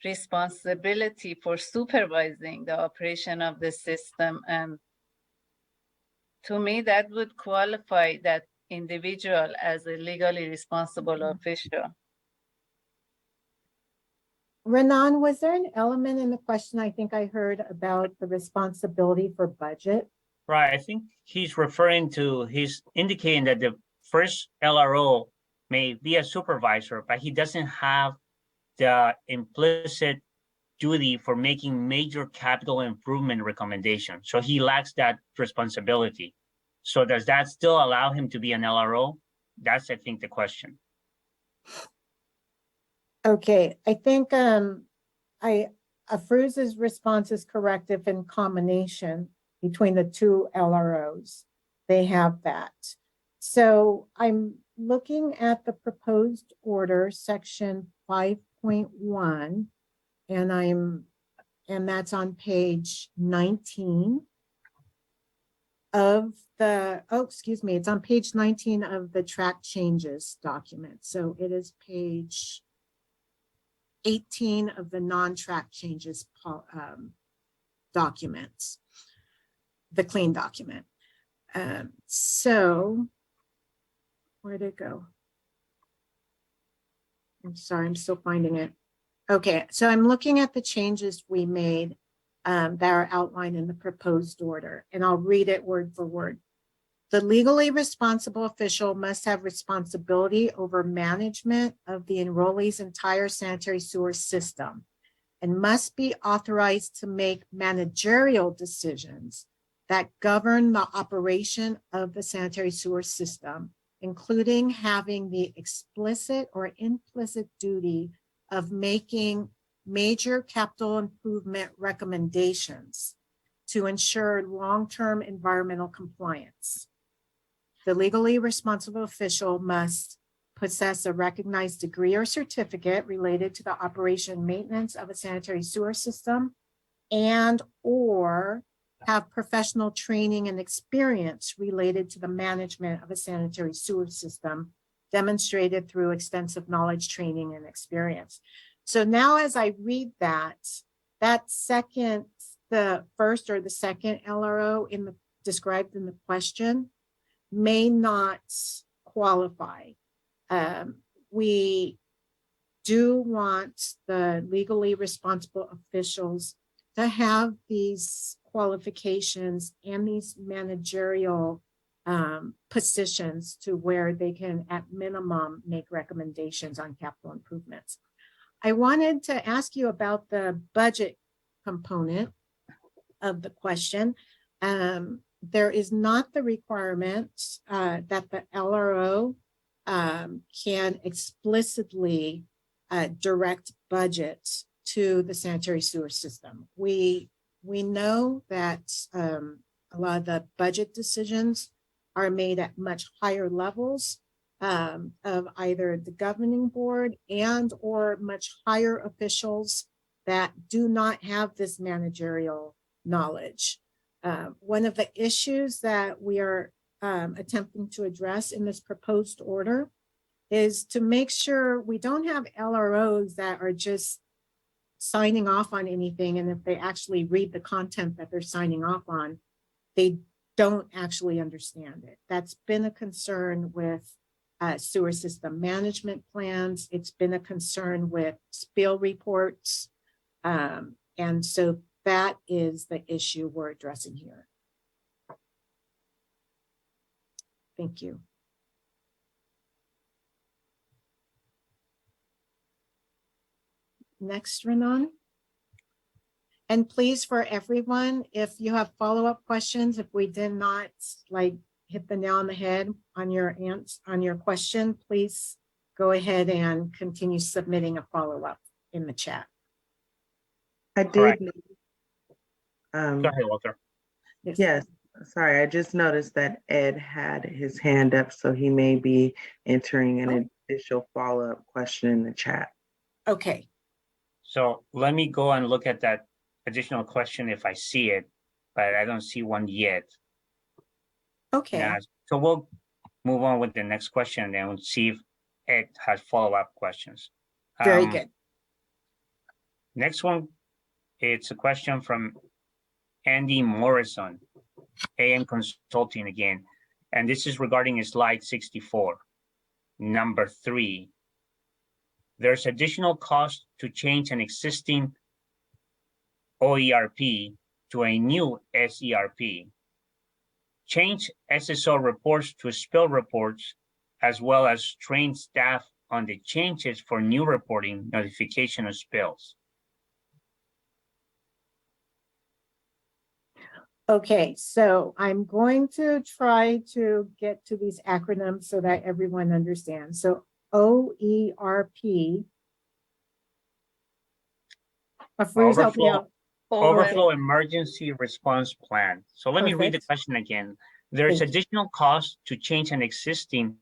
responsibility for supervising the operation of the system. And to me, that would qualify that individual as a legally responsible official. Renan, was there an element in the question I think I heard about the responsibility for budget? Right, I think he's indicating that the first LRO may be a supervisor, but he doesn't have the implicit duty for making major capital improvement recommendations. So he lacks that responsibility. So does that still allow him to be an LRO? That's, I think, the question. Okay, I think Afruz's response is correct if in combination between the two LROs, they have that. So I'm looking at the proposed order, section 5.1, and that's on page 19 of the, it's on page 19 of the track changes document. So it is page 18 of the non-track changes documents, the clean document. So where'd it go? I'm sorry, I'm still finding it. Okay, so I'm looking at the changes we made that are outlined in the proposed order, and I'll read it word for word. The legally responsible official must have responsibility over management of the enrollee's entire sanitary sewer system and must be authorized to make managerial decisions that govern the operation of the sanitary sewer system, including having the explicit or implicit duty of making major capital improvement recommendations to ensure long-term environmental compliance. The legally responsible official must possess a recognized degree or certificate related to the operation and maintenance of a sanitary sewer system and or have professional training and experience related to the management of a sanitary sewer system demonstrated through extensive knowledge, training, and experience. So now as I read that second, the first or the second LRO described in the question may not qualify. We do want the legally responsible officials to have these qualifications and these managerial positions to where they can at minimum make recommendations on capital improvements. I wanted to ask you about the budget component of the question. There is not the requirement that the LRO can explicitly direct budgets to the sanitary sewer system. We know that a lot of the budget decisions are made at much higher levels of either the governing board and or much higher officials that do not have this managerial knowledge. One of the issues that we are attempting to address in this proposed order is to make sure we don't have LROs that are just signing off on anything, and if they actually read the content that they're signing off on, they don't actually understand it. That's been a concern with sewer system management plans. It's been a concern with spill reports. And so that is the issue we're addressing here. Thank you. Next, Renan. And please, for everyone, if you have follow-up questions, if we did not hit the nail on the head on your question, please go ahead and continue submitting a follow-up in the chat. I did. Correct. Go ahead, Walter. Yes, Sorry, I just noticed that Ed had his hand up, so he may be entering an additional follow-up question in the chat. Okay, So let me go and look at that additional question if I see it, but I don't see one yet. okay, Yeah, so we'll move on with the next question and then we'll see if Ed has follow-up questions. very good. Next one, it's a question from Andy Morrison, AM Consulting again. And this is regarding slide 64, number 3. There's additional cost to change an existing OERP to a new SERP. Change SSO reports to spill reports, as well as train staff on the changes for new reporting notification of spills. Okay, so I'm going to try to get to these acronyms so that everyone understands. So OERP. Afrooz, help me out. Overflow Emergency Response Plan. So let me read the Perfect. question again. There's Thank you. additional cost to change an existing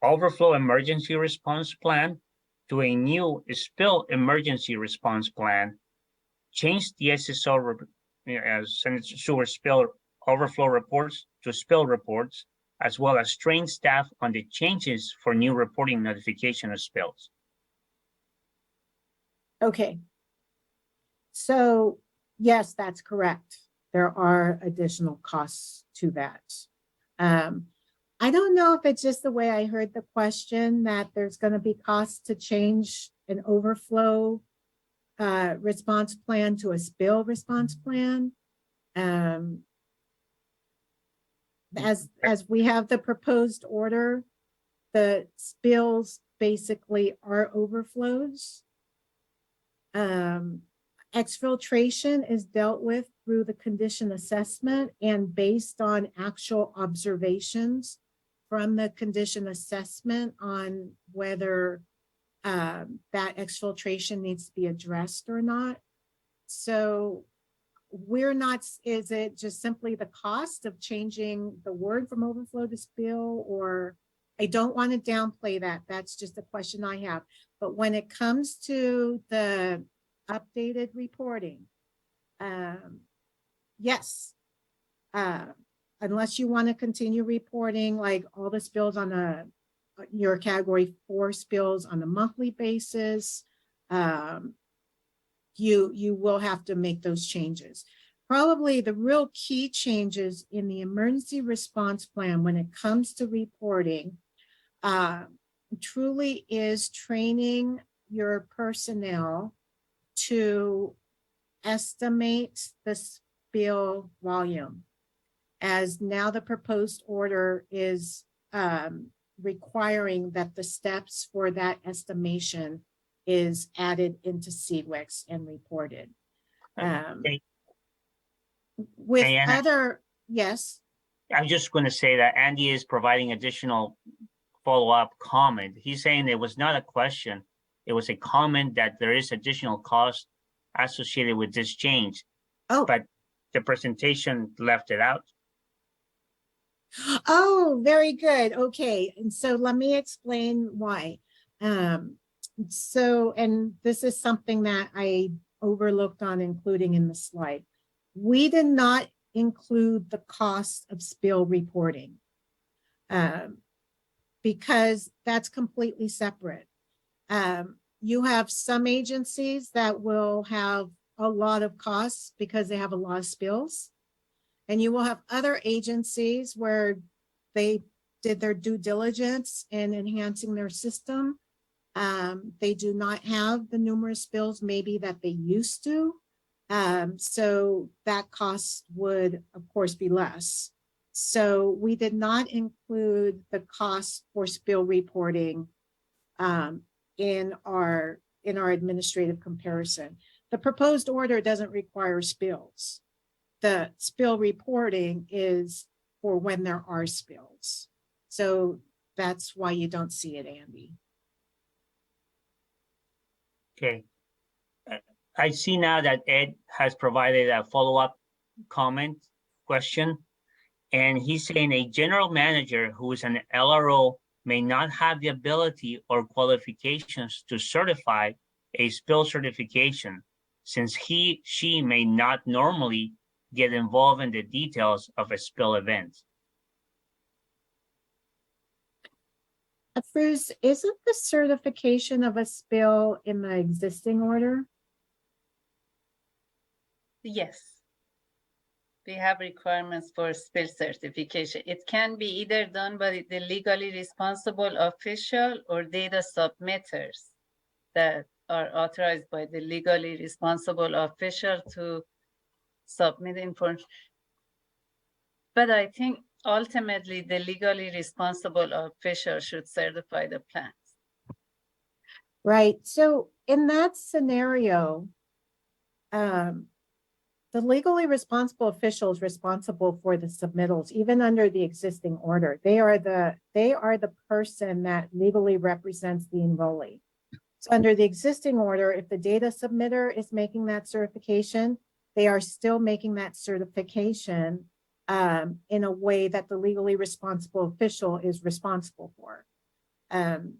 overflow emergency response plan to a new spill emergency response plan. Change the SSO sanitary sewer spill overflow reports to spill reports, as well as train staff on the changes for new reporting notification of spills. Okay. So yes, that's correct. There are additional costs to that. I don't know if it's just the way I heard the question that there's going to be costs to change an overflow response plan to a spill response plan. As we have the proposed order, the spills basically are overflows. Exfiltration is dealt with through the condition assessment and based on actual observations from the condition assessment on whether that exfiltration needs to be addressed or not. So we're not, is it just simply the cost of changing the word from overflow to spill? Or I don't want to downplay that. That's just a question I have. But when it comes to the updated reporting, yes, unless you want to continue reporting like all the spills on your category 4 spills on a monthly basis, you will have to make those changes. Probably the real key changes in the emergency response plan when it comes to reporting truly is training your personnel to estimate the spill volume, as now the proposed order is requiring that the steps for that estimation is added into CWIX and reported. With Diana, other, yes. I'm just going to say that Andy is providing additional follow-up comment. He's saying it was not a question. It was a comment that there is additional cost associated with this change. Oh, but the presentation left it out. Oh, very good. Okay. And so let me explain why. So, and this is something that I overlooked on including in the slide. We did not include the cost of spill reporting because that's completely separate. You have some agencies that will have a lot of costs because they have a lot of spills. And you will have other agencies where they did their due diligence in enhancing their system. They do not have the numerous spills maybe that they used to. So that cost would, of course, be less. So we did not include the cost for spill reporting in our administrative comparison. The proposed order doesn't require spills. The spill reporting is for when there are spills. So that's why you don't see it, Andy. Okay. I see now that Ed has provided a follow-up comment question. And he's saying a general manager who is an LRO may not have the ability or qualifications to certify a spill certification, since she may not normally get involved in the details of a spill event. Bruce, isn't the certification of a spill in the existing order? Yes. We have requirements for spill certification. It can be either done by the legally responsible official or data submitters that are authorized by the legally responsible official to submit information. But I think ultimately the legally responsible official should certify the plans. Right. So in that scenario, the legally responsible official is responsible for the submittals, even under the existing order. They are the person that legally represents the enrollee. So under the existing order, if the data submitter is making that certification, they are still making that certification in a way that the legally responsible official is responsible for.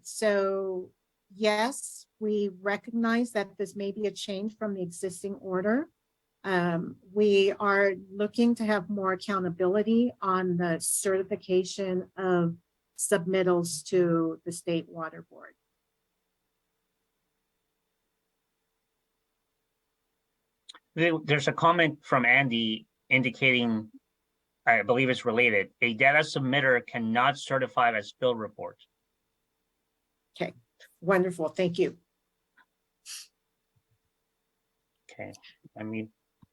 So yes, we recognize that this may be a change from the existing order. We are looking to have more accountability on the certification of submittals to the State Water Board. There's a comment from Andy indicating, I believe it's related, a data submitter cannot certify a spill report. Okay, wonderful, thank you. Okay, let me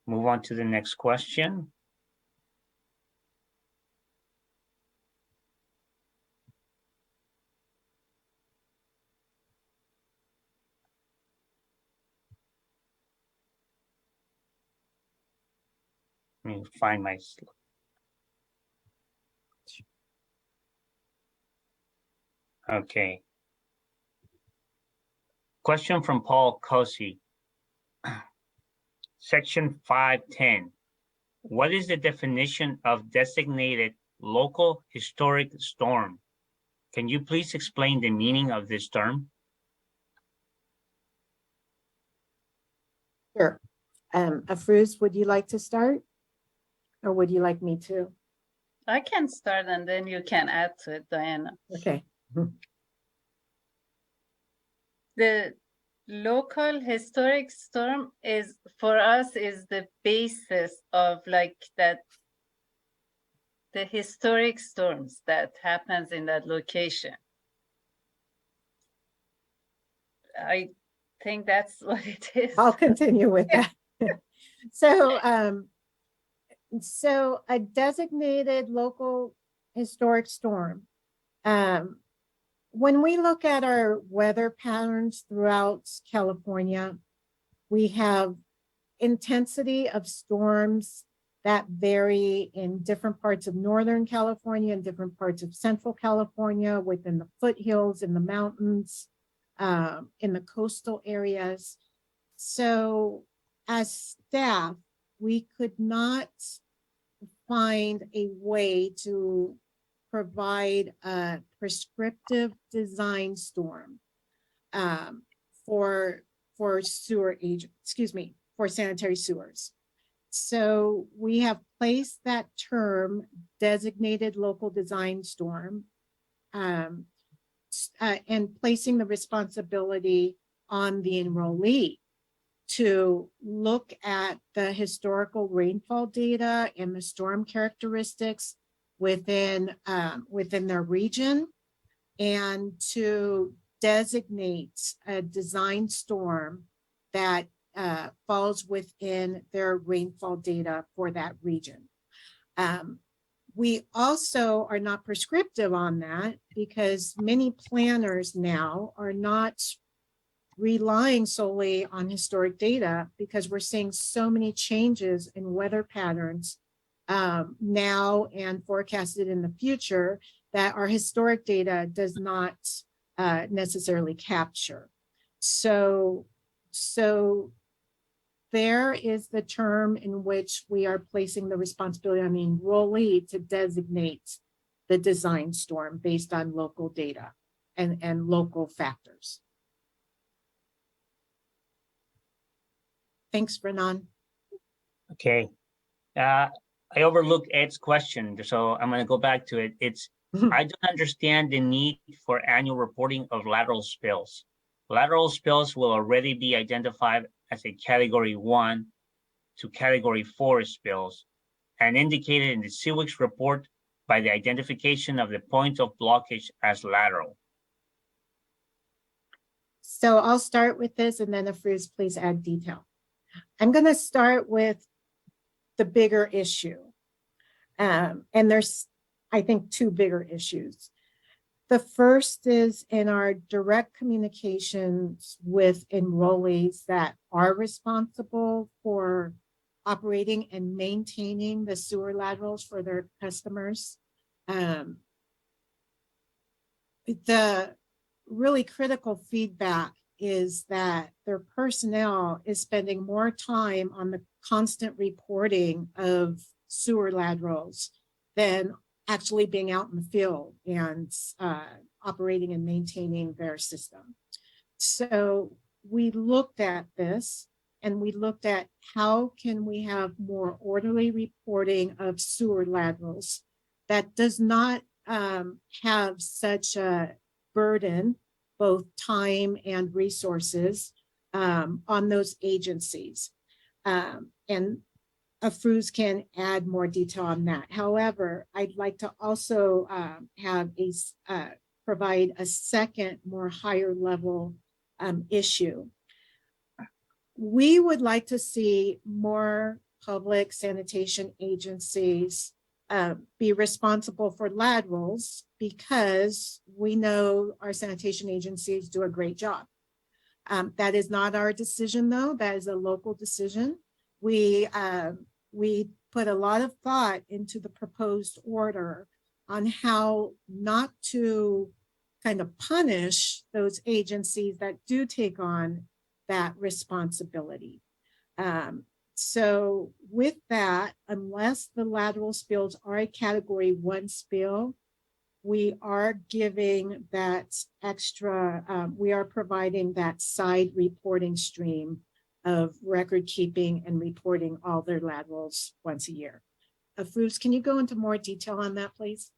move on to the next question. Let me find my slide. Okay. Question from Paul Cossey. Section 510. What is the definition of designated local historic storm? Can you please explain the meaning of this term? Sure. Afruz, would you like to start? Or would you like me to? I can start and then you can add to it, Diana. Okay. The local historic storm is, for us, is the basis of like that, the historic storms that happens in that location. I think that's what it is. I'll continue with that. So a designated local historic storm. When we look at our weather patterns throughout California, we have intensity of storms that vary in different parts of Northern California and different parts of Central California, within the foothills, in the mountains, in the coastal areas. So as staff, we could not find a way to provide a prescriptive design storm for sewer agent, for sanitary sewers. So we have placed that term designated local design storm and placing the responsibility on the enrollee to look at the historical rainfall data and the storm characteristics within their region, and to designate a design storm that falls within their rainfall data for that region. We also are not prescriptive on that because many planners now are not relying solely on historic data, because we're seeing so many changes in weather patterns now and forecasted in the future that our historic data does not necessarily capture. So there is the term in which we are placing the responsibility on the enrollee to designate the design storm based on local data and local factors. Thanks, Renan. Okay. I overlooked Ed's question, so I'm going to go back to it. I don't understand the need for annual reporting of lateral spills. Lateral spills will already be identified as a Category 1 to Category 4 spills and indicated in the SWRCB report by the identification of the point of blockage as lateral. So I'll start with this, and then Afrouz, please add detail. I'm going to start with the bigger issue. And there's, I think, two bigger issues. The first is in our direct communications with enrollees that are responsible for operating and maintaining the sewer laterals for their customers. The really critical feedback is that their personnel is spending more time on the constant reporting of sewer laterals than actually being out in the field and operating and maintaining their system. So we looked at this and we looked at how can we have more orderly reporting of sewer laterals that does not have such a burden, both time and resources, on those agencies. And Afrouz can add more detail on that. However, I'd like to also provide a second, more higher level issue. We would like to see more public sanitation agencies be responsible for laterals because we know our sanitation agencies do a great job. That is not our decision, though. That is a local decision. We put a lot of thought into the proposed order on how not to kind of punish those agencies that do take on that responsibility. So with that, unless the lateral spills are a Category 1 spill, we are giving that extra, we are providing that side reporting stream of record keeping and reporting all their laterals once a year. Afrouz, can you go into more detail on that, please?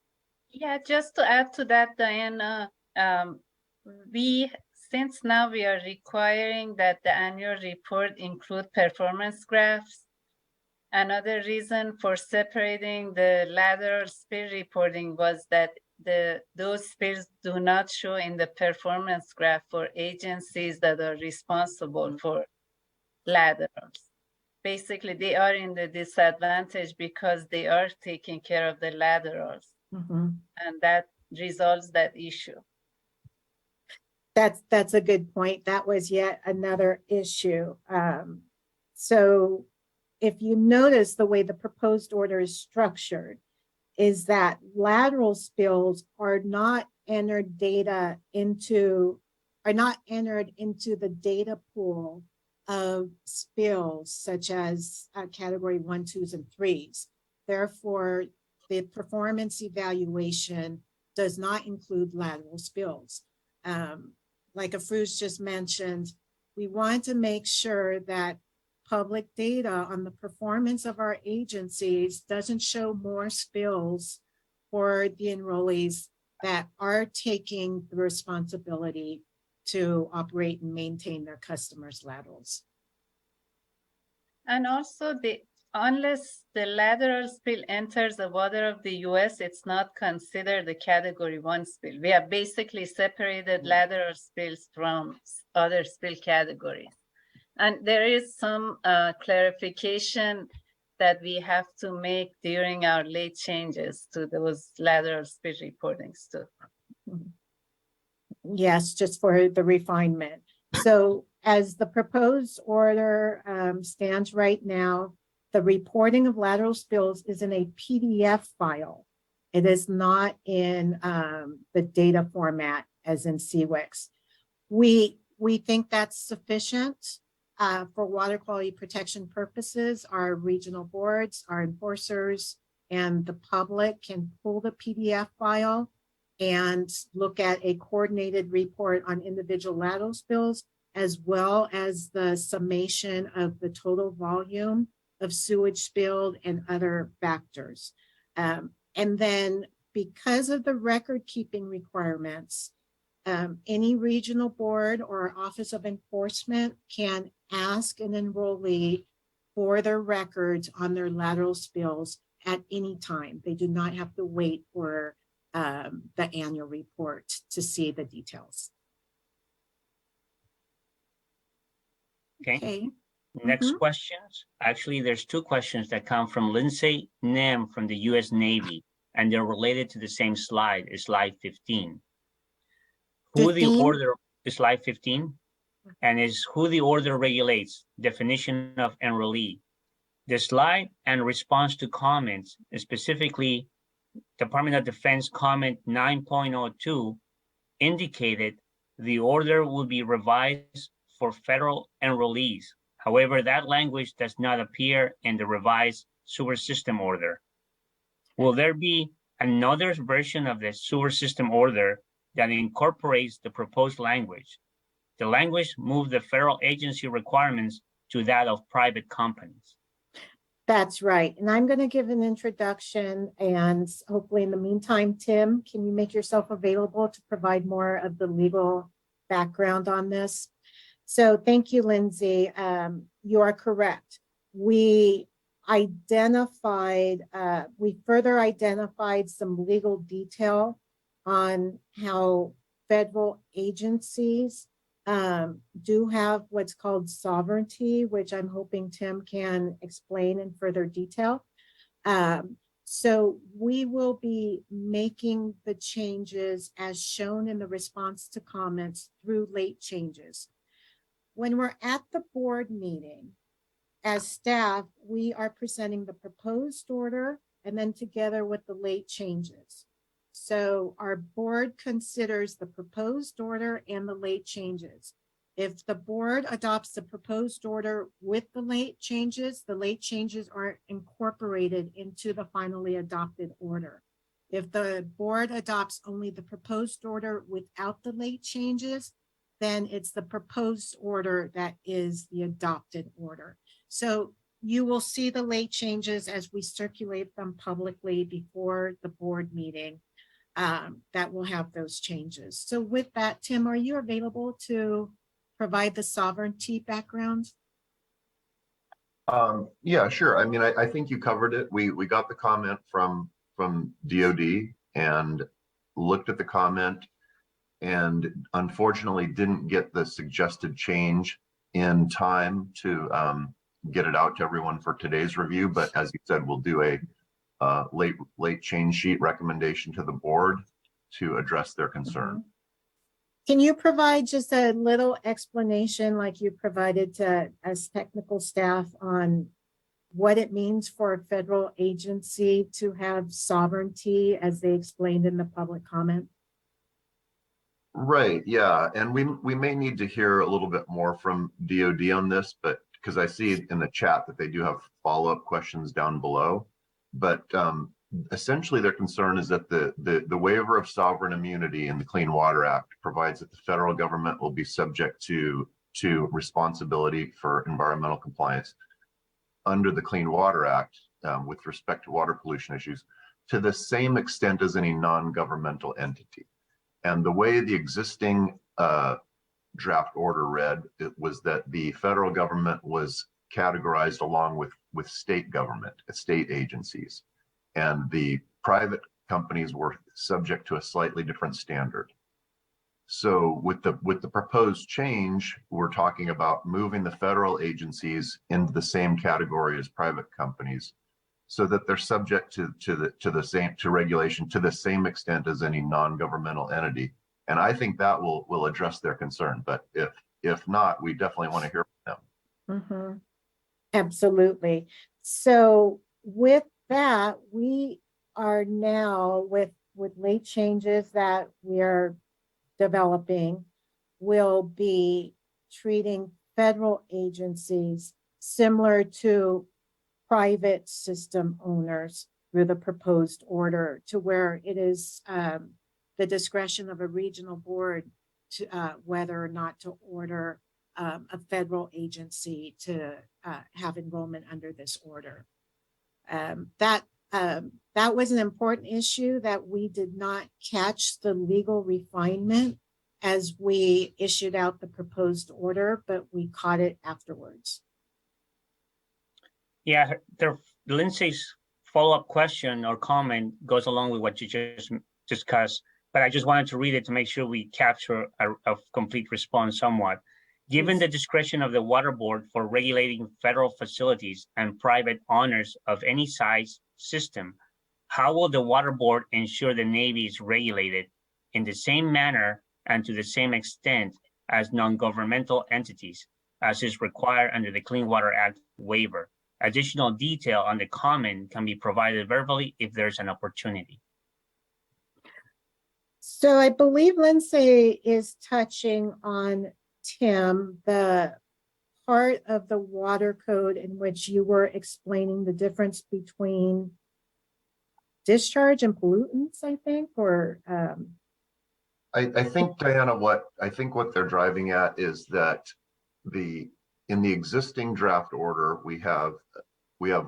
Yeah, just to add to that, Diana, since now we are requiring that the annual report include performance graphs. Another reason for separating the lateral spill reporting was that those spills do not show in the performance graph for agencies that are responsible for laterals. Basically, they are in the disadvantage because they are taking care of the laterals, and that resolves that issue. That's a good point. That was yet another issue. So if you notice the way the proposed order is structured, is that lateral spills are not entered into the data pool of spills such as Category 1, 2s, and 3s. Therefore, the performance evaluation does not include lateral spills. Like Afrouz just mentioned, we want to make sure that public data on the performance of our agencies doesn't show more spills for the enrollees that are taking the responsibility to operate and maintain their customers' laterals. And also, unless the lateral spill enters the water of the US, it's not considered a Category 1 spill. We have basically separated lateral spills from other spill categories. And there is some clarification that we have to make during our late changes to those lateral spill reportings too. Yes, just for the refinement. So as the proposed order stands right now, the reporting of lateral spills is in a PDF file. It is not in the data format as in SWRCB. We think that's sufficient. for water quality protection purposes, our regional boards, our enforcers, and the public can pull the PDF file and look at a coordinated report on individual lateral spills, as well as the summation of the total volume of sewage spilled and other factors. And then because of the record keeping requirements, any regional board or office of enforcement can ask an enrollee for their records on their lateral spills at any time. They do not have to wait for the annual report to see the details. Okay. Okay. Next questions. Actually, there's two questions that come from Lindsay Nim from the U.S. Navy, and they're related to the same slide, is slide 15. Who the 15? order is slide 15, and is who the order regulates, definition of enrollee. The slide and response to comments, specifically Department of Defense comment 9.02, indicated the order will be revised for federal enrollees. However, that language does not appear in the revised sewer system order. Will there be another version of the sewer system order that incorporates the proposed language? The language moved the federal agency requirements to that of private companies. That's right. And I'm going to give an introduction, and hopefully in the meantime, Tim, can you make yourself available to provide more of the legal background on this? So thank you, Lindsay. You are correct. We further identified some legal detail on how federal agencies do have what's called sovereignty, which I'm hoping Tim can explain in further detail. So we will be making the changes as shown in the response to comments through late changes. When we're at the board meeting, as staff, we are presenting the proposed order and then together with the late changes. So our board considers the proposed order and the late changes. If the board adopts the proposed order with the late changes are incorporated into the finally adopted order. If the board adopts only the proposed order without the late changes, then it's the proposed order that is the adopted order. So you will see the late changes as we circulate them publicly before the board meeting. That will have those changes. So with that, Tim, are you available to provide the sovereignty background? Yeah, sure. I mean, I think you covered it. We got the comment from DOD and looked at the comment and unfortunately didn't get the suggested change in time to get it out to everyone for today's review. But as you said, we'll do a late change sheet recommendation to the board to address their concern. Can you provide just a little explanation like you provided to as technical staff on what it means for a federal agency to have sovereignty as they explained in the public comment? Right, yeah, and we may need to hear a little bit more from DOD on this, but because I see in the chat that they do have follow-up questions down below. But essentially their concern is that the waiver of sovereign immunity in the Clean Water Act provides that the federal government will be subject to responsibility for environmental compliance under the Clean Water Act with respect to water pollution issues to the same extent as any non-governmental entity. And the way the existing draft order read, it was that the federal government was categorized along with state government, state agencies, and the private companies were subject to a slightly different standard. So with the proposed change, we're talking about moving the federal agencies into the same category as private companies, so that they're subject to regulation to the same extent as any non-governmental entity. And I think that will address their concern. But if not, we definitely want to hear from them. Mm-hmm. Absolutely. So with that, we are now with late changes that we are developing, we'll be treating federal agencies similar to private system owners through the proposed order, to where it is the discretion of a regional board to whether or not to order a federal agency to have enrollment under this order. That was an important issue that we did not catch the legal refinement as we issued out the proposed order, but we caught it afterwards. Yeah, Lindsay's follow-up question or comment goes along with what you just discussed, but I just wanted to read it to make sure we capture a complete response somewhat. Given the discretion of the Water Board for regulating federal facilities and private owners of any size system, how will the Water Board ensure the Navy is regulated in the same manner and to the same extent as non-governmental entities, as is required under the Clean Water Act waiver? Additional detail on the comment can be provided verbally if there's an opportunity. So I believe Lindsay is touching on, Tim, the part of the water code in which you were explaining the difference between discharge and pollutants, I think, or I think, Diana, what they're driving at is that in the existing draft order, we have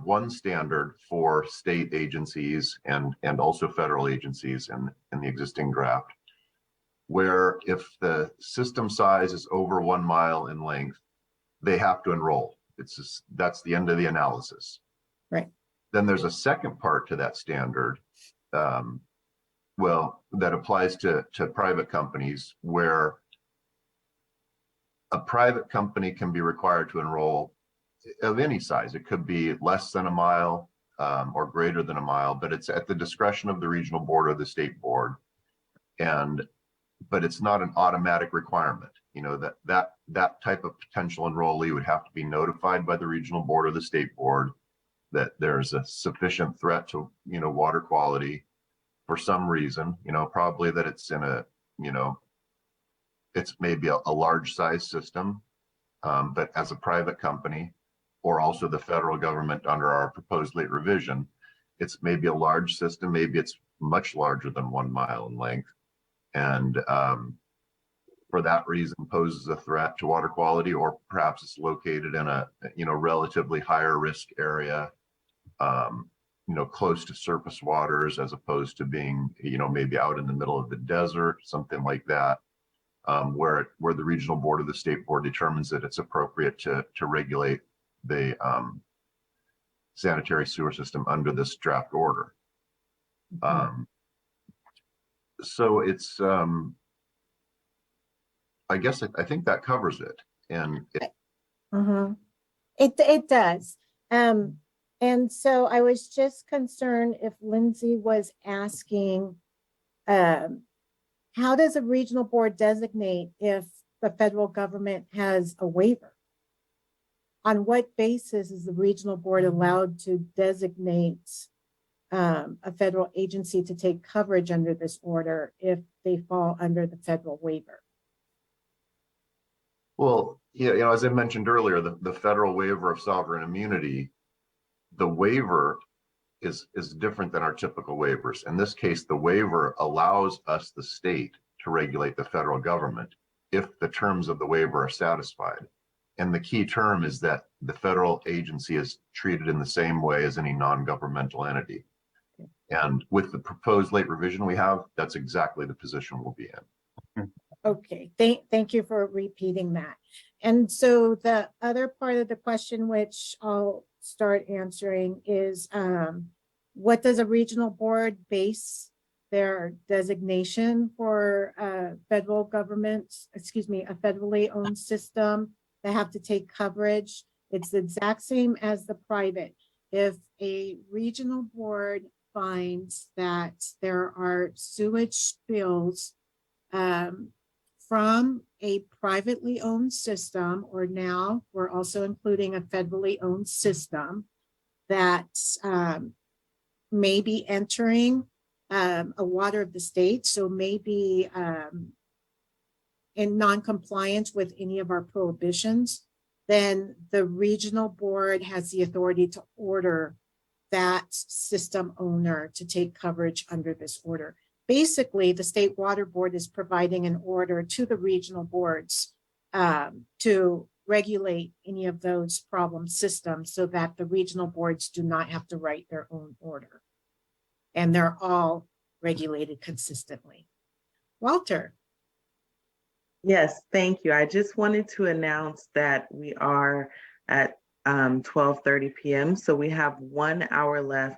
one standard for state agencies and also federal agencies in the existing draft, where if the system size is over 1 mile in length, they have to enroll. That's the end of the analysis. right. Then there's a second part to that standard, that applies to private companies, where a private company can be required to enroll of any size. It could be less than 1 mile or greater than 1 mile, but it's at the discretion of the regional board or the state board. But it's not an automatic requirement. You know, that type of potential enrollee would have to be notified by the regional board or the state board that there's a sufficient threat to, water quality for some reason, probably that it's in it's maybe a large size system, but as a private company, or also the federal government under our proposed late revision, it's maybe a large system, maybe it's much larger than 1 mile in length. And for that reason poses a threat to water quality, or perhaps it's located in a, relatively higher risk area, close to surface waters, as opposed to being, maybe out in the middle of the desert, something like that. Where the regional board or the state board determines that it's appropriate to regulate the sanitary sewer system under this draft order. So it's, I guess I think that covers it. And It does. And so I was just concerned if Lindsay was asking, how does a regional board designate if the federal government has a waiver? On what basis is the regional board allowed to designate a federal agency to take coverage under this order if they fall under the federal waiver? Well, yeah, as I mentioned earlier, the federal waiver of sovereign immunity, the waiver is different than our typical waivers. In this case, the waiver allows us, the state, to regulate the federal government if the terms of the waiver are satisfied. And the key term is that the federal agency is treated in the same way as any non-governmental entity. And with the proposed late revision we have, that's exactly the position we'll be in. Okay, thank you for repeating that. And so the other part of the question, which I'll start answering, is what does a regional board base their designation for federal government, a federally owned system that have to take coverage? It's the exact same as the private. If a regional board finds that there are sewage spills from a privately owned system, or now we're also including a federally owned system that may be entering a water of the state, so maybe in non-compliance with any of our prohibitions, then the regional board has the authority to order that system owner to take coverage under this order. Basically, the State Water Board is providing an order to the regional boards to regulate any of those problem systems so that the regional boards do not have to write their own order. And they're all regulated consistently. Walter. Yes, thank you. I just wanted to announce that we are at 12:30 p.m. So we have 1 hour left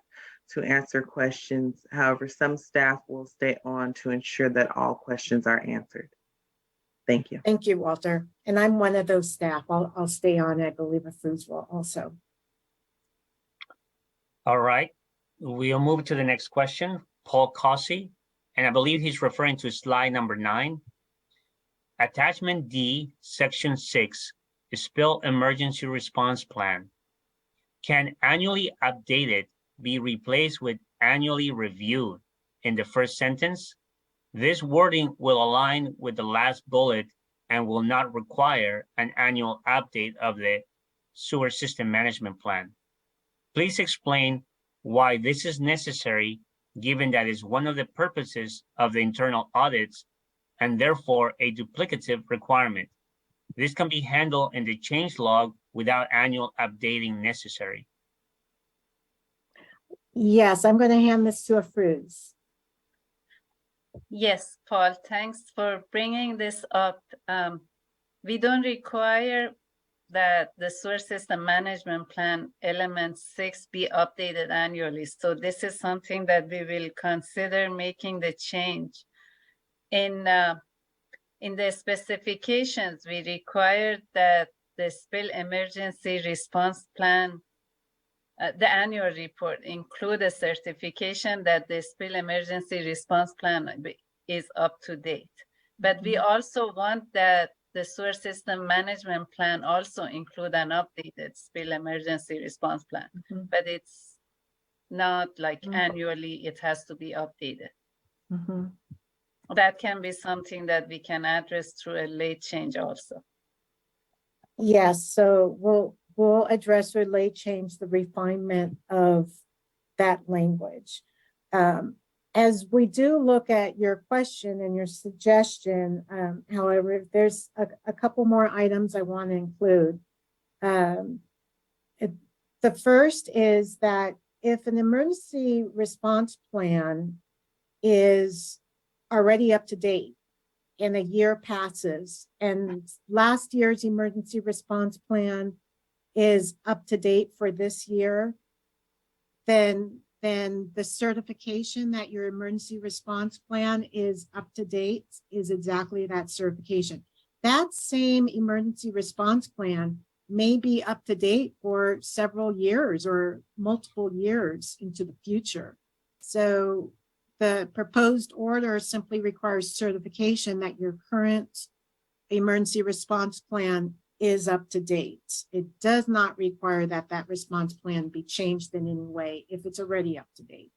to answer questions. However, some staff will stay on to ensure that all questions are answered. Thank you. Thank you, Walter. And I'm one of those staff. I'll stay on. I believe Afuz will also. All right, we'll move to the next question. Paul Cossey, and I believe he's referring to slide number 9. Attachment D, section 6, spill emergency response plan. Can annually updated be replaced with annually reviewed in the first sentence? This wording will align with the last bullet and will not require an annual update of the sewer system management plan. Please explain why this is necessary, given that is one of the purposes of the internal audits and therefore a duplicative requirement. This can be handled in the change log without annual updating necessary. Yes, I'm going to hand this to Afuz. Yes, Paul, thanks for bringing this up. We don't require that the sewer system management plan element 6 be updated annually. So this is something that we will consider making the change. In the specifications, we require that the spill emergency response plan, the annual report, include a certification that the spill emergency response plan is up to date. But we also want that the sewer system management plan also include an updated spill emergency response plan. But it's not like annually, it has to be updated. That can be something that we can address through a late change also. Yes, so we'll address or late change the refinement of that language. As we do look at your question and your suggestion, however, there's a couple more items I want to include. The first is that if an emergency response plan is already up to date and a year passes and last year's emergency response plan is up to date for this year, then the certification that your emergency response plan is up to date is exactly that certification. That same emergency response plan may be up to date for several years or multiple years into the future. So the proposed order simply requires certification that your current emergency response plan is up to date. It does not require that that response plan be changed in any way if it's already up to date.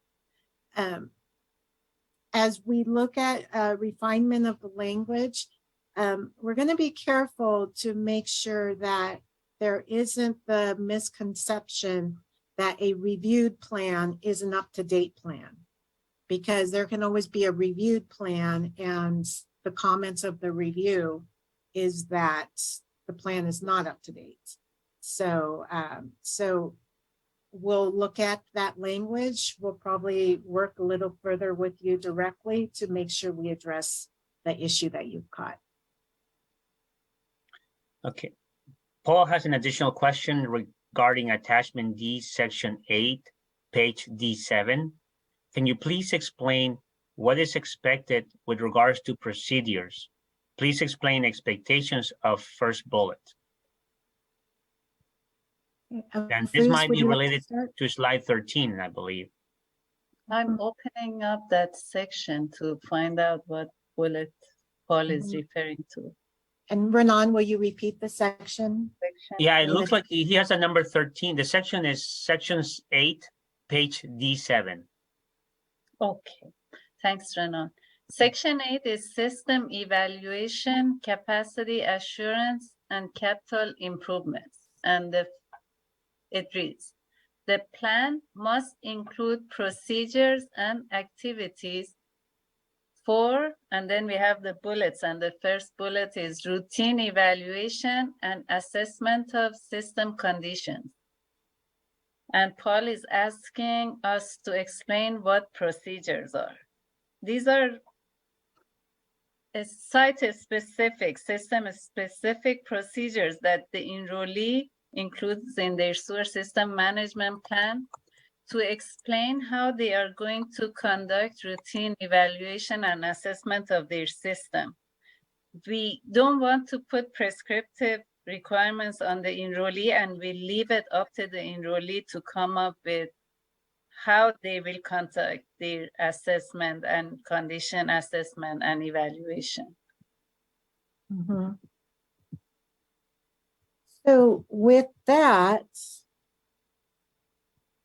As we look at refinement of the language, we're going to be careful to make sure that there isn't the misconception that a reviewed plan is an up-to-date plan, because there can always be a reviewed plan and the comments of the review is that the plan is not up to date. So we'll look at that language. We'll probably work a little further with you directly to make sure we address the issue that you've caught. Okay. Paul has an additional question regarding attachment D, section 8, page D7. Can you please explain what is expected with regards to procedures? Please explain expectations of first bullet. And this might be related to slide 13, I believe. I'm opening up that section to find out what bullet Paul is referring to. And Renan, will you repeat the section? Yeah, it looks like he has a number 13. The section is sections 8, page D7. Okay, thanks, Renan. Section 8 is system evaluation, capacity assurance, and capital improvements. And it reads, the plan must include procedures and activities for, and then we have the bullets, and the first bullet is routine evaluation and assessment of system conditions. And Paul is asking us to explain what procedures are. These are site-specific, system-specific procedures that the enrollee includes in their sewer system management plan to explain how they are going to conduct routine evaluation and assessment of their system. We don't want to put prescriptive requirements on the enrollee, and we leave it up to the enrollee to come up with how they will conduct their assessment and condition assessment and evaluation. Mhm. So with that,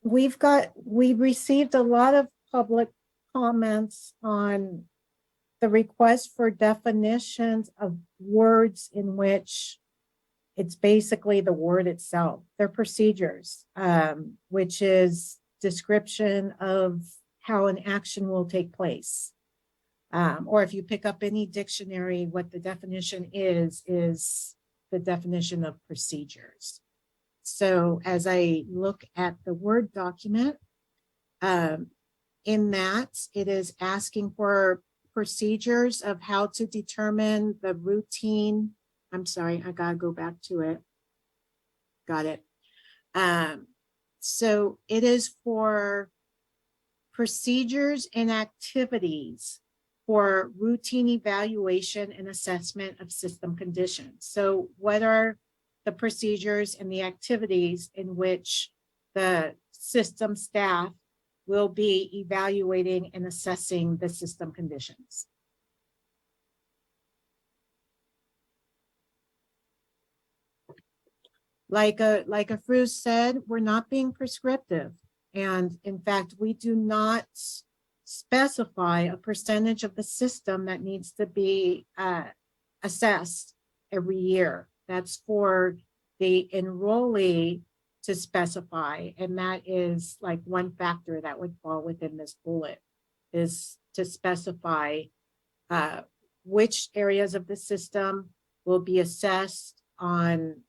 we received a lot of public comments on the request for definitions of words in which it's basically the word itself, their procedures, which is description of how an action will take place. Or if you pick up any dictionary, what the definition is the definition of procedures. So as I look at the Word document, in that it is asking for procedures of how to determine the routine. I'm sorry, I gotta go back to it. Got it. So it is for procedures and activities for routine evaluation and assessment of system conditions. So what are the procedures and the activities in which the system staff will be evaluating and assessing the system conditions? Like Afruz said, we're not being prescriptive. And in fact, we do not specify a percentage of the system that needs to be assessed every year. That's for the enrollee to specify. And that is like one factor that would fall within this bullet, is to specify which areas of the system will be assessed on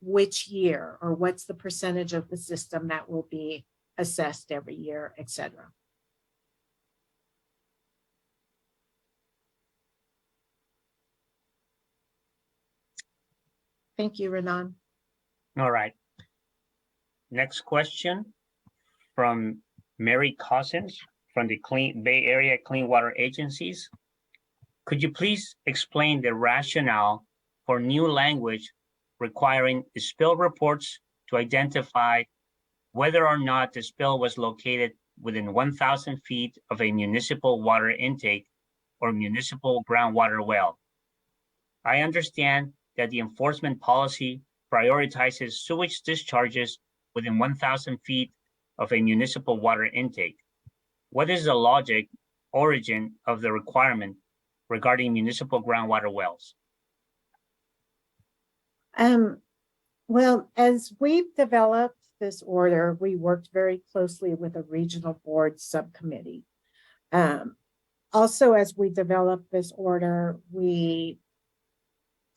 which year, or what's the percentage of the system that will be assessed every year, etc. Thank you, Renan. All right. Next question from Mary Cousins from the Bay Area Clean Water Agencies. Could you please explain the rationale for new language requiring spill reports to identify whether or not the spill was located within 1,000 feet of a municipal water intake or municipal groundwater well? I understand that the enforcement policy prioritizes sewage discharges within 1,000 feet of a municipal water intake. What is the logic origin of the requirement regarding municipal groundwater wells? Well, as we've developed this order, we worked very closely with a regional board subcommittee. Also, as we developed this order, we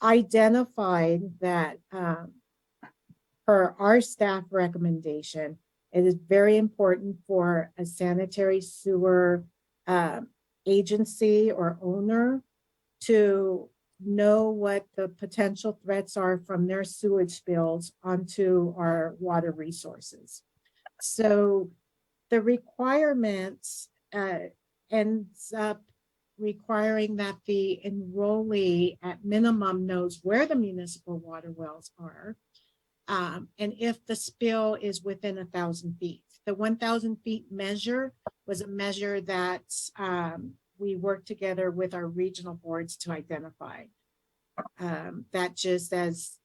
identified that per our staff recommendation, it is very important for a sanitary sewer agency or owner to know what the potential threats are from their sewage spills onto our water resources. So the requirements ends up requiring that the enrollee at minimum knows where the municipal water wells are, and if the spill is within 1,000 feet. The 1,000 feet measure was a measure that we worked together with our regional boards to identify. That just as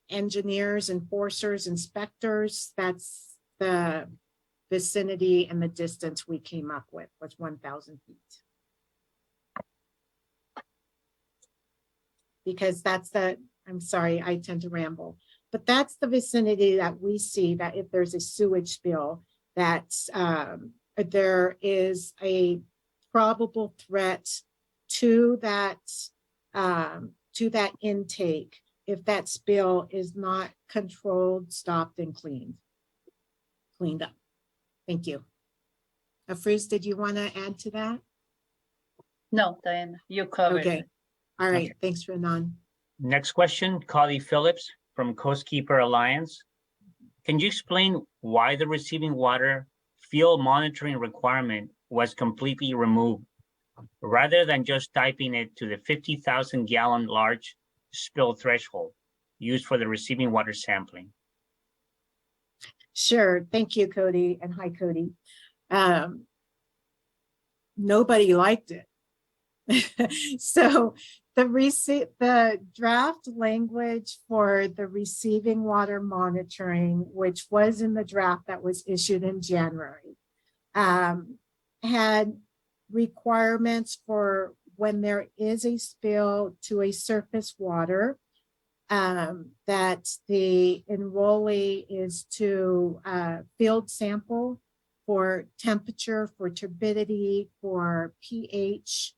engineers, enforcers, inspectors, that's the vicinity and the distance we came up with was 1,000 feet. Because that's I'm sorry, I tend to ramble, but that's the vicinity that we see, that if there's a sewage spill, that's there is a probable threat to that intake if that spill is not controlled, stopped, and cleaned up. Thank you. Afruz, did you want to add to that? No, Diana, you covered Okay. it. All right. Okay. Thanks, Renan. Next question, Carly Phillips from Coastkeeper Alliance. Can you explain why the receiving water field monitoring requirement was completely removed rather than just typing it to the 50,000 gallon large spill threshold used for the receiving water sampling? Sure. Thank you, Cody. And hi, Cody. Nobody liked it. So the draft language for the receiving water monitoring, which was in the draft that was issued in January, had requirements for when there is a spill to a surface water, that the enrollee is to field sample for temperature, for turbidity, for pH,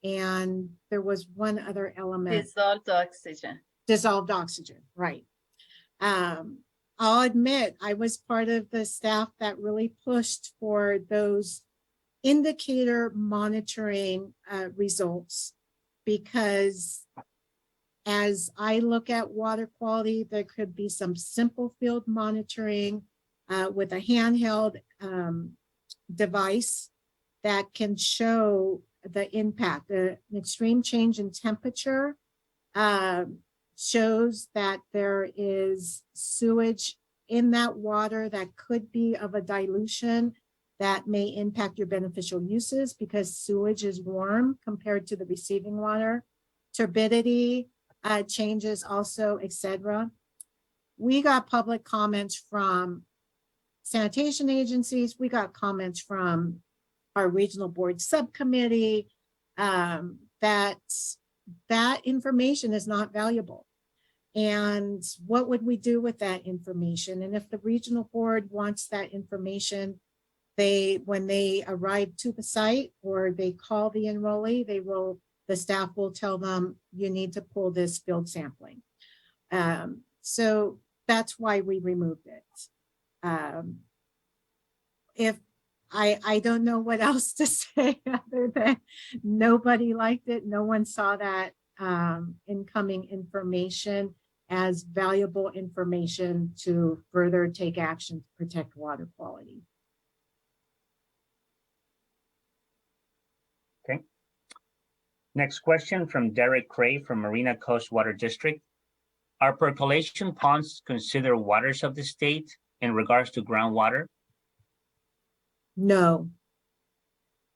and there was one other element. Dissolved oxygen. Dissolved oxygen, right. I'll admit, I was part of the staff that really pushed for those indicator monitoring results, because as I look at water quality, there could be some simple field monitoring with a handheld device that can show the impact. An extreme change in temperature shows that there is sewage in that water that could be of a dilution that may impact your beneficial uses, because sewage is warm compared to the receiving water. Turbidity changes also, etc. We got public comments from sanitation agencies. We got comments from our regional board subcommittee that information is not valuable. And what would we do with that information? And if the regional board wants that information, when they arrive to the site or they call the enrollee, the staff will tell them, you need to pull this field sampling. So that's why we removed it. If I don't know what else to say other than nobody liked it. No one saw that incoming information as valuable information to further take action to protect water quality. Okay. Next question from Derek Cray from Marina Coast Water District. Are percolation ponds considered waters of the state in regards to groundwater? No.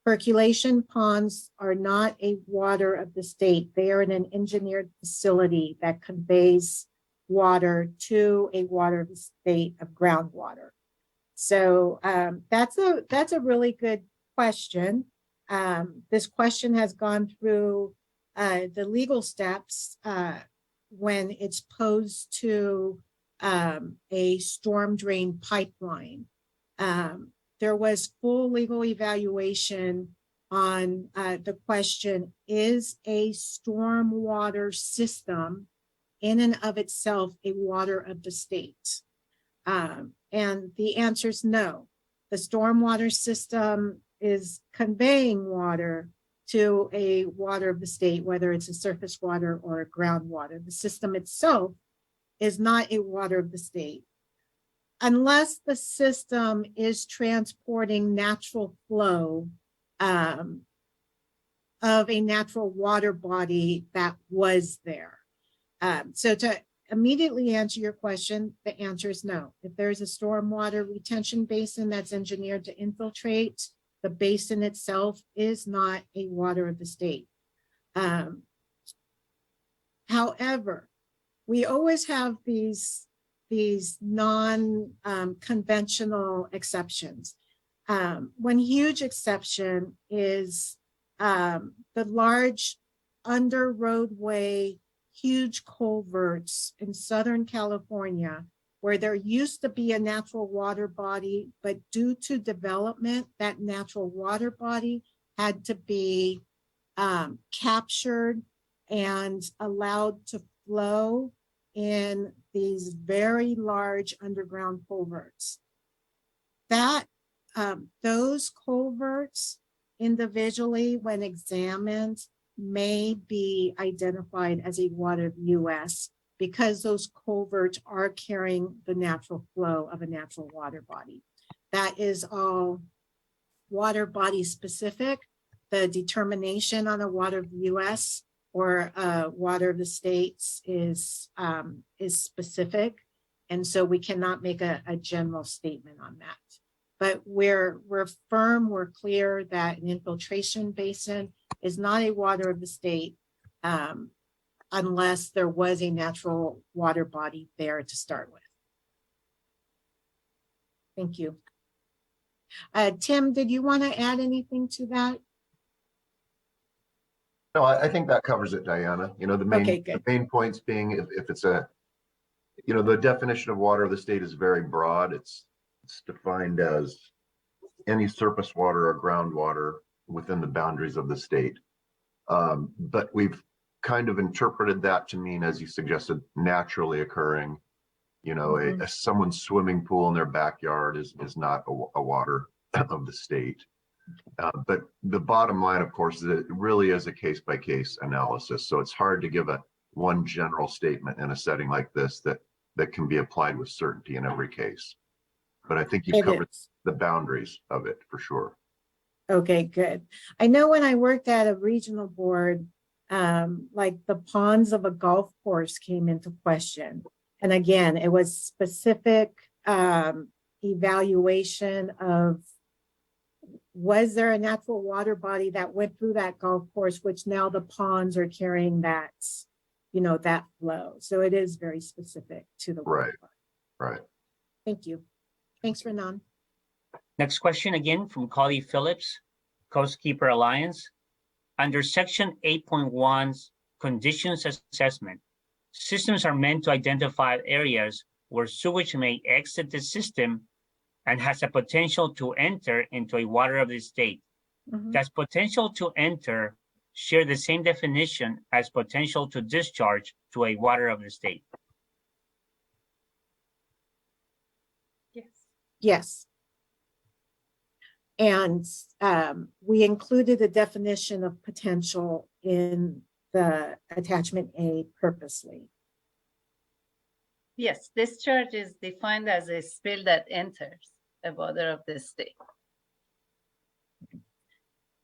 Percolation ponds are not a water of the state. They are in an engineered facility that conveys water to a water of the state of groundwater. So that's a really good question. This question has gone through the legal steps when it's posed to a storm drain pipeline. There was full legal evaluation on the question, is a stormwater system in and of itself a water of the state? And the answer is no. The stormwater system is conveying water to a water of the state, whether it's a surface water or a groundwater. The system itself is not a water of the state, unless the system is transporting natural flow of a natural water body that was there. So to immediately answer your question, the answer is no. If there's a stormwater retention basin that's engineered to infiltrate, the basin itself is not a water of the state. However, we always have these non-conventional exceptions. One huge exception is the large under roadway huge culverts in Southern California where there used to be a natural water body, but due to development, that natural water body had to be captured and allowed to flow in these very large underground culverts. That those culverts individually, when examined, may be identified as a water of US because those culverts are carrying the natural flow of a natural water body. That is all water body specific. The determination on a water of the US or water of the states is specific. And so we cannot make a general statement on that. But we're firm, we're clear that an infiltration basin is not a water of the state unless there was a natural water body there to start with. Thank you. Tim, did you want to add anything to that? No, I think that covers it, Diana. You know, the main points being if it's a, you know, the definition of water of the state is very broad. It's defined as any surface water or groundwater within the boundaries of the state. But we've kind of interpreted that to mean, as you suggested, naturally occurring. You know, someone's swimming pool in their backyard is not a water of the state. But the bottom line, of course, is it really is a case-by-case analysis. So it's hard to give one general statement in a setting like this that can be applied with certainty in every case. But I think you've covered the boundaries of it for sure. Okay, good. I know when I worked at a regional board, like the ponds of a golf course came into question. And again, it was specific evaluation of, was there a natural water body that went through that golf course, which now the ponds are carrying that, you know, that flow. So it is very specific to the water body. Right. Thank you. Thanks, Renan. Next question again from Collie Phillips, Coastkeeper Alliance. Under section 8.1's conditions assessment, systems are meant to identify areas where sewage may exit the system and has a potential to enter into a water of the state. Does potential to enter share the same definition as potential to discharge to a water of the state? Yes. Yes. And we included a definition of potential in the attachment A purposely. Yes, discharge is defined as a spill that enters a water of the state.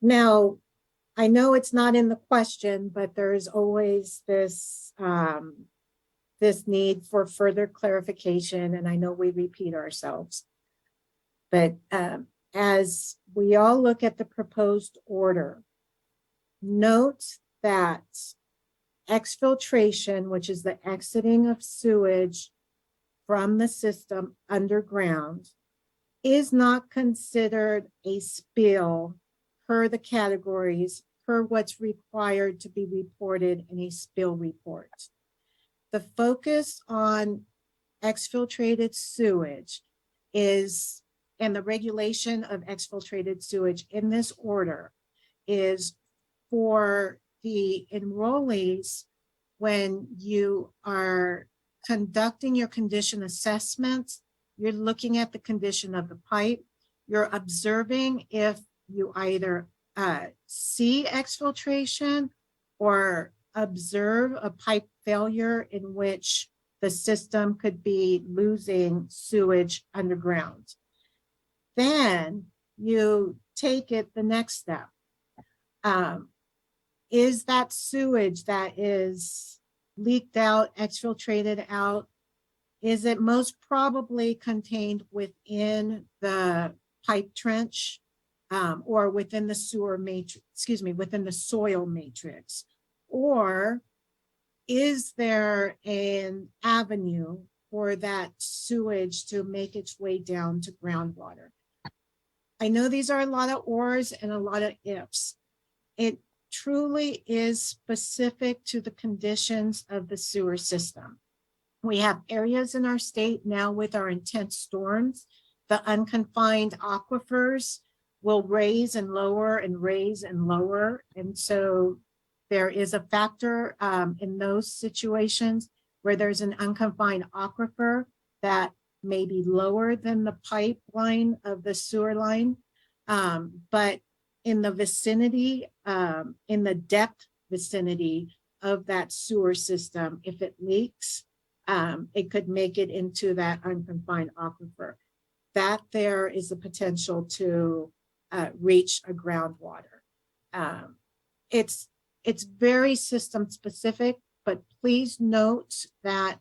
Now, I know it's not in the question, but there is always this this need for further clarification, and I know we repeat ourselves. But as we all look at the proposed order, note that exfiltration, which is the exiting of sewage from the system underground, is not considered a spill per the categories, per what's required to be reported in a spill report. The focus on exfiltrated sewage is, and the regulation of exfiltrated sewage in this order is for the enrollees when you are conducting your condition assessments. You're looking at the condition of the pipe. You're observing if you either see exfiltration or observe a pipe failure in which the system could be losing sewage underground. Then you take it the next step. Is that sewage that is leaked out, exfiltrated out, is it most probably contained within the pipe trench or within the sewer matrix, excuse me, within the soil matrix? Or is there an avenue for that sewage to make its way down to groundwater? I know these are a lot of ors and a lot of ifs. truly is specific to the conditions of the sewer system. We have areas in our state now with our intense storms, the unconfined aquifers will raise and lower and raise and lower. And so there is a factor in those situations where there's an unconfined aquifer that may be lower than the pipeline of the sewer line. But in the vicinity, in the depth vicinity of that sewer system, if it leaks, it could make it into that unconfined aquifer. That there is a potential to reach a groundwater. It's very system specific, but please note that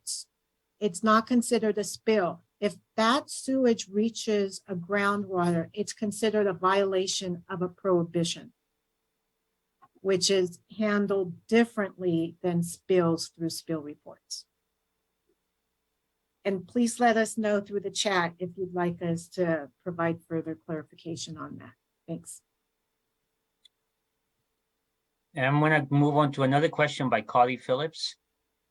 it's not considered a spill. If that sewage reaches a groundwater, it's considered a violation of a prohibition, which is handled differently than spills through spill reports. And please let us know through the chat if you'd like us to provide further clarification on that. Thanks. And I'm going to move on to another question by Carly Phillips.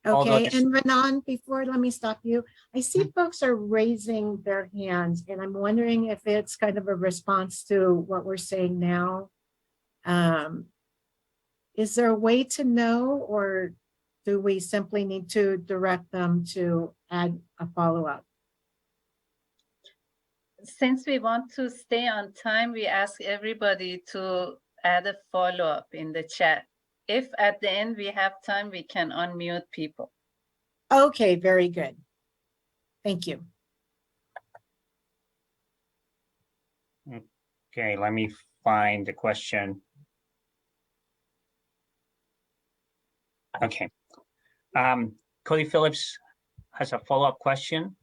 Although Okay, this- and Renan, before, let me stop you. I see folks are raising their hands, and I'm wondering if it's kind of a response to what we're saying now. Is there a way to know, or do we simply need to direct them to add a follow-up? Since we want to stay on time, we ask everybody to add a follow-up in the chat. If at the end we have time, we can unmute people. Okay, very good. Thank you. Okay, let me find the question. Okay. Cody Phillips has a follow-up question.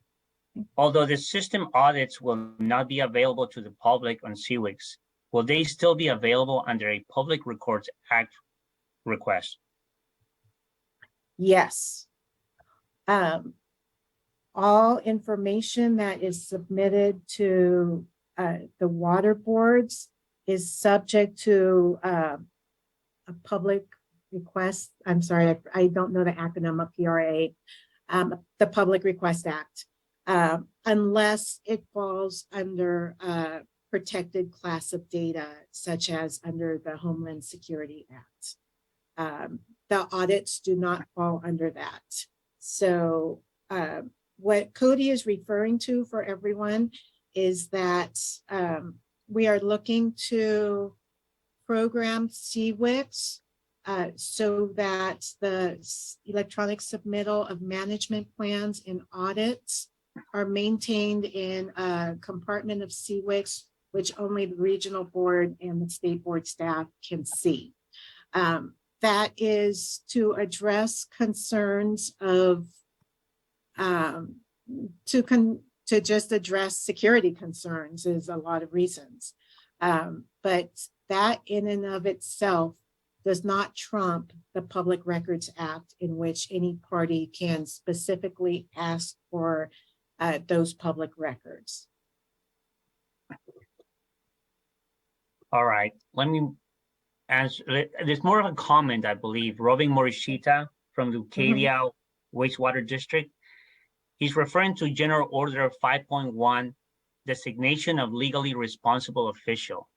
Although the system audits will not be available to the public on CWICs, will they still be available under a Public Records Act request? Yes. All information that is submitted to the water boards is subject to a public request. I'm sorry, I don't know the acronym of PRA, the Public Request Act, unless it falls under a protected class of data, such as under the Homeland Security Act. The audits do not fall under that. So what Cody is referring to for everyone is that we are looking to program CWICs so that the electronic submittal of management plans and audits are maintained in a compartment of CWICs, which only the regional board and the state board staff can see. That is to address concerns of, to just address security concerns is a lot of reasons. But that in and of itself does not trump the Public Records Act, in which any party can specifically ask for those public records. All right, let me answer. There's more of a comment, I believe. Robin Morishita from Leucadia Wastewater District. He's referring to General Order 5.1, designation of legally responsible official.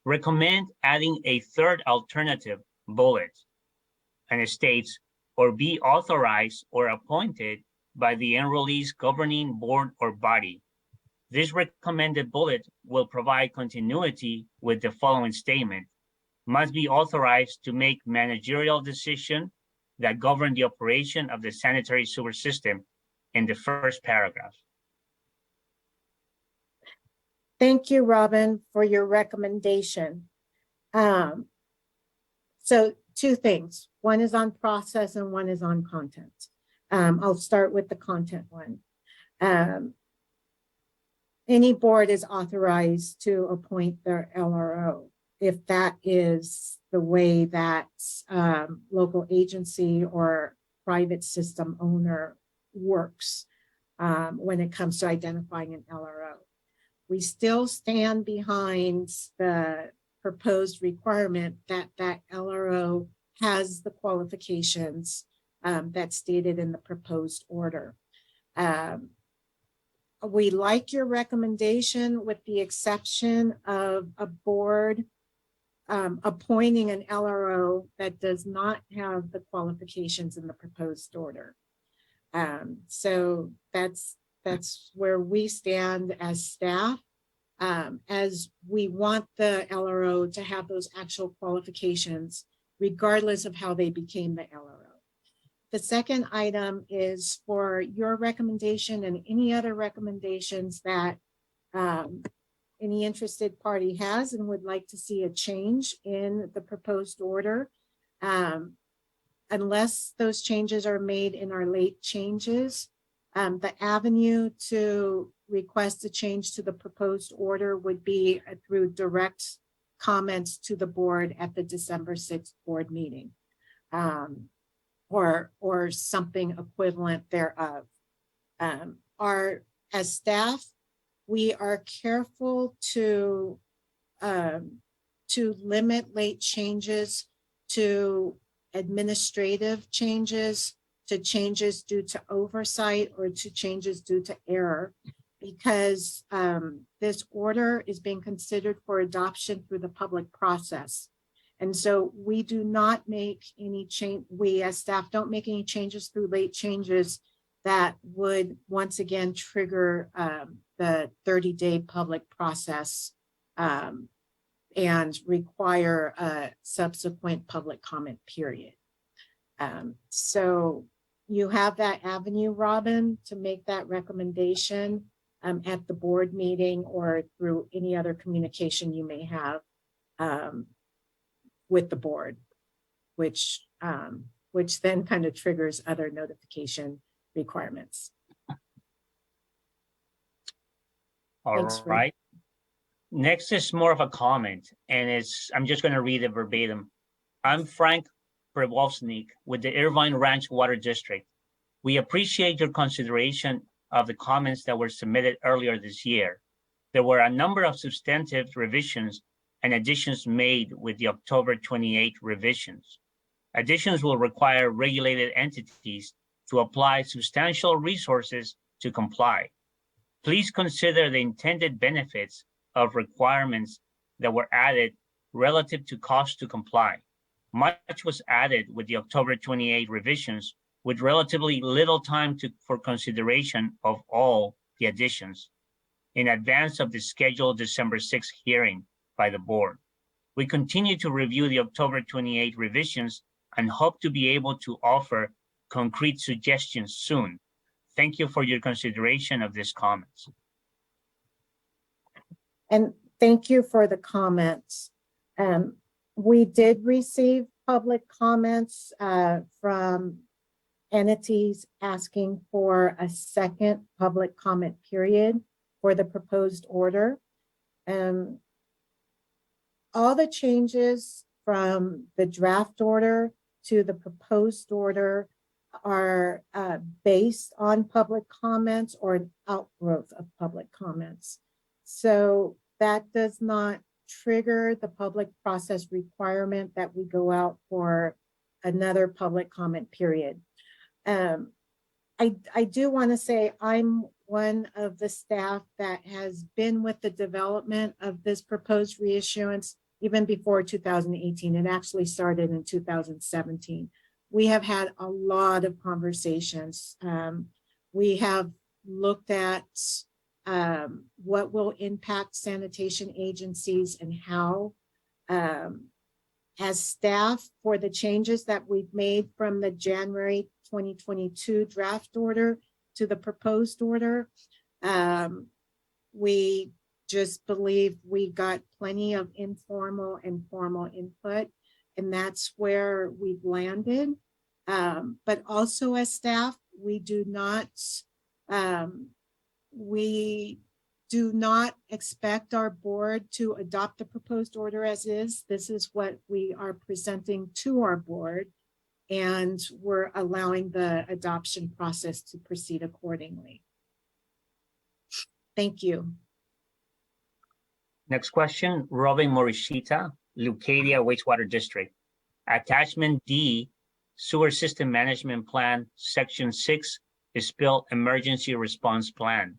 Recommend adding a third alternative bullet, and it states, or be authorized or appointed by the enrollee's governing board or body. This recommended bullet will provide continuity with the following statement: must be authorized to make managerial decision that govern the operation of the sanitary sewer system in the first paragraph. Thank you, Robin, for your recommendation. So two things. One is on process and one is on content. I'll start with the content one. Any board is authorized to appoint their LRO if that is the way that local agency or private system owner works when it comes to identifying an LRO. We still stand behind the proposed requirement that that LRO has the qualifications that's stated in the proposed order. We like your recommendation with the exception of a board appointing an LRO that does not have the qualifications in the proposed order. So that's where we stand as staff, as we want the LRO to have those actual qualifications, regardless of how they became the LRO. The second item is for your recommendation and any other recommendations that any interested party has and would like to see a change in the proposed order. Unless those changes are made in our late changes, the avenue to request a change to the proposed order would be through direct comments to the board at the December 6th board meeting, or something equivalent thereof. As staff, we are careful to limit late changes to administrative changes, to changes due to oversight, or to changes due to error, because this order is being considered for adoption through the public process. And so we do not make any change, we as staff don't make any changes through late changes that would once again trigger the 30-day public process and require a subsequent public comment period. So you have that avenue, Robin, to make that recommendation at the board meeting or through any other communication you may have with the board, which then kind of triggers other notification requirements. All Thanks, Rick. right. Next is more of a comment, and I'm just going to read it verbatim. I'm Frank Przewolski with the Irvine Ranch Water District. We appreciate your consideration of the comments that were submitted earlier this year. There were a number of substantive revisions and additions made with the October 28 revisions. Additions will require regulated entities to apply substantial resources to comply. Please consider the intended benefits of requirements that were added relative to cost to comply. Much was added with the October 28 revisions with relatively little time for consideration of all the additions in advance of the scheduled December 6th hearing by the board. We continue to review the October 28 revisions and hope to be able to offer concrete suggestions soon. Thank you for your consideration of these comments. And thank you for the comments. We did receive public comments from entities asking for a second public comment period for the proposed order. All the changes from the draft order to the proposed order are based on public comments or an outgrowth of public comments. So that does not trigger the public process requirement that we go out for another public comment period. I do want to say I'm one of the staff that has been with the development of this proposed reissuance even before 2018. It actually started in 2017. We have had a lot of conversations. We have looked at what will impact sanitation agencies and how. As staff, for the changes that we've made from the January 2022 draft order to the proposed order, we just believe we got plenty of informal and formal input, and that's where we've landed. But also as staff, we do not expect our board to adopt the proposed order as is. This is what we are presenting to our board, and we're allowing the adoption process to proceed accordingly. Thank you. Next question, Robin Morishita, Leucadia Wastewater District. Attachment D, Sewer System Management Plan, Section 6, Spill Emergency Response Plan.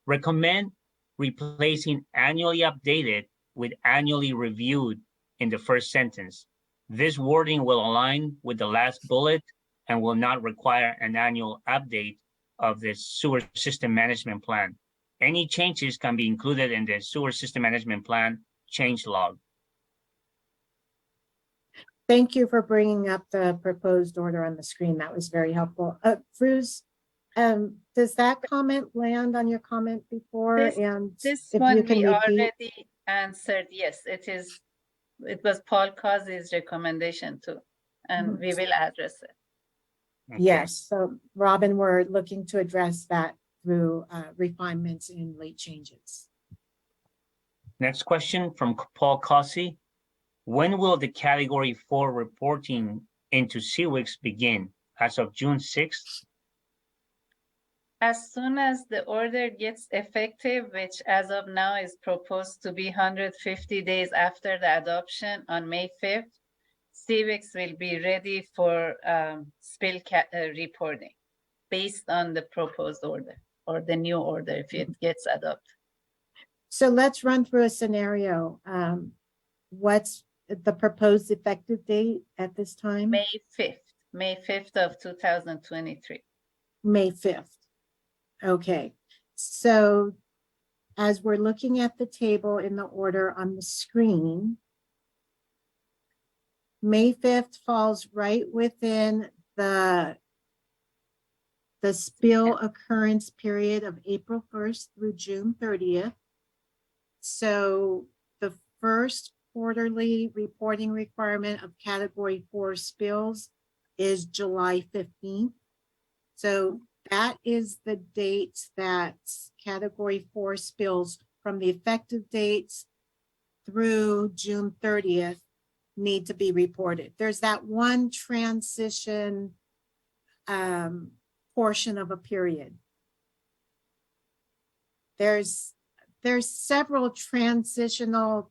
Recommend replacing annually updated with annually reviewed in the first sentence. This wording will align with the last bullet and will not require an annual update of the Sewer System Management Plan. Any changes can be included in the Sewer System Management Plan change log. Thank you for bringing up the proposed order on the screen. That was very helpful. Fruz, does that comment land on your comment before? And This if one you can we repeat? already answered. Yes, it is. It was Paul Causey's recommendation too, and we will address it. Okay. Yes, so Robin, we're looking to address that through refinements in late changes. Next question from Paul Causey. When will the Category 4 reporting into CWIX begin? As of June 6th? As soon as the order gets effective, which as of now is proposed to be 150 days after the adoption on May 5th, CWIX will be ready for spill reporting based on the proposed order or the new order if it gets adopted. So let's run through a scenario. What's the proposed effective date at this time? May 5th of 2023. May 5th. Okay, so as we're looking at the table in the order on the screen, May 5th falls right within the spill occurrence period of April 1st through June 30th. So the first quarterly reporting requirement of Category 4 spills is July 15th. So that is the date that Category 4 spills from the effective dates through June 30th need to be reported. There's that one transition portion of a period. There's several transitional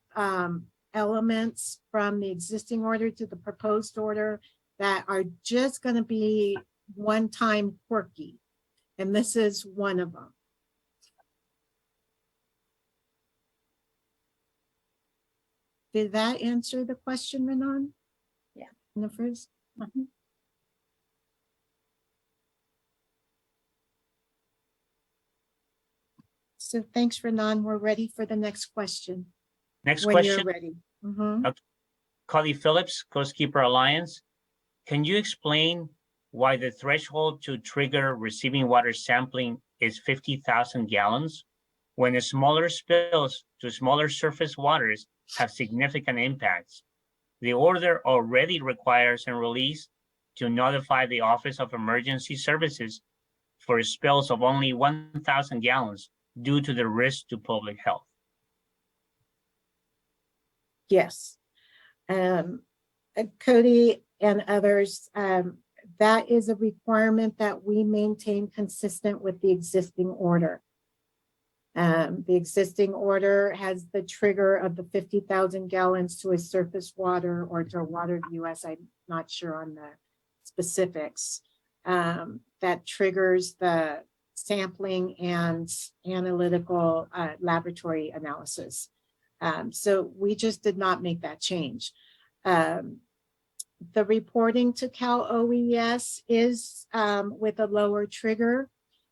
elements from the existing order to the proposed order that are just going to be one-time quirky, and this is one of them. Did that answer the question, Renan? Yeah. In the first? So thanks, Renan. We're ready for the next question. Next When question, you're ready. Mhm. Cody Phillips, Coastkeeper Alliance. Can you explain why the threshold to trigger receiving water sampling is 50,000 gallons when the smaller spills to smaller surface waters have significant impacts? The order already requires a release to notify the Office of Emergency Services for spills of only 1,000 gallons due to the risk to public health. Yes. Cody and others, that is a requirement that we maintain consistent with the existing order. The existing order has the trigger of the 50,000 gallons to a surface water or to a water US. I'm not sure on the specifics. That triggers the sampling and analytical laboratory analysis. So we just did not make that change. The reporting to Cal OES is with a lower trigger,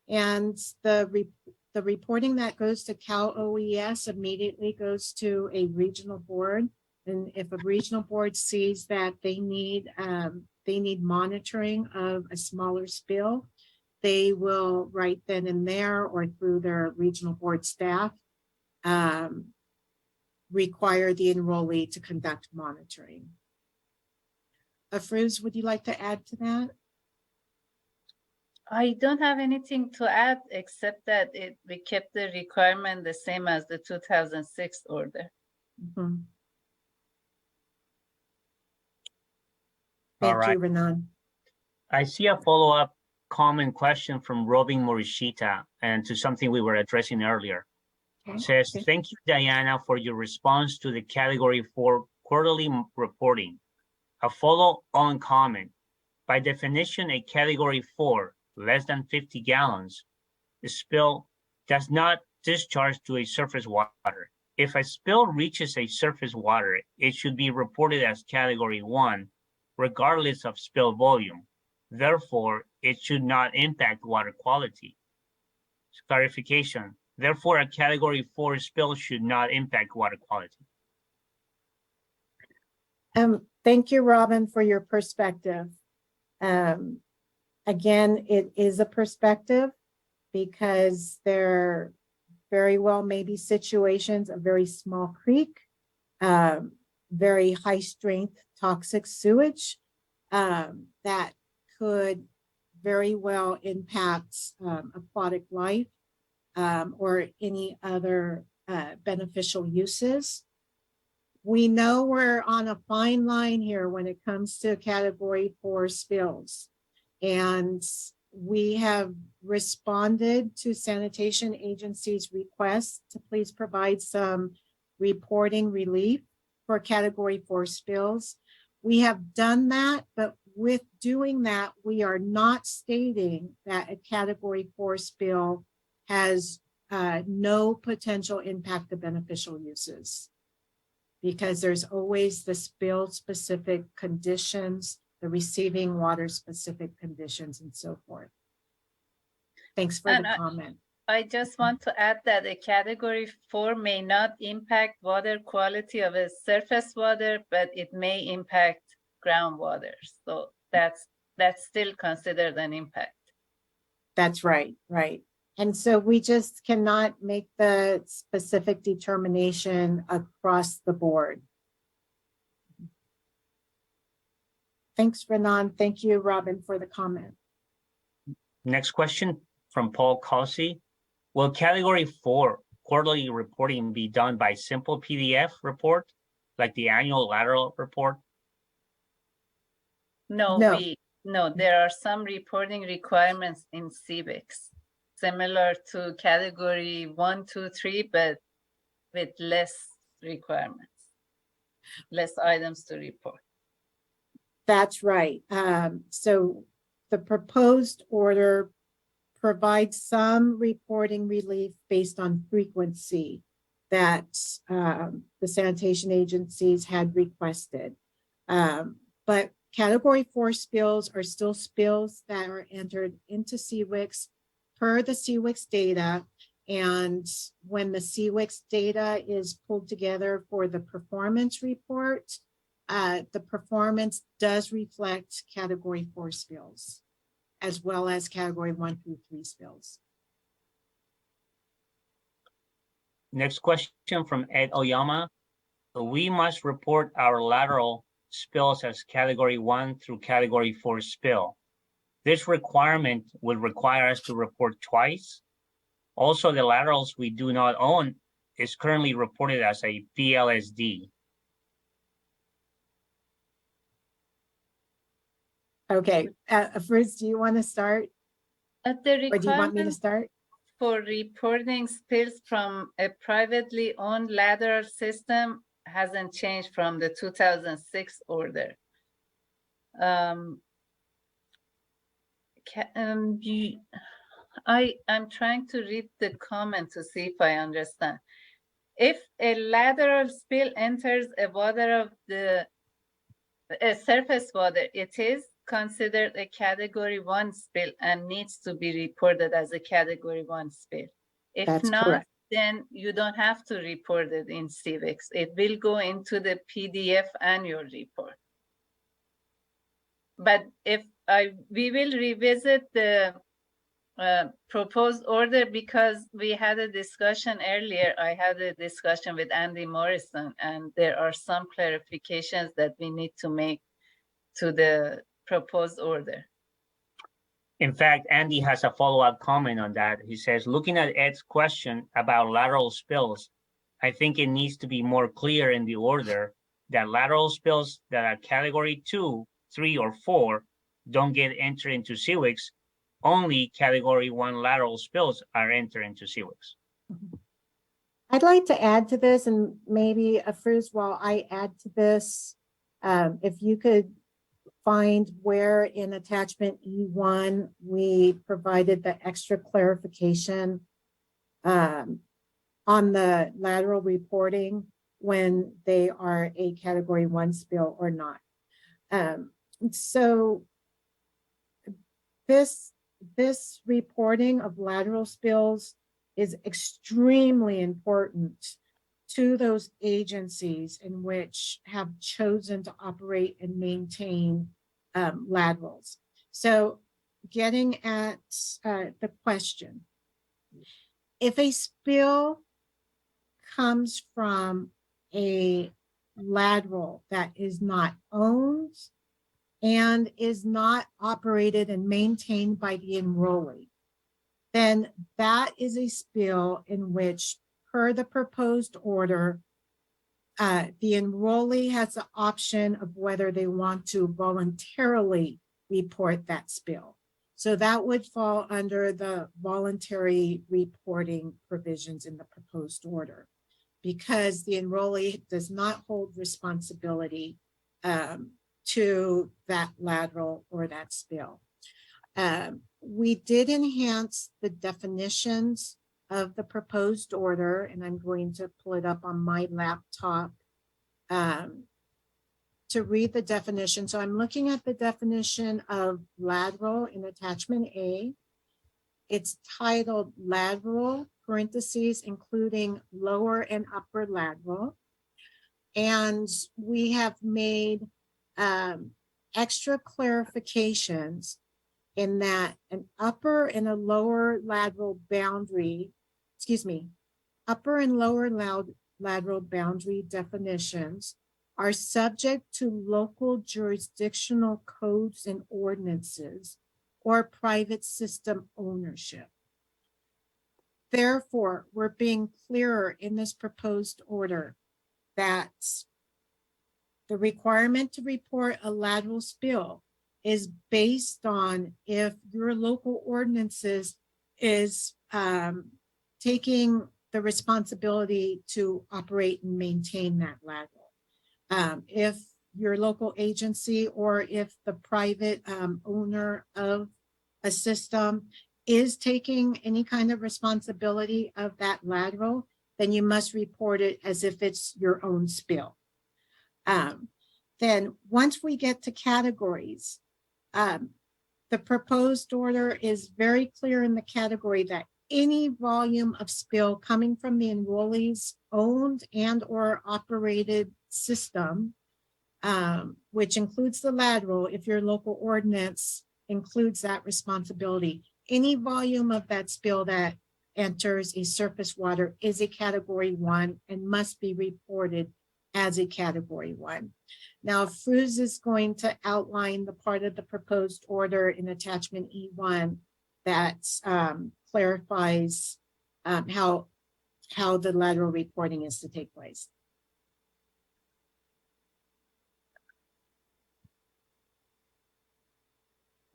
and the reporting that goes to Cal OES immediately goes to a regional board. And if a regional board sees that they need monitoring of a smaller spill, they will right then and there or through their regional board staff require the enrollee to conduct monitoring. Fruz, would you like to add to that? I don't have anything to add except that we kept the requirement the same as the 2006 order. Mm-hmm. Thank you, Renan. I see a follow-up comment question from Robin Morishita and to something we were addressing earlier. Okay. Says, thank you, Diana, for your response to the Category 4 quarterly reporting. A follow-on comment. By definition, a Category 4, less than 50 gallons, spill does not discharge to a surface water. If a spill reaches a surface water, it should be reported as Category 1, regardless of spill volume. Therefore, it should not impact water quality. Clarification. Therefore, a Category 4 spill should not impact water quality. Thank you, Robin, for your perspective. Again, it is a perspective because there very well may be situations, a very small creek, very high strength toxic sewage that could very well impact aquatic life or any other beneficial uses. We know we're on a fine line here when it comes to Category 4 spills. And we have responded to sanitation agencies' requests to please provide some reporting relief for Category 4 spills. We have done that, but with doing that, we are not stating that a Category 4 spill has no potential impact to beneficial uses, because there's always the spill specific conditions, the receiving water specific conditions, and so forth. Thanks for the comment. I just want to add that a Category 4 may not impact water quality of a surface water, but it may impact groundwater. So that's still considered an impact. That's right, right. And so we just cannot make the specific determination across the board. Thanks, Renan. Thank you, Robin, for the comment. Next question from Paul Causey. Will Category 4 quarterly reporting be done by simple PDF report, like the annual lateral report? No, there are some reporting requirements in CWICS, similar to Category 1, 2, 3, but with less requirements, less items to report. That's right. So the proposed order provides some reporting relief based on frequency that the sanitation agencies had requested. But Category 4 spills are still spills that are entered into CWICS per the CWICS data. And when the CWICS data is pulled together for the performance report, the performance does reflect Category 4 spills, as well as Category 1 through 3 spills. Next question from Ed Oyama. We must report our lateral spills as Category 1 through Category 4 spill. This requirement would require us to report twice. Also, the laterals we do not own is currently reported as a PLSD. Okay, first, do you want to start? The Or do you want me to requirement start? for reporting spills from a privately owned lateral system hasn't changed from the 2006 order. I'm trying to read the comment to see if I understand. If a lateral spill enters a water of a surface water, it is considered a Category 1 spill and needs to be reported as a Category 1 spill. If That's not, correct. then you don't have to report it in CWICS. It will go into the PDF annual report. But we will revisit the proposed order because we had a discussion earlier. I had a discussion with Andy Morrison, and there are some clarifications that we need to make to the proposed order. In fact, Andy has a follow-up comment on that. He says, looking at Ed's question about lateral spills, I think it needs to be more clear in the order that lateral spills that are Category 2, 3, or 4 don't get entered into CWICS. Only Category 1 lateral spills are entered into CWICS. I'd like to add to this, and maybe Afruz, while I add to this, if you could find where in attachment E1 we provided the extra clarification on the lateral reporting when they are a category 1 spill or not. So this reporting of lateral spills is extremely important to those agencies in which have chosen to operate and maintain laterals. So getting at the question, if a spill comes from a lateral that is not owned and is not operated and maintained by the enrollee, then that is a spill in which, per the proposed order, the enrollee has the option of whether they want to voluntarily report that spill. So that would fall under the voluntary reporting provisions in the proposed order, because the enrollee does not hold responsibility to that lateral or that spill. We did enhance the definitions of the proposed order, and I'm going to pull it up on my laptop to read the definition. So I'm looking at the definition of lateral in attachment A. It's titled lateral, parentheses, including lower and upper lateral. And we have made extra clarifications in that an upper and a lower lateral boundary, upper and lower lateral boundary definitions are subject to local jurisdictional codes and ordinances or private system ownership. Therefore, we're being clearer in this proposed order that the requirement to report a lateral spill is based on if your local ordinances is taking the responsibility to operate and maintain that lateral. If your local agency or if the private owner of a system is taking any kind of responsibility of that lateral, then you must report it as if it's your own spill. Then once we get to categories, the proposed order is very clear in the category that any volume of spill coming from the enrollee's owned and or operated system, which includes the lateral, if your local ordinance includes that responsibility, any volume of that spill that enters a surface water is a category 1 and must be reported as a category 1. Now, Fruz is going to outline the part of the proposed order in attachment E1 that clarifies how the lateral reporting is to take place.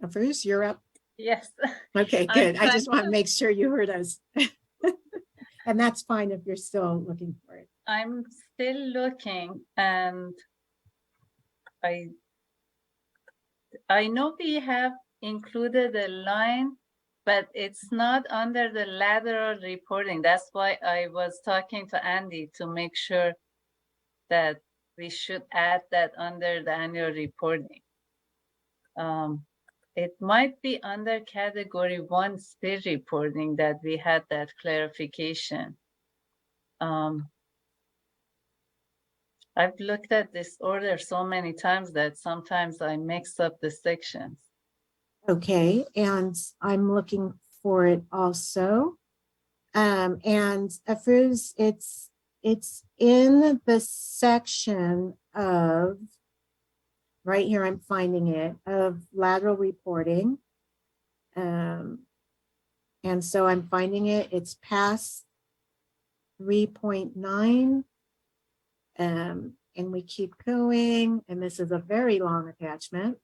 Fruz, you're up. Yes. Okay, good. I just want to trying make sure you heard us. And that's fine if you're still looking for it. I'm still looking, and I know we have included a line, but it's not under the lateral reporting. That's why I was talking to Andy to make sure that we should add that under the annual reporting. It might be under category 1 spill reporting that we had that clarification. I've looked at this order so many times that sometimes I mix up the sections. Okay, and I'm looking for it also. And Fruz, it's in the section of, right here, I'm finding it, of lateral reporting. And so I'm finding it, it's past 3.9. And we keep going, and this is a very long attachment.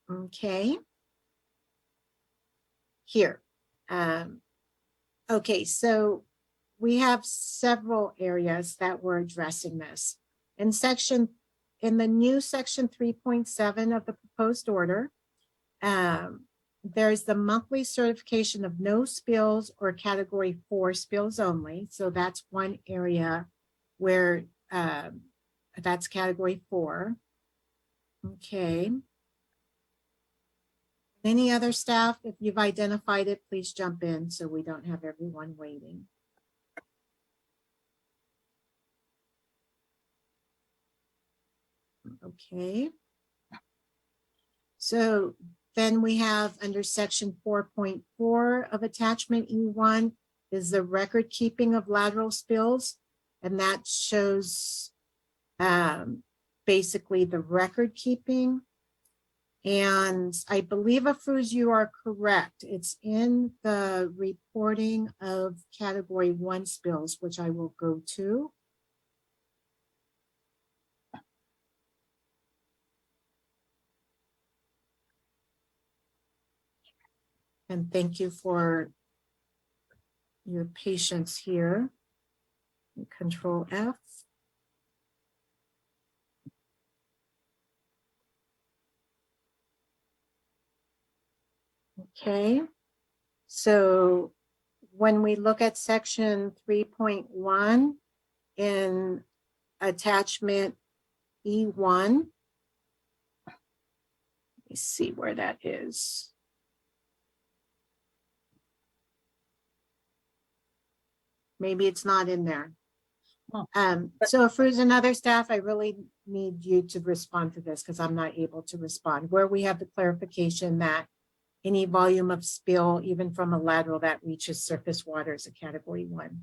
Okay. Here, Okay, so we have several areas that we're addressing this. In the new section 3.7 of the proposed order, there's the monthly certification of no spills or category 4 spills only. So that's one area where that's category 4. Okay. Any other staff, if you've identified it, please jump in so we don't have everyone waiting. Okay. So then we have under section 4.4 of attachment E1 is the record keeping of lateral spills. And that shows basically the record keeping. And I believe, Afuz, you are correct. It's in the reporting of category 1 spills, which I will go to. And thank you for your patience here. Control F. Okay, so when we look at section 3.1 in attachment E1, let me see where that is. Maybe it's not in there. So if there's another staff, I really need you to respond to this because I'm not able to respond. Where we have the clarification that any volume of spill, even from a lateral that reaches surface water, is a category 1.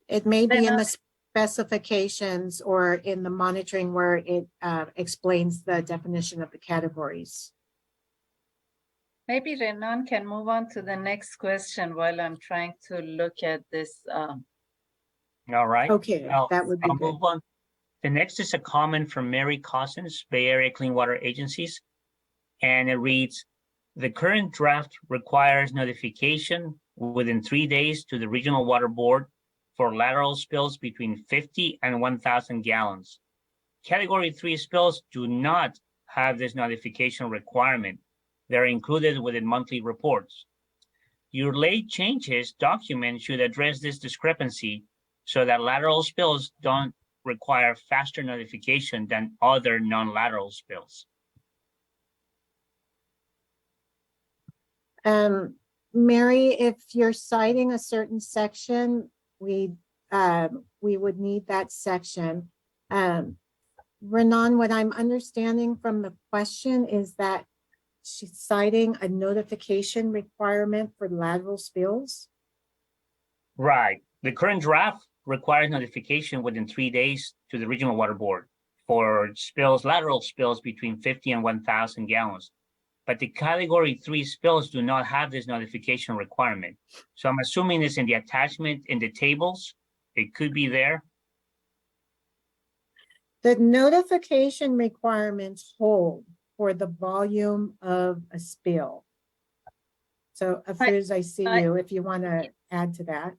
It may be in the specifications or in the monitoring where it explains the definition of the categories. Maybe Renan can move on to the next question while I'm trying to look at this. All right. Okay, that would be I'll good. move on. The next is a comment from Mary Cousins, Bay Area Clean Water Agencies. And it reads, the current draft requires notification within 3 days to the Regional Water Board for lateral spills between 50 and 1,000 gallons. Category 3 spills do not have this notification requirement. They're included within monthly reports. Your late changes document should address this discrepancy so that lateral spills don't require faster notification than other non-lateral spills. Mary, if you're citing a certain section, we would need that section. Renan, what I'm understanding from the question is that she's citing a notification requirement for lateral spills. Right. The current draft requires notification within 3 days to the Regional Water Board for spills, lateral spills between 50 and 1,000 gallons. But the category 3 spills do not have this notification requirement. So I'm assuming it's in the attachment in the tables. It could be there. The notification requirements hold for the volume of a spill. So Afuz, I see you, if you want to add to that.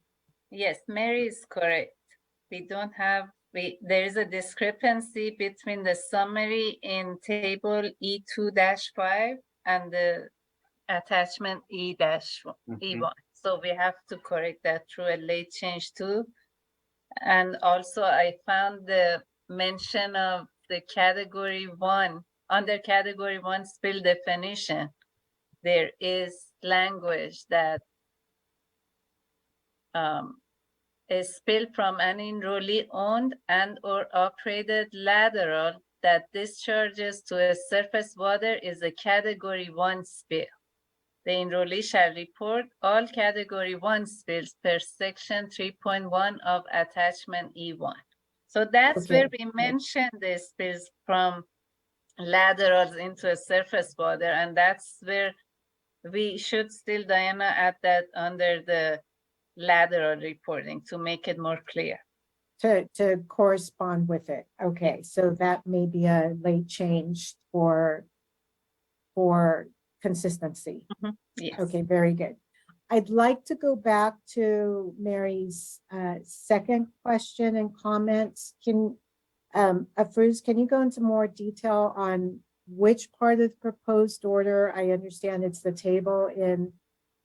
Yes, Mary is correct. We don't have, there is a discrepancy between the summary in table E2-5 and the attachment E-1. So we have to correct that through a late change too. And also I found the mention of the category 1, under category 1 spill definition. There is language that a spill from an enrollee owned and or operated lateral that discharges to a surface water is a category 1 spill. The enrollee shall report all category 1 spills per section 3.1 of attachment E1. So that's where we mentioned the spills from laterals into a surface water, and that's where we should still, Diana, add that under the lateral reporting to make it more clear. to correspond with it. Okay, so that may be a late change for consistency. Yes. Okay, very good. I'd like to go back to Mary's second question and comments. Afruz, can you go into more detail on which part of the proposed order? I understand it's the table in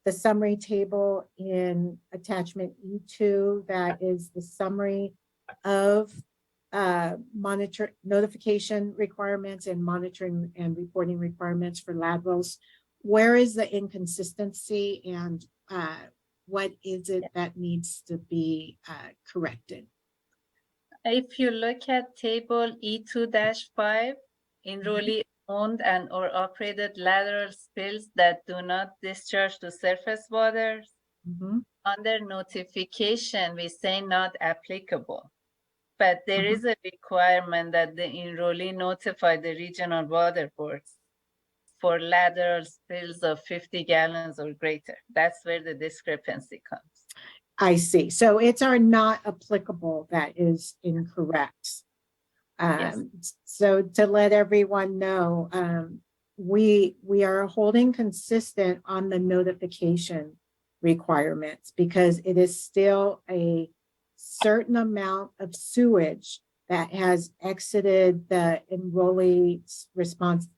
the summary table in attachment E2 that is the summary of monitor notification requirements and monitoring and reporting requirements for laterals. Where is the inconsistency and what is it that needs to be corrected? If you look at table E2-5, enrollee owned and or operated lateral spills that do not discharge to surface waters, under notification, we say not applicable. But there is a requirement that the enrollee notify the regional water boards for lateral spills of 50 gallons or greater. That's where the discrepancy comes. I see. So it's our not applicable that is incorrect. Yes. So to let everyone know, we are holding consistent on the notification requirements because it is still a certain amount of sewage that has exited the enrollee's response,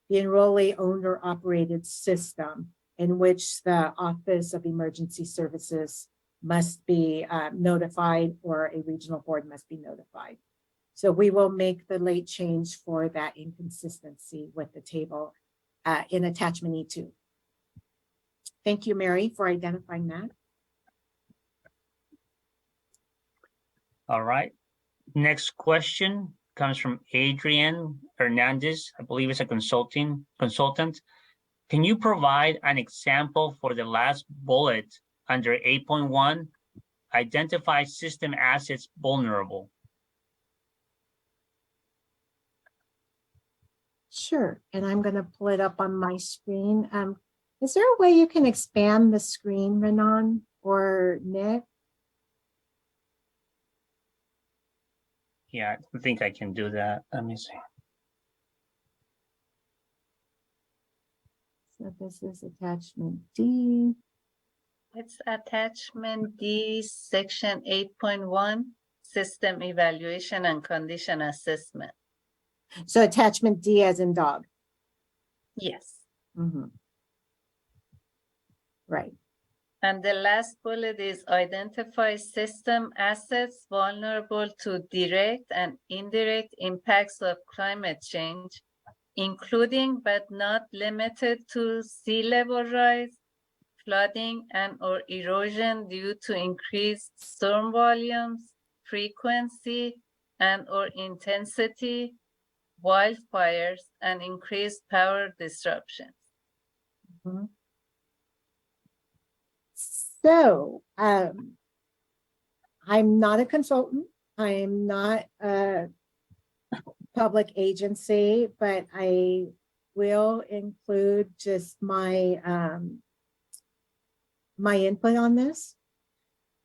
the enrollee owned or operated system in which the Office of Emergency Services must be notified or a regional board must be notified. So we will make the late change for that inconsistency with the table in attachment E2. Thank you, Mary, for identifying that. All right. Next question comes from Adrian Hernandez. I believe it's a consultant. Can you provide an example for the last bullet under 8.1? Identify system assets vulnerable. Sure, and I'm going to pull it up on my screen. Is there a way you can expand the screen, Renan or Nick? Yeah, I think I can do that. Let me see. So this is attachment D. It's attachment D, section 8.1, system evaluation and condition assessment. So attachment D as in dog. Yes. Right. And the last bullet is identify system assets vulnerable to direct and indirect impacts of climate change, including but not limited to sea level rise, flooding and or erosion due to increased storm volumes, frequency and or intensity, wildfires, and increased power disruptions. So I'm not a consultant. I'm not a public agency, but I will include just my my input on this.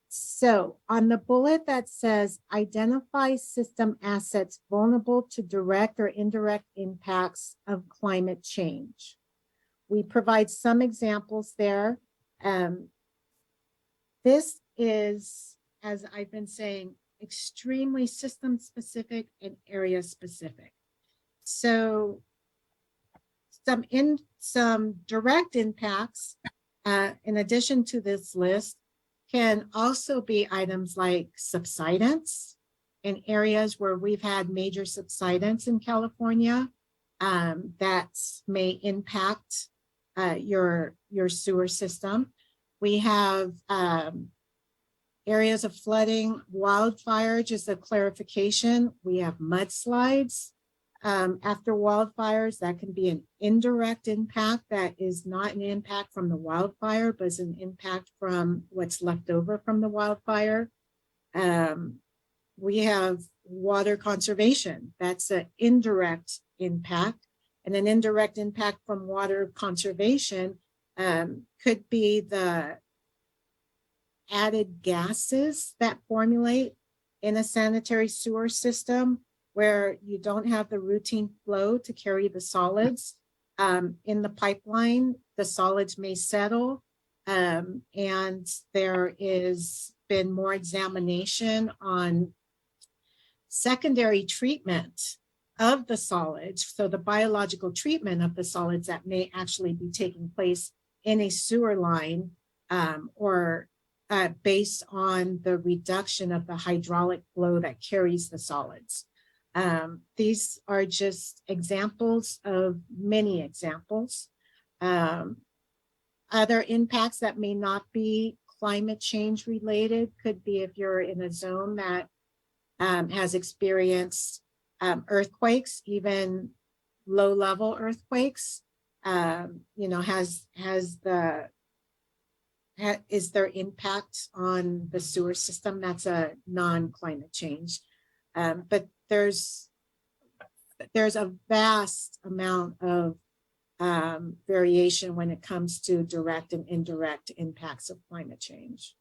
So on the bullet that says identify system assets vulnerable to direct or indirect impacts of climate change, we provide some examples there. This is, as I've been saying, extremely system specific and area specific. So some direct impacts, in addition to this list, can also be items like subsidence in areas where we've had major subsidence in California that may impact your sewer system. We have areas of flooding, wildfire, just a clarification. We have mudslides after wildfires. That can be an indirect impact that is not an impact from the wildfire, but is an impact from what's left over from the wildfire. We have water conservation. That's an indirect impact. And an indirect impact from water conservation could be the added gases that formulate in a sanitary sewer system where you don't have the routine flow to carry the solids. In the pipeline, the solids may settle, and there is been more examination on secondary treatment of the solids, so the biological treatment of the solids that may actually be taking place in a sewer line, or based on the reduction of the hydraulic flow that carries the solids. These are just examples of many examples. Other impacts that may not be climate change related could be if you're in a zone that has experienced earthquakes, even low level earthquakes, is there impact on the sewer system? That's a non-climate change. But there's a vast amount of variation when it comes to direct and indirect impacts of climate change.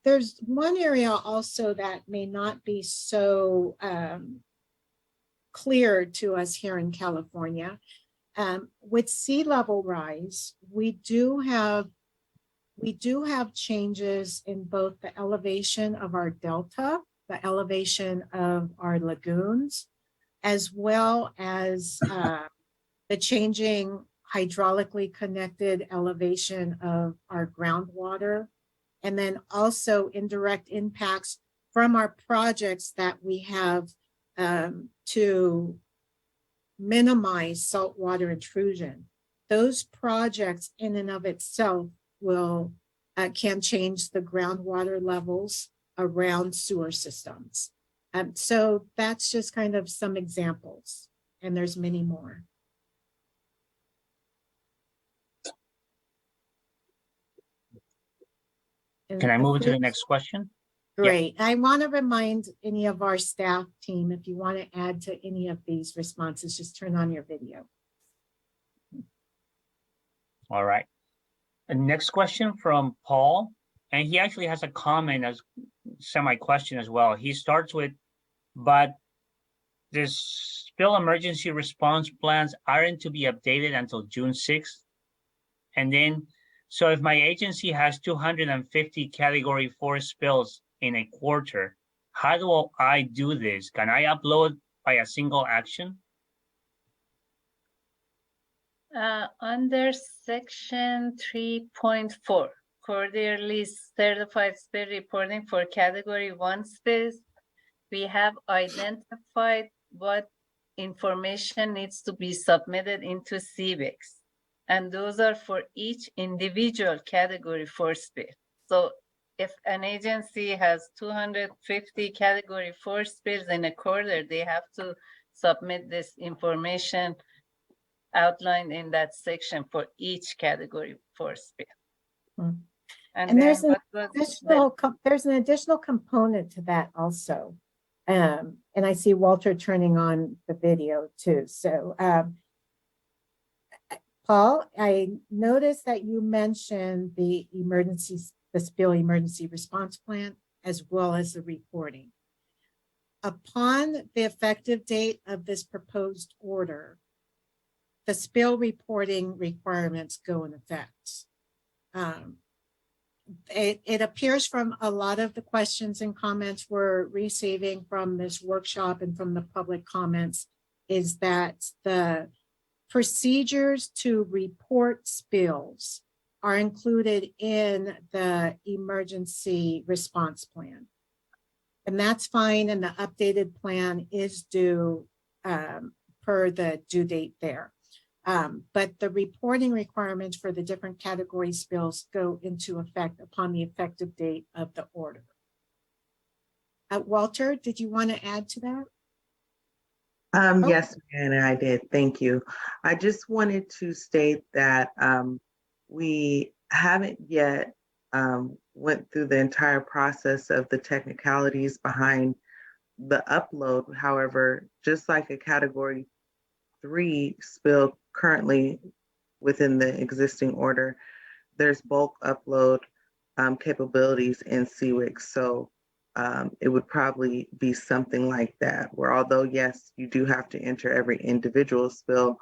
There's one area also that may not be so clear to us here in California. With sea level rise, we do have changes in both the elevation of our delta, the elevation of our lagoons, as well as the changing hydraulically connected elevation of our groundwater, and then also indirect impacts from our projects that we have to minimize saltwater intrusion. Those projects in and of itself can change the groundwater levels around sewer systems. So that's just kind of some examples, and there's many more. Can I move to the next question? Great. I want to remind any of our staff team, if you want to add to any of these responses, just turn on your video. All right. The next question from Paul, and he actually has a comment as semi-question as well. He starts with, but this spill emergency response plans aren't to be updated until June 6th. And then, so if my agency has 250 category 4 spills in a quarter, how do I do this? Can I upload by a single action? Under section 3.4, quarterly certified spill reporting for category 1 spills, we have identified what information needs to be submitted into CBEX. And those are for each individual category 4 spill. So if an agency has 250 category 4 spills in a quarter, they have to submit this information outlined in that section for each category 4 spill. Hmm. And there's an there's an additional component to that also. And I see Walter turning on the video too. So Paul, I noticed that you mentioned the spill emergency response plan, as well as the reporting. Upon the effective date of this proposed order, the spill reporting requirements go in effect. It appears from a lot of the questions and comments we're receiving from this workshop and from the public comments is that the procedures to report spills are included in the emergency response plan. And that's fine, and the updated plan is due per the due date there. But the reporting requirements for the different category spills go into effect upon the effective date of the order. Walter, did you want to add to that? Yes, and I did. Thank you. I just wanted to state that we haven't yet went through the entire process of the technicalities behind the upload. However, just like a category 3 spill currently within the existing order, there's bulk upload capabilities in CWIC. So it would probably be something like that, where although, yes, you do have to enter every individual spill,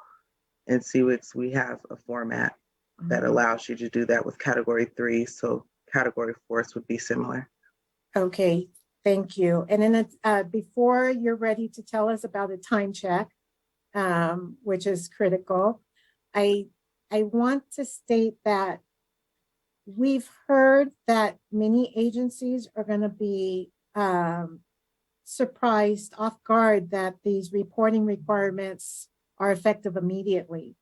in CWICs, we have a format that allows you to do that with category 3. So category 4 would be similar. Okay, thank you. And then before you're ready to tell us about a time check, which is critical, I want to state that we've heard that many agencies are going to be surprised, off guard, that these reporting requirements are effective immediately.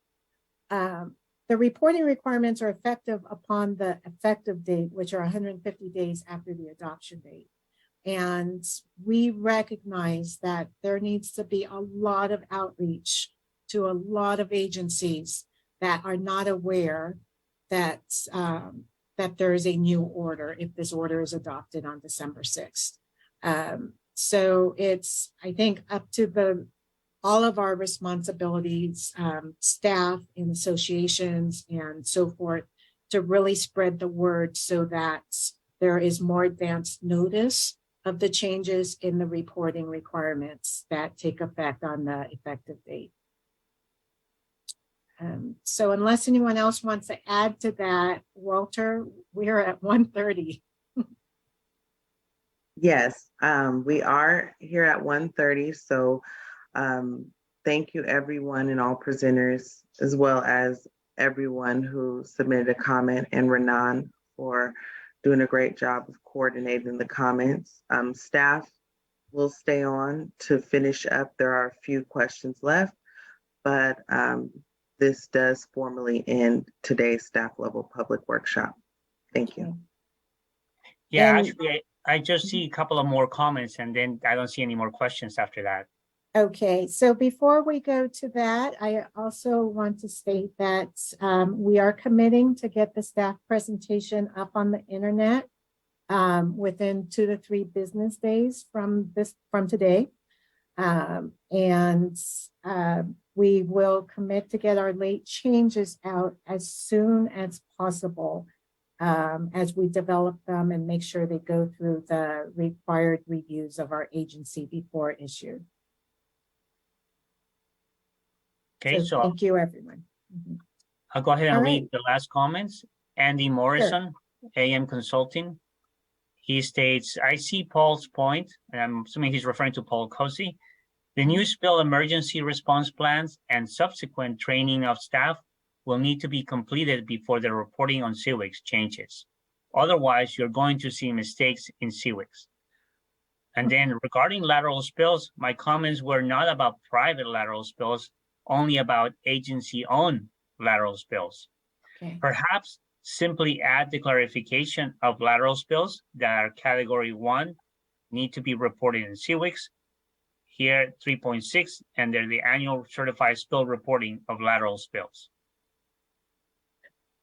The reporting requirements are effective upon the effective date, which are 150 days after the adoption date. And we recognize that there needs to be a lot of outreach to a lot of agencies that are not aware that that there is a new order if this order is adopted on December 6th. So it's, I think, up to all of our responsibilities, staff and associations and so forth, to really spread the word so that there is more advanced notice of the changes in the reporting requirements that take effect on the effective date. So unless anyone else wants to add to that, Walter, we're at 1:30. Yes, we are here at 1:30. So thank you everyone and all presenters, as well as everyone who submitted a comment, and Renan for doing a great job of coordinating the comments. Staff will stay on to finish up. There are a few questions left, but this does formally end today's staff level public workshop. Thank you. Yeah, And- actually, I just see a couple of more comments and then I don't see any more questions after that. Okay, so before we go to that, I also want to state that we are committing to get the staff presentation up on the internet within 2 to 3 business days from today. And we will commit to get our late changes out as soon as possible as we develop them and make sure they go through the required reviews of our agency before issued. Okay, so thank you, everyone. I'll go ahead and All read right. the last comments. Andy Morrison, AM Consulting. He states, I see Paul's point, and I'm assuming he's referring to Paul Cozy. The new spill emergency response plans and subsequent training of staff will need to be completed before the reporting on CWICs changes. Otherwise, you're going to see mistakes in CWICs. And then regarding lateral spills, my comments were not about private lateral spills, only about agency-owned lateral spills. Okay. Perhaps simply add the clarification of lateral spills that are category 1 need to be reported in CWICs. Here, 3.6, and they're the annual certified spill reporting of lateral spills.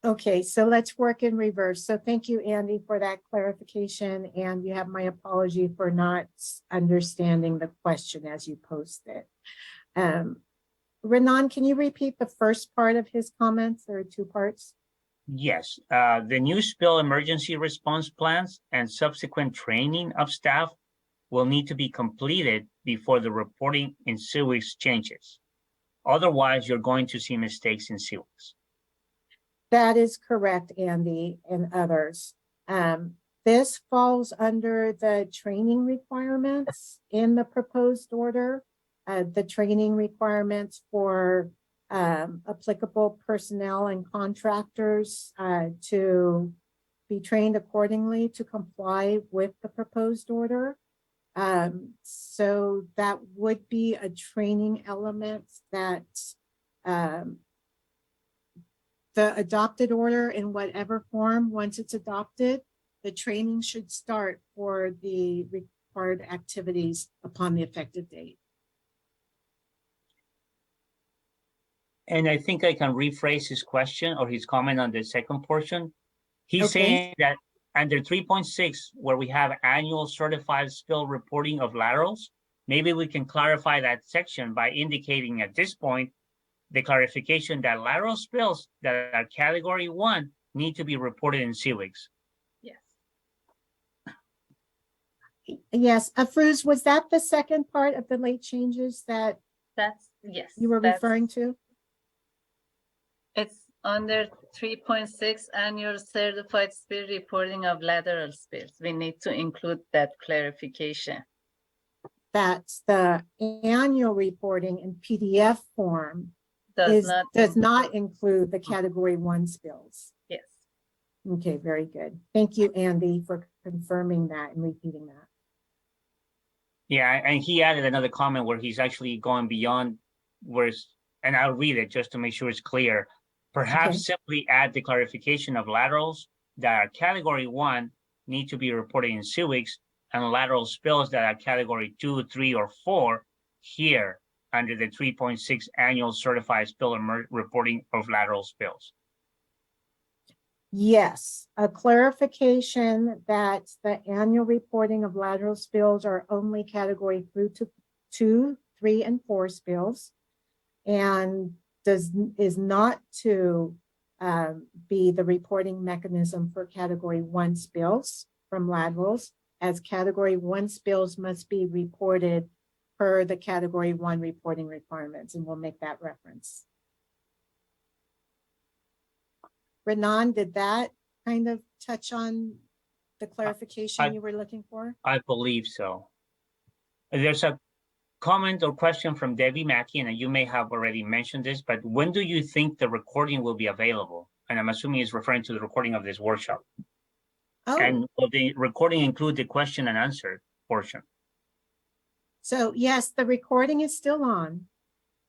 Okay, so let's work in reverse. So thank you, Andy, for that clarification. And you have my apology for not understanding the question as you posed it. Renan, can you repeat the first part of his comments? There are 2 parts. Yes, the new spill emergency response plans and subsequent training of staff will need to be completed before the reporting in CWICs changes. Otherwise, you're going to see mistakes in CWICs. That is correct, Andy and others. This falls under the training requirements in the proposed order. The training requirements for applicable personnel and contractors to be trained accordingly to comply with the proposed order. So that would be a training element that the adopted order in whatever form, once it's adopted, the training should start for the required activities upon the effective date. And I think I can rephrase his question or his comment on the second portion. He's Okay. saying that under 3.6, where we have annual certified spill reporting of laterals, maybe we can clarify that section by indicating at this point the clarification that lateral spills that are category 1 need to be reported in CWICs. Yes. Yes, Fruz, was that the second part of the late changes that Yes. you were that's- referring to? It's under 3.6 annual certified spill reporting of lateral spills. We need to include that clarification. That's the annual reporting in PDF form Does does not not include the category 1 spills. Yes. Okay, very good. Thank you, Andy, for confirming that and repeating that. Yeah, and he added another comment where he's actually going beyond and I'll read it just to make sure it's clear. Perhaps Okay. simply add the clarification of laterals that are category 1 need to be reported in CWICs, and lateral spills that are category 2, 3, or 4 here under the 3.6 annual certified spill reporting of lateral spills. Yes, a clarification that the annual reporting of lateral spills are only category 2, 3, and 4 spills, and is not to be the reporting mechanism for category 1 spills from laterals, as category 1 spills must be reported per the category 1 reporting requirements, and we'll make that reference. Renan, did that kind of touch on the clarification you were looking for? I believe so. There's a comment or question from Debbie Mackey, and you may have already mentioned this, but when do you think the recording will be available? And I'm assuming it's referring to the recording of this workshop. Oh, And will the recording include the question and answer portion? so yes, the recording is still on.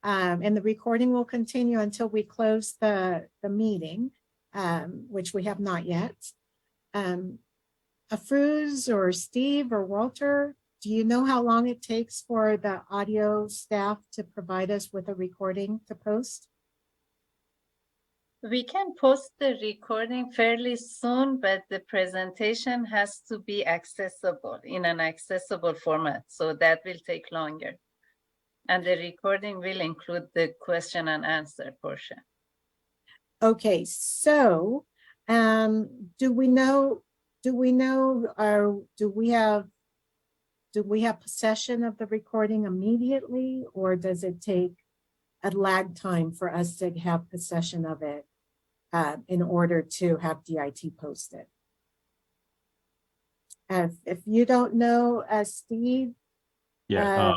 And the recording will continue until we close the meeting, which we have not yet. Afruz or Steve or Walter, do you know how long it takes for the audio staff to provide us with a recording to post? We can post the recording fairly soon, but the presentation has to be accessible in an accessible format. So that will take longer. And the recording will include the question and answer portion. Okay, so do we have possession of the recording immediately, or does it take a lag time for us to have possession of it in order to have DIT posted? If you don't know, Steve. Yeah,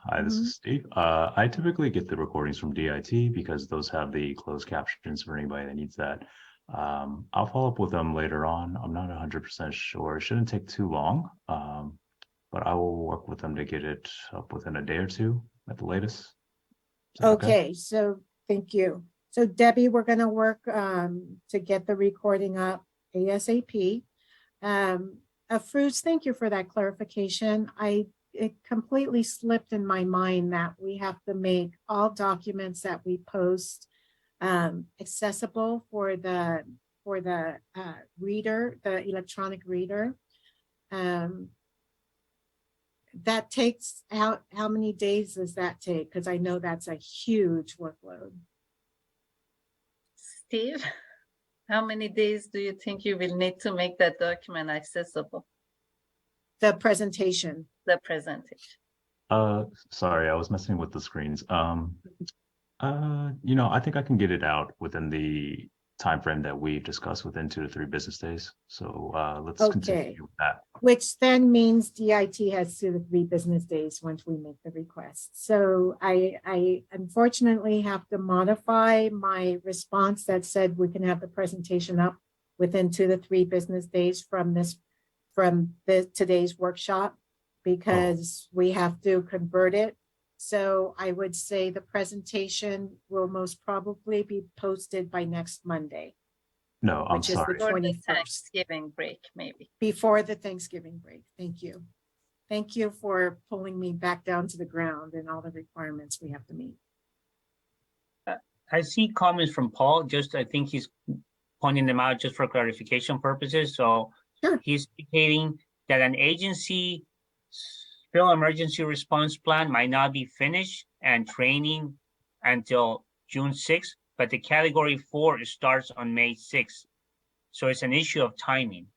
hi, this mhm. is Steve. I typically get the recordings from DIT because those have the closed captions for anybody that needs that. I'll follow up with them later on. I'm not 100% sure. It shouldn't take too long, but I will work with them to get it up within a day or two at the latest. Is that Okay, so thank you. So Debbie, we're going to work to get the recording up ASAP. Fruz, thank you for that clarification. It completely slipped in my mind that we have to make all documents that we post accessible for the reader, the electronic reader. That takes how many days does that take? Because I know that's a huge workload. Steve, how many days do you think you will need to make that document accessible? The presentation. The presentation. Sorry, I was messing with the screens. I think I can get it out within the time frame that we've discussed within 2 to 3 business days. So let's continue with that. Which then means DIT has 2 to 3 business days once we make the request. So I unfortunately have to modify my response that said we can have the presentation up within 2 to 3 business days from today's workshop, because we have to convert it. So I would say the presentation will most probably be posted by next Monday. No, I'm which is the sorry. Before the 21st. Thanksgiving break, maybe. Before the Thanksgiving break. Thank you. Thank you for pulling me back down to the ground and all the requirements we have to meet. I see comments from Paul, I think he's pointing them out just for clarification purposes. So Sure. he's indicating that an agency spill emergency response plan might not be finished and training until June 6th, but the category 4 starts on May 6th. So it's an issue of timing.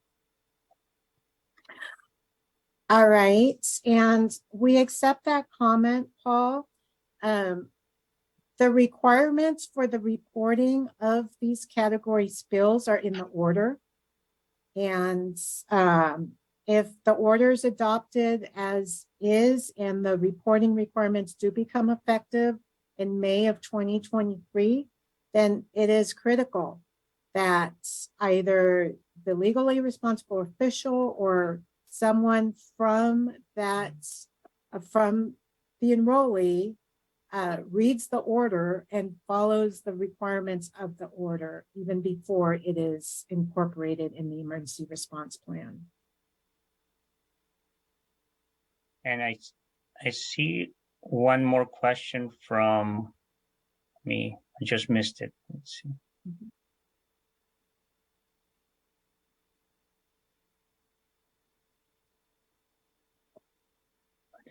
All right, and we accept that comment, Paul. The requirements for the reporting of these category spills are in the order. And if the order is adopted as is and the reporting requirements do become effective in May of 2023, then it is critical that either the legally responsible official or someone from that, from the enrollee reads the order and follows the requirements of the order even before it is incorporated in the emergency response plan. And I see one more question from me. I just missed it. Let's see.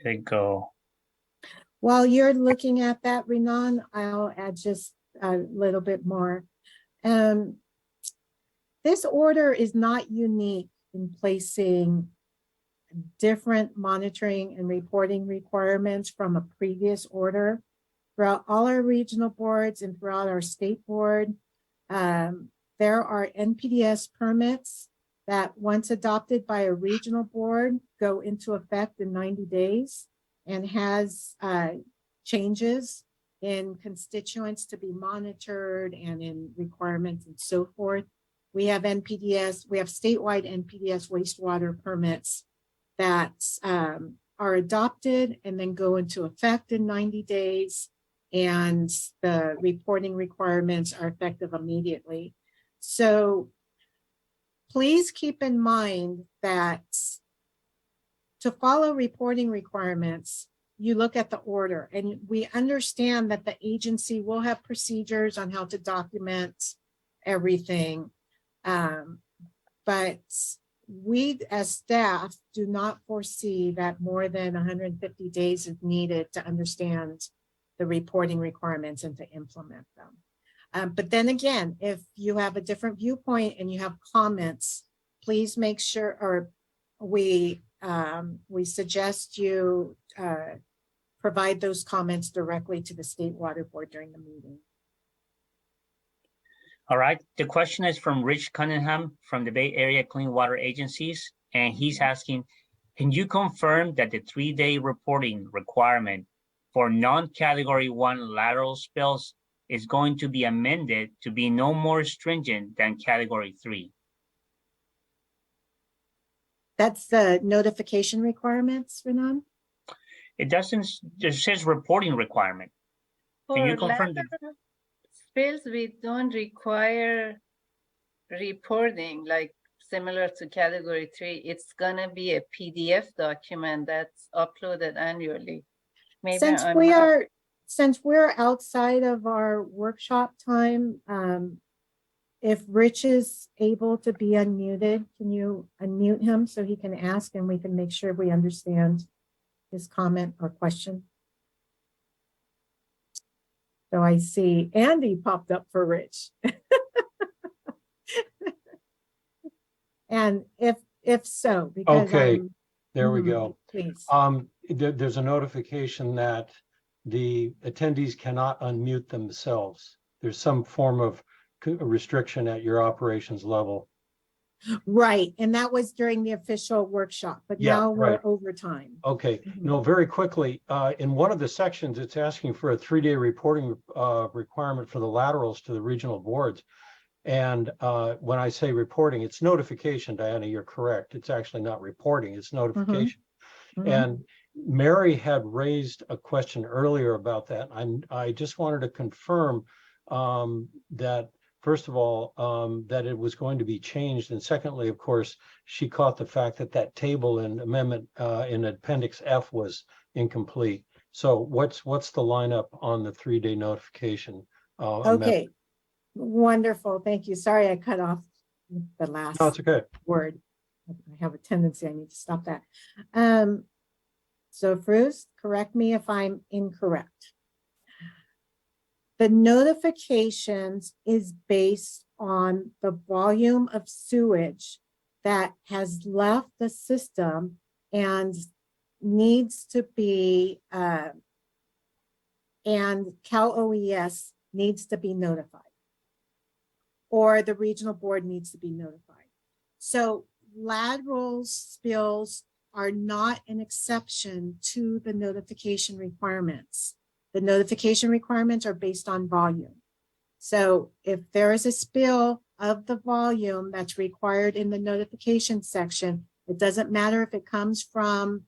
Where did it go? While you're looking at that, Renan, I'll add just a little bit more. This order is not unique in placing different monitoring and reporting requirements from a previous order. Throughout all our regional boards and throughout our state board, there are NPDES permits that once adopted by a regional board go into effect in 90 days and has changes in constituents to be monitored and in requirements and so forth. We have NPDES, we have statewide NPDES wastewater permits that are adopted and then go into effect in 90 days. And the reporting requirements are effective immediately. So please keep in mind that to follow reporting requirements, you look at the order, and we understand that the agency will have procedures on how to document everything. But we as staff do not foresee that more than 150 days is needed to understand the reporting requirements and to implement them. But then again, if you have a different viewpoint and you have comments, please make sure, or we suggest you provide those comments directly to the State Water Board during the meeting. All right, the question is from Rich Cunningham from the Bay Area Clean Water Agencies, and he's asking, can you confirm that the 3-day reporting requirement for non-category 1 lateral spills is going to be amended to be no more stringent than category 3? That's the notification requirements, Renan? It doesn't, it says reporting requirement. Can you For confirm that? lateral spills, we don't require reporting like similar to category 3. It's gonna be a PDF document that's uploaded annually. Maybe Since we're outside of our workshop time, if Rich is able to be unmuted, can you unmute him so he can ask and we can make sure we understand his comment or question? So I see Andy popped up for Rich. And if so, because okay, there we go. Please. There's a notification that the attendees cannot unmute themselves. There's some form of restriction at your operations level. Right, and that was during the official workshop, but Yeah, now we're right. over time. Okay, Mhm. no, very quickly, in one of the sections, it's asking for a 3-day reporting requirement for the laterals to the regional boards. And when I say reporting, it's notification, Diana, you're correct. It's actually not reporting, it's notification. Mhm. And Mary had raised a question earlier about that. I just wanted to confirm that, first of all, that it was going to be changed. And secondly, of course, she caught the fact that that table in amendment in Appendix F was incomplete. So what's the lineup on the 3-day notification? Okay, wonderful, thank you. Sorry, I cut off the last No, it's okay. word. I have a tendency, I need to stop that. So Bruce, correct me if I'm incorrect. The notifications is based on the volume of sewage that has left the system and needs to be, and Cal OES needs to be notified, or the regional board needs to be notified. So lateral spills are not an exception to the notification requirements. The notification requirements are based on volume. So if there is a spill of the volume that's required in the notification section, it doesn't matter if it comes from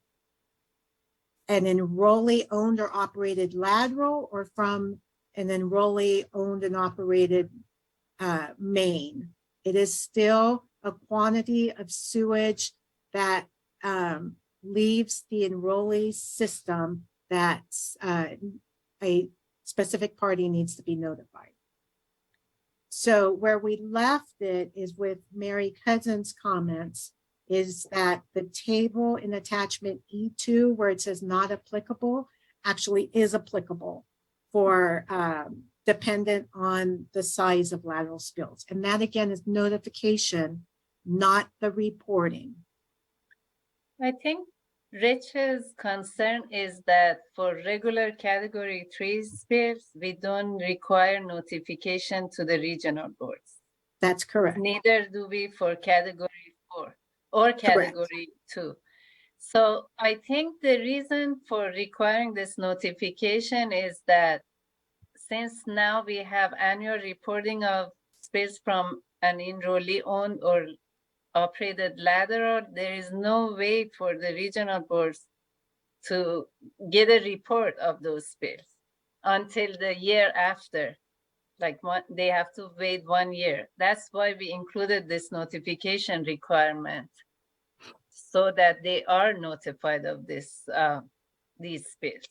an enrollee owned or operated lateral or from an enrollee owned and operated main. It is still a quantity of sewage that leaves the enrollee system that a specific party needs to be notified. So where we left it is with Mary Cousin's comments, is that the table in attachment E2 where it says not applicable actually is applicable for dependent on the size of lateral spills. And that again is notification, not the reporting. I think Rich's concern is that for regular category 3 spills, we don't require notification to the regional boards. That's correct. Neither do we for category 4 or category 2. So I think the reason for requiring this notification is that since now we have annual reporting of spills from an enrollee owned or operated lateral, there is no way for the regional boards to get a report of those spills until the year after. Like they have to wait 1 year. That's why we included this notification requirement so that they are notified of this these spills.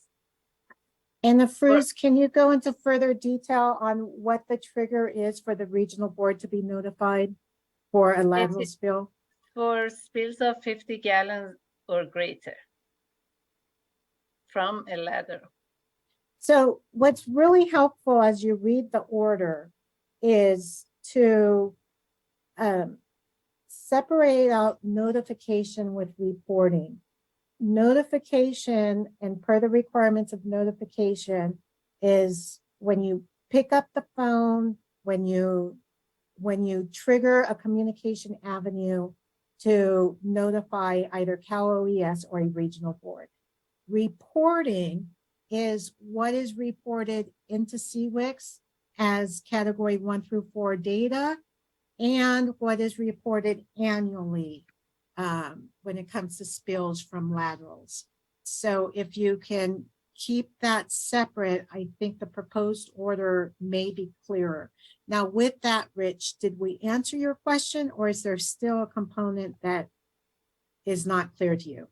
And Afrouz, can you go into further detail on what the trigger is for the regional board to be notified for a lateral spill? For spills of 50 gallons or greater from a lateral. So what's really helpful as you read the order is to separate out notification with reporting. Notification, and per the requirements of notification, is when you pick up the phone, when you trigger a communication avenue to notify either Cal OES or a regional board. Reporting is what is reported into CWIX as category 1 through 4 data, and what is reported annually when it comes to spills from laterals. So if you can keep that separate, I think the proposed order may be clearer. Now with that, Rich, did we answer your question, or is there still a component that is not clear to you?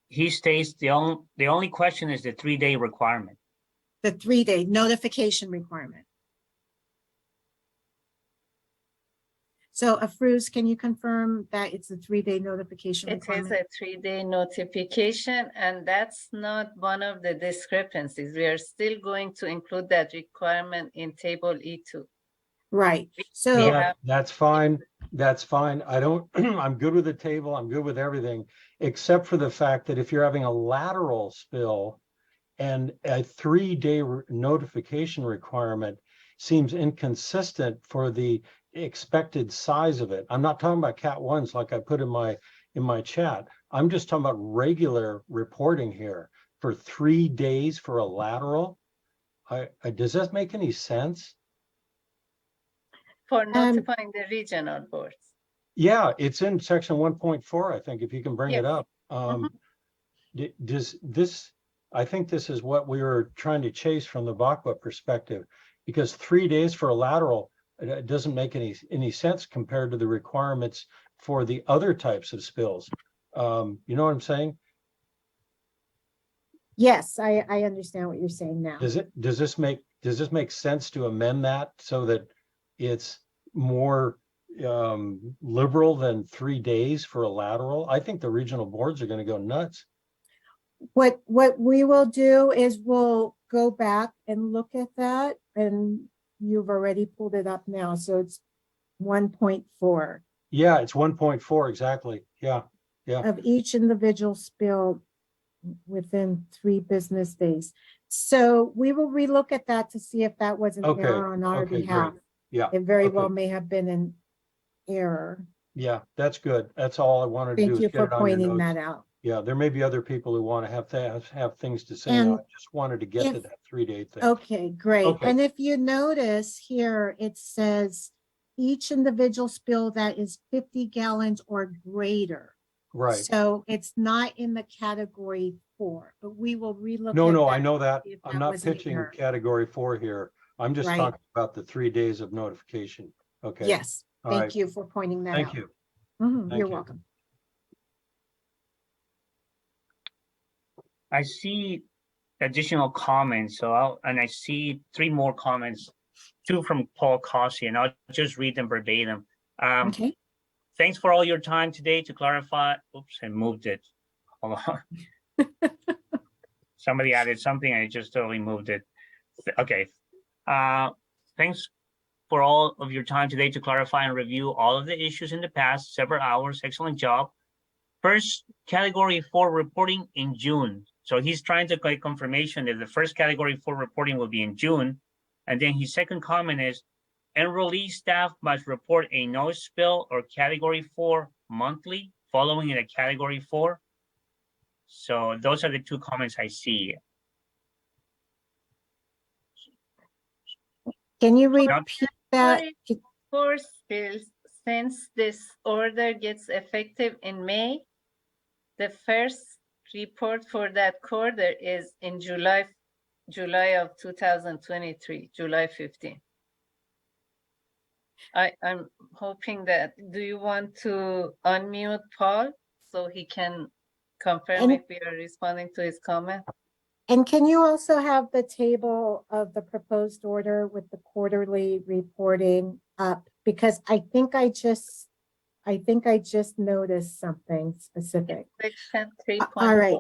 He states the only question is the 3-day requirement. The 3-day notification requirement. So Afrouz, can you confirm that it's a 3-day notification It is requirement? a 3-day notification, and that's not one of the discrepancies. We are still going to include that requirement in table E2. Right. So Yeah, that's fine. That's fine. I don't, I'm good with the table. I'm good with everything, except for the fact that if you're having a lateral spill and a 3-day notification requirement seems inconsistent for the expected size of it. I'm not talking about Cat 1s like I put in my chat. I'm just talking about regular reporting here for 3 days for a lateral. Does that make any sense? For notifying the regional boards. Yeah, it's in section 1.4, I think, if you can bring it Yes. up. Does this, I think this is what we were trying to chase from the VACWA perspective, because 3 days for a lateral, it doesn't make any sense compared to the requirements for the other types of spills. You know what I'm saying? yes, I understand what you're saying now. Does this make sense to amend that so that it's more liberal than 3 days for a lateral? I think the regional boards are going to go nuts. What we will do is we'll go back and look at that, and you've already pulled it up now. So it's 1.4. Yeah, it's 1.4 exactly. Yeah. Yeah. of each individual spill within 3 business days. So we will relook at that to see if that was an Okay, error on our okay, great. behalf. Yeah, It very okay. well may have been an error. Yeah, that's good. That's all I wanted to do Thank is you get for it on your pointing notes. that out. Yeah, there may be other people who want to have things to say. And I just wanted to get to if- that 3-day thing. Okay, great. Okay. And if you notice here, it says each individual spill that is 50 gallons or greater. Right. So it's not in the category 4, but we will relook. No, at no, that I know to that. see if I'm that not was an pitching error. category 4 here. I'm just Right. talking about the 3 days of notification. Okay. Yes, All thank right. you for pointing that out. Thank you. Mhm, Thank you're you. welcome. I see additional comments, and I see 3 more comments, 2 from Paul Cossey, and I'll just read them verbatim. Okay. Thanks for all your time today to clarify. Oops, I moved it. Hold on. Somebody added something, I just totally moved it. Okay. Thanks for all of your time today to clarify and review all of the issues in the past several hours. Excellent job. First, category 4 reporting in June. So he's trying to get confirmation that the first category 4 reporting will be in June. And then his second comment is, enrollee staff must report a no spill or category 4 monthly following in a category 4. So those are the 2 comments I see. Can you Not- repeat that? For spills, since this order gets effective in May, the first report for that quarter is in July of 2023, July 15. I'm hoping that, do you want to unmute Paul so he can confirm And- if we are responding to his comment? And can you also have the table of the proposed order with the quarterly reporting up? Because I think I just noticed something specific. Section All right.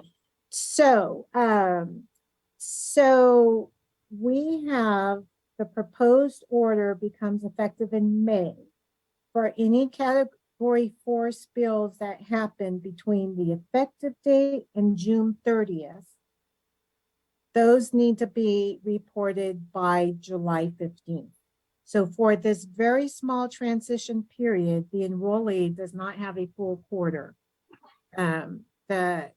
3.4. So we have the proposed order becomes effective in May for any category 4 spills that happen between the effective date and June 30th. Those need to be reported by July 15th. So for this very small transition period, the enrollee does not have a full quarter. The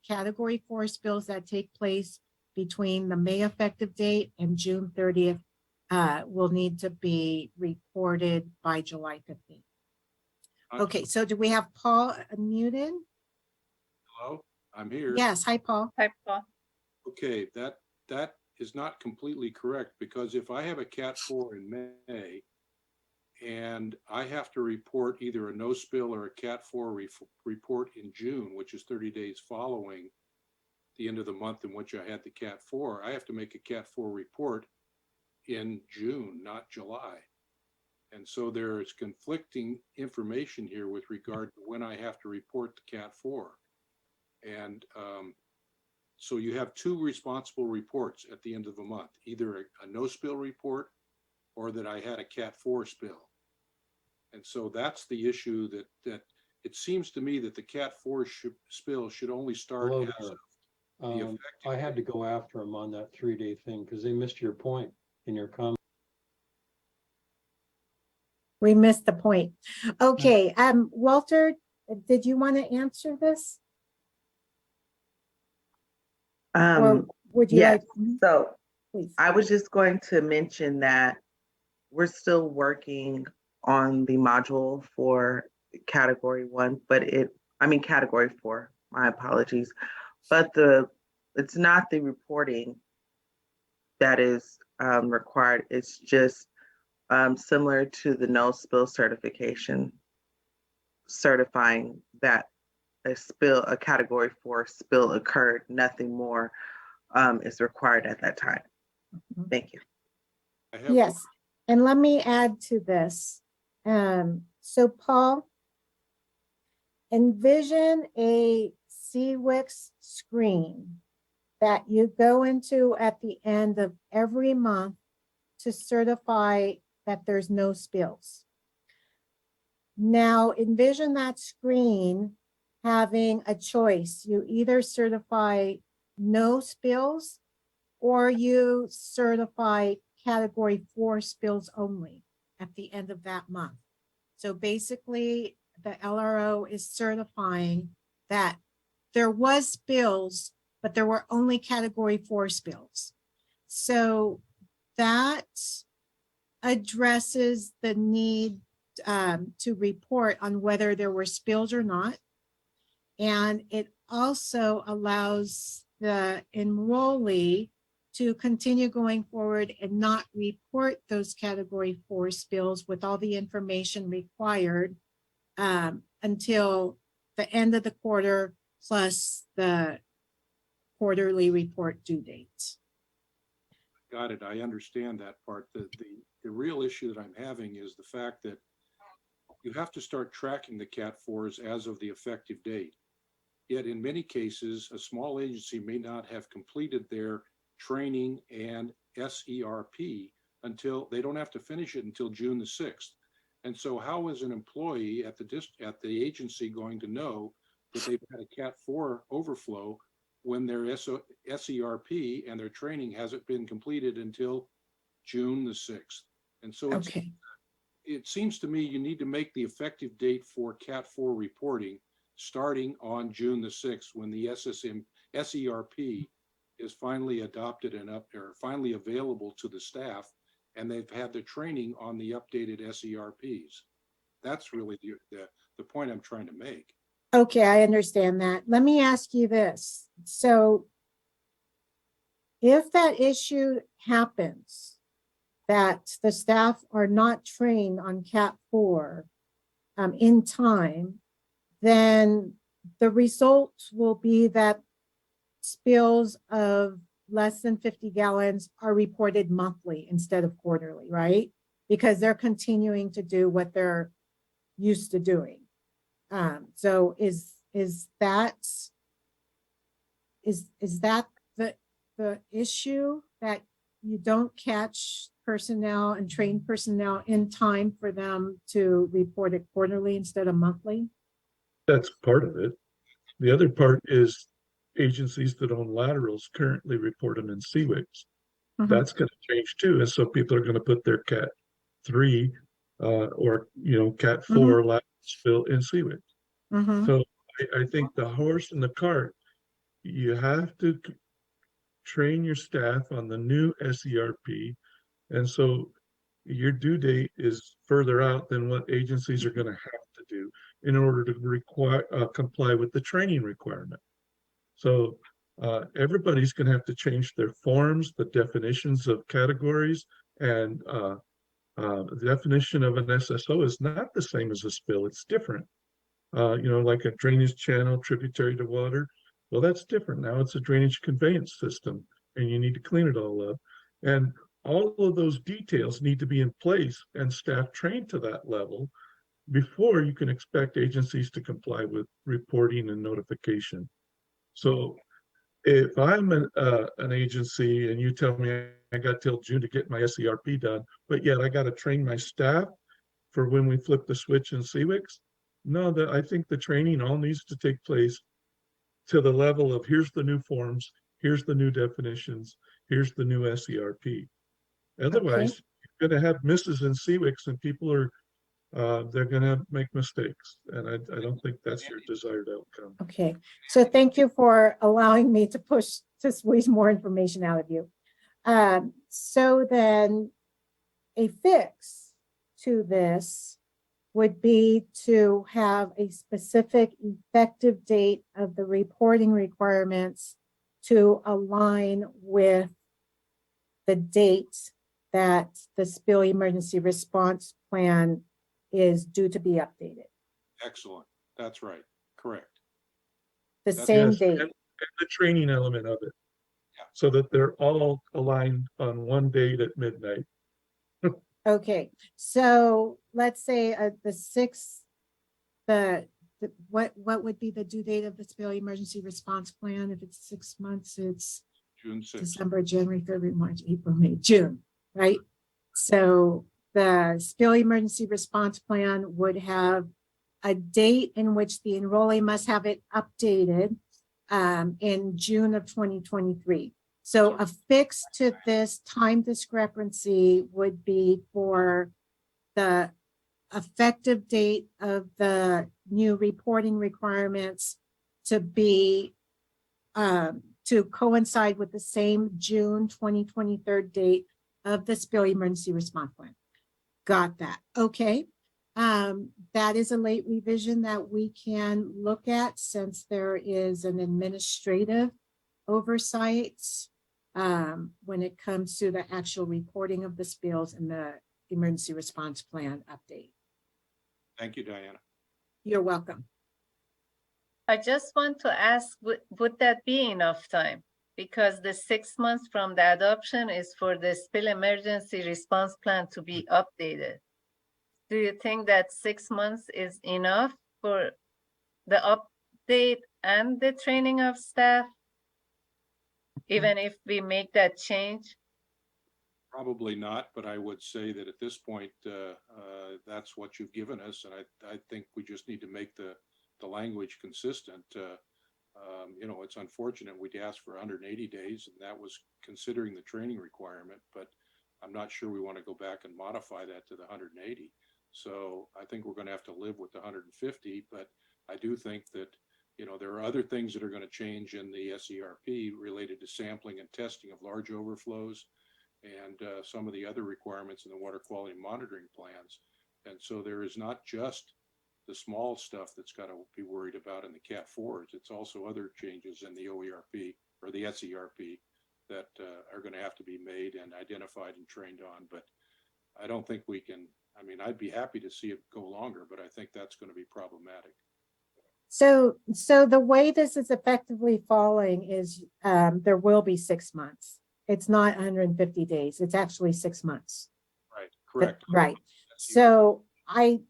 category 4 spills that take place between the May effective date and June 30th will need to be reported by July 15th. Okay, so do we have Paul muted? Hello, I'm here. Yes, hi, Paul. Hi, Paul. Okay, that is not completely correct, because if I have a Cat 4 in May and I have to report either a no spill or a Cat 4 report in June, which is 30 days following the end of the month in which I had the Cat 4, I have to make a Cat 4 report in June, not July. And so there is conflicting information here with regard to when I have to report the Cat 4. And so you have 2 responsible reports at the end of the month, either a no spill report or that I had a Cat 4 spill. And so that's the issue that it seems to me that the Cat 4 spill should only start Hello as there. of the effective I had to date. go after him on that 3-day thing because they missed your point in your comment. We missed the point. Okay, Walter, did you want to answer this? Or would you Yes. like? So Please. I was just going to mention that we're still working on the module for category 1, but category 4, my apologies. But it's not the reporting that is required. It's just similar to the no spill certification, certifying that a category 4 spill occurred, nothing more is required at that time. Thank you. I have Yes, and let me add to this. So Paul, envision a CWIX screen that you go into at the end of every month to certify that there's no spills. Now envision that screen having a choice. You either certify no spills or you certify category 4 spills only at the end of that month. So basically, the LRO is certifying that there was spills, but there were only category 4 spills. So that addresses the need to report on whether there were spills or not. And it also allows the enrollee to continue going forward and not report those category 4 spills with all the information required until the end of the quarter plus the quarterly report due date. Got it. I understand that part. The real issue that I'm having is the fact that you have to start tracking the Cat 4s as of the effective date. Yet in many cases, a small agency may not have completed their training and SERP until they don't have to finish it until June the 6th. And so how is an employee at the agency going to know that they've had a Cat 4 overflow when their SERP and their training hasn't been completed until June the 6th? And so it seems to me you need to make the effective date for Cat 4 reporting starting on June the 6th, when the SERP is finally adopted and finally available to the staff, and they've had the training on the updated SERPs. That's really the point I'm trying to make. Okay, I understand that. Let me ask you this. So if that issue happens, that the staff are not trained on Cat 4 in time, then the result will be that spills of less than 50 gallons are reported monthly instead of quarterly, right? Because they're continuing to do what they're used to doing. So is that the issue, that you don't catch personnel and train personnel in time for them to report it quarterly instead of monthly? That's part of it. The other part is agencies that own laterals currently report them in CWICs. That's going to change too. And so people are going to put their Cat 3 or, Cat 4 lateral spill in CWICs. So I think the horse and the cart, you have to train your staff on the new SERP. And so your due date is further out than what agencies are going to have to do in order to comply with the training requirement. So everybody's going to have to change their forms, the definitions of categories, and the definition of an SSO is not the same as a spill. It's different. Like a drainage channel tributary to water. Well, that's different. Now it's a drainage conveyance system, and you need to clean it all up. And all of those details need to be in place and staff trained to that level before you can expect agencies to comply with reporting and notification. So if I'm an agency and you tell me I got till June to get my SERP done, but yet I got to train my staff for when we flip the switch in CWICs, no, I think the training all needs to take place to the level of here's the new forms, here's the new definitions, here's the new SERP. Otherwise, you're going to have misses in CWICs and people are they're going to make mistakes. And I don't think that's your desired outcome. Okay, so thank you for allowing me to squeeze more information out of you. So then a fix to this would be to have a specific effective date of the reporting requirements to align with the date that the spill emergency response plan is due to be updated. Excellent. That's right. Correct. The same Yes, date. and the training element of it. Yeah. So that they're all aligned on one date at midnight. Okay, so let's say the 6th, what would be the due date of the spill emergency response plan? If it's 6 months, it's June 6th. December, January, February, March, April, May, June, right? So the spill emergency response plan would have a date in which the enrollee must have it updated in June of 2023. So a fix to this time discrepancy would be for the effective date of the new reporting requirements to be to coincide with the same June 2023 date of the spill emergency response plan. Got that. Okay. That is a late revision that we can look at since there is an administrative oversight when it comes to the actual reporting of the spills and the emergency response plan update. Thank you, Diana. You're welcome. I just want to ask, would that be enough time? Because the 6 months from the adoption is for the spill emergency response plan to be updated. Do you think that 6 months is enough for the update and the training of staff? Even if we make that change? Probably not, but I would say that at this point, that's what you've given us. And I think we just need to make the language consistent. You know, it's unfortunate we'd asked for 180 days and that was considering the training requirement, but I'm not sure we want to go back and modify that to the 180. So I think we're going to have to live with the 150, but I do think that, you know, there are other things that are going to change in the SWRCB related to sampling and testing of large overflows and some of the other requirements in the water quality monitoring plans. And so there is not just the small stuff that's got to be worried about in the Cat 4s. It's also other changes in the OERP or the SERP that are going to have to be made and identified and trained on. But I don't think we can, I mean, I'd be happy to see it go longer, but I think that's going to be problematic. So the way this is effectively falling is there will be 6 months. It's not 150 days. It's actually 6 months. Right, correct. Right. So I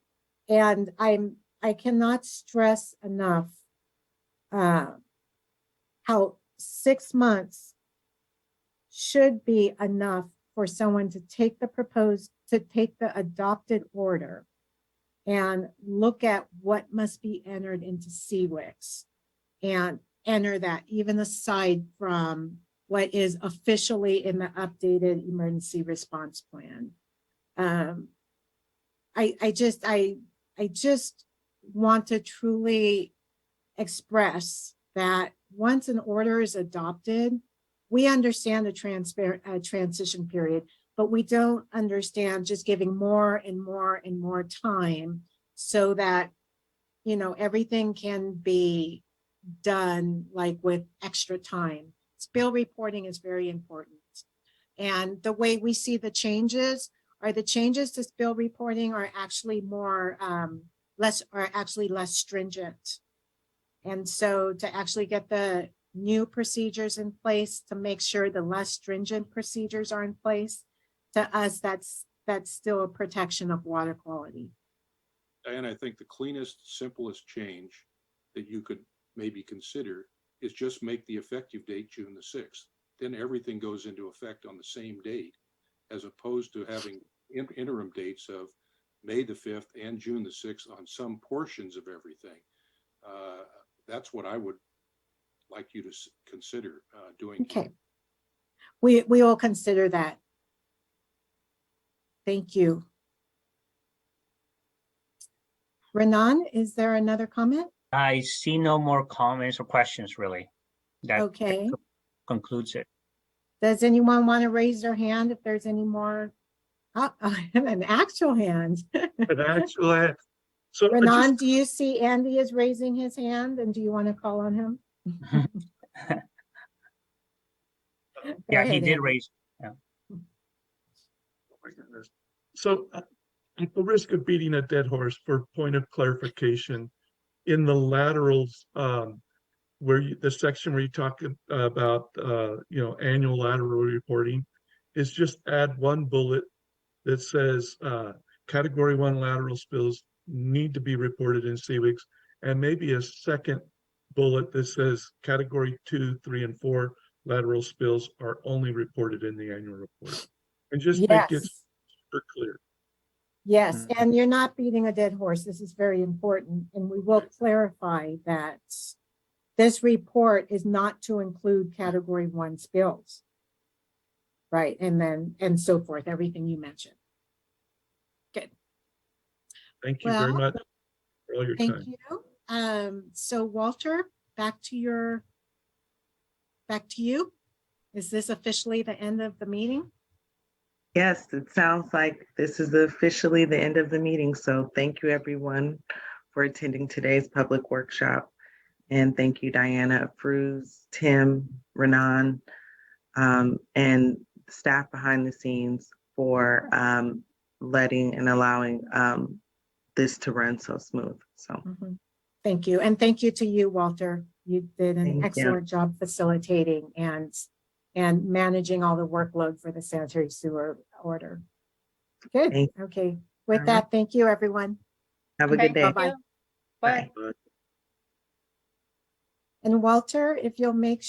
cannot stress enough how 6 months should be enough for someone to take the adopted order and look at what must be entered into SWRCB and enter that even aside from what is officially in the updated emergency response plan. I just want to truly express that once an order is adopted, we understand the transition period, but we don't understand just giving more and more and more time so that, you know, everything can be done like with extra time. Spill reporting is very important. And the way we see the changes are the changes to spill reporting are actually less stringent. And so to actually get the new procedures in place to make sure the less stringent procedures are in place, to us, that's still a protection of water quality. And I think the cleanest, simplest change that you could maybe consider is just make the effective date June the 6th. Then everything goes into effect on the same date, as opposed to having interim dates of May the 5th and June the 6th on some portions of everything. That's what I would like you to consider doing. Okay. We will consider that. Thank you. Renan, is there another comment? I see no more comments or questions really. That Okay. concludes it. Does anyone want to raise their hand if there's any more? An actual hand. An actual ad. So Renan, do you see Andy is raising his hand and do you want to call on him? Yeah, he did Andy. raise. oh my goodness. So at the risk of beating a dead horse, for point of clarification, in the laterals, the section where you talk about you know, annual lateral reporting, is just add one bullet that says category 1 lateral spills need to be reported in SWRCB, and maybe a second bullet that says category 2, 3, and 4 lateral spills are only reported in the annual report, and just make it Yes. super clear. Yes, and you're not beating a dead horse. This is very important, and we will clarify that this report is not to include category 1 spills. Right, and so forth, everything you mentioned. Good. Thank you very Well, much for all your thank time. you. So Walter, back to you. Is this officially the end of the meeting? Yes, it sounds like this is officially the end of the meeting. So thank you, everyone, for attending today's public workshop. And thank you, Diana, Fruz, Tim, Renan, and staff behind the scenes for letting and allowing this to run so smooth. So Thank you. And thank you to you, Walter. You did an Thank you. excellent job facilitating and managing all the workload for the sanitary sewer order. Good. Thank Okay. With All that, right. thank you, everyone. have a good day. Bye-bye. Bye. Bye. And Walter, if you'll make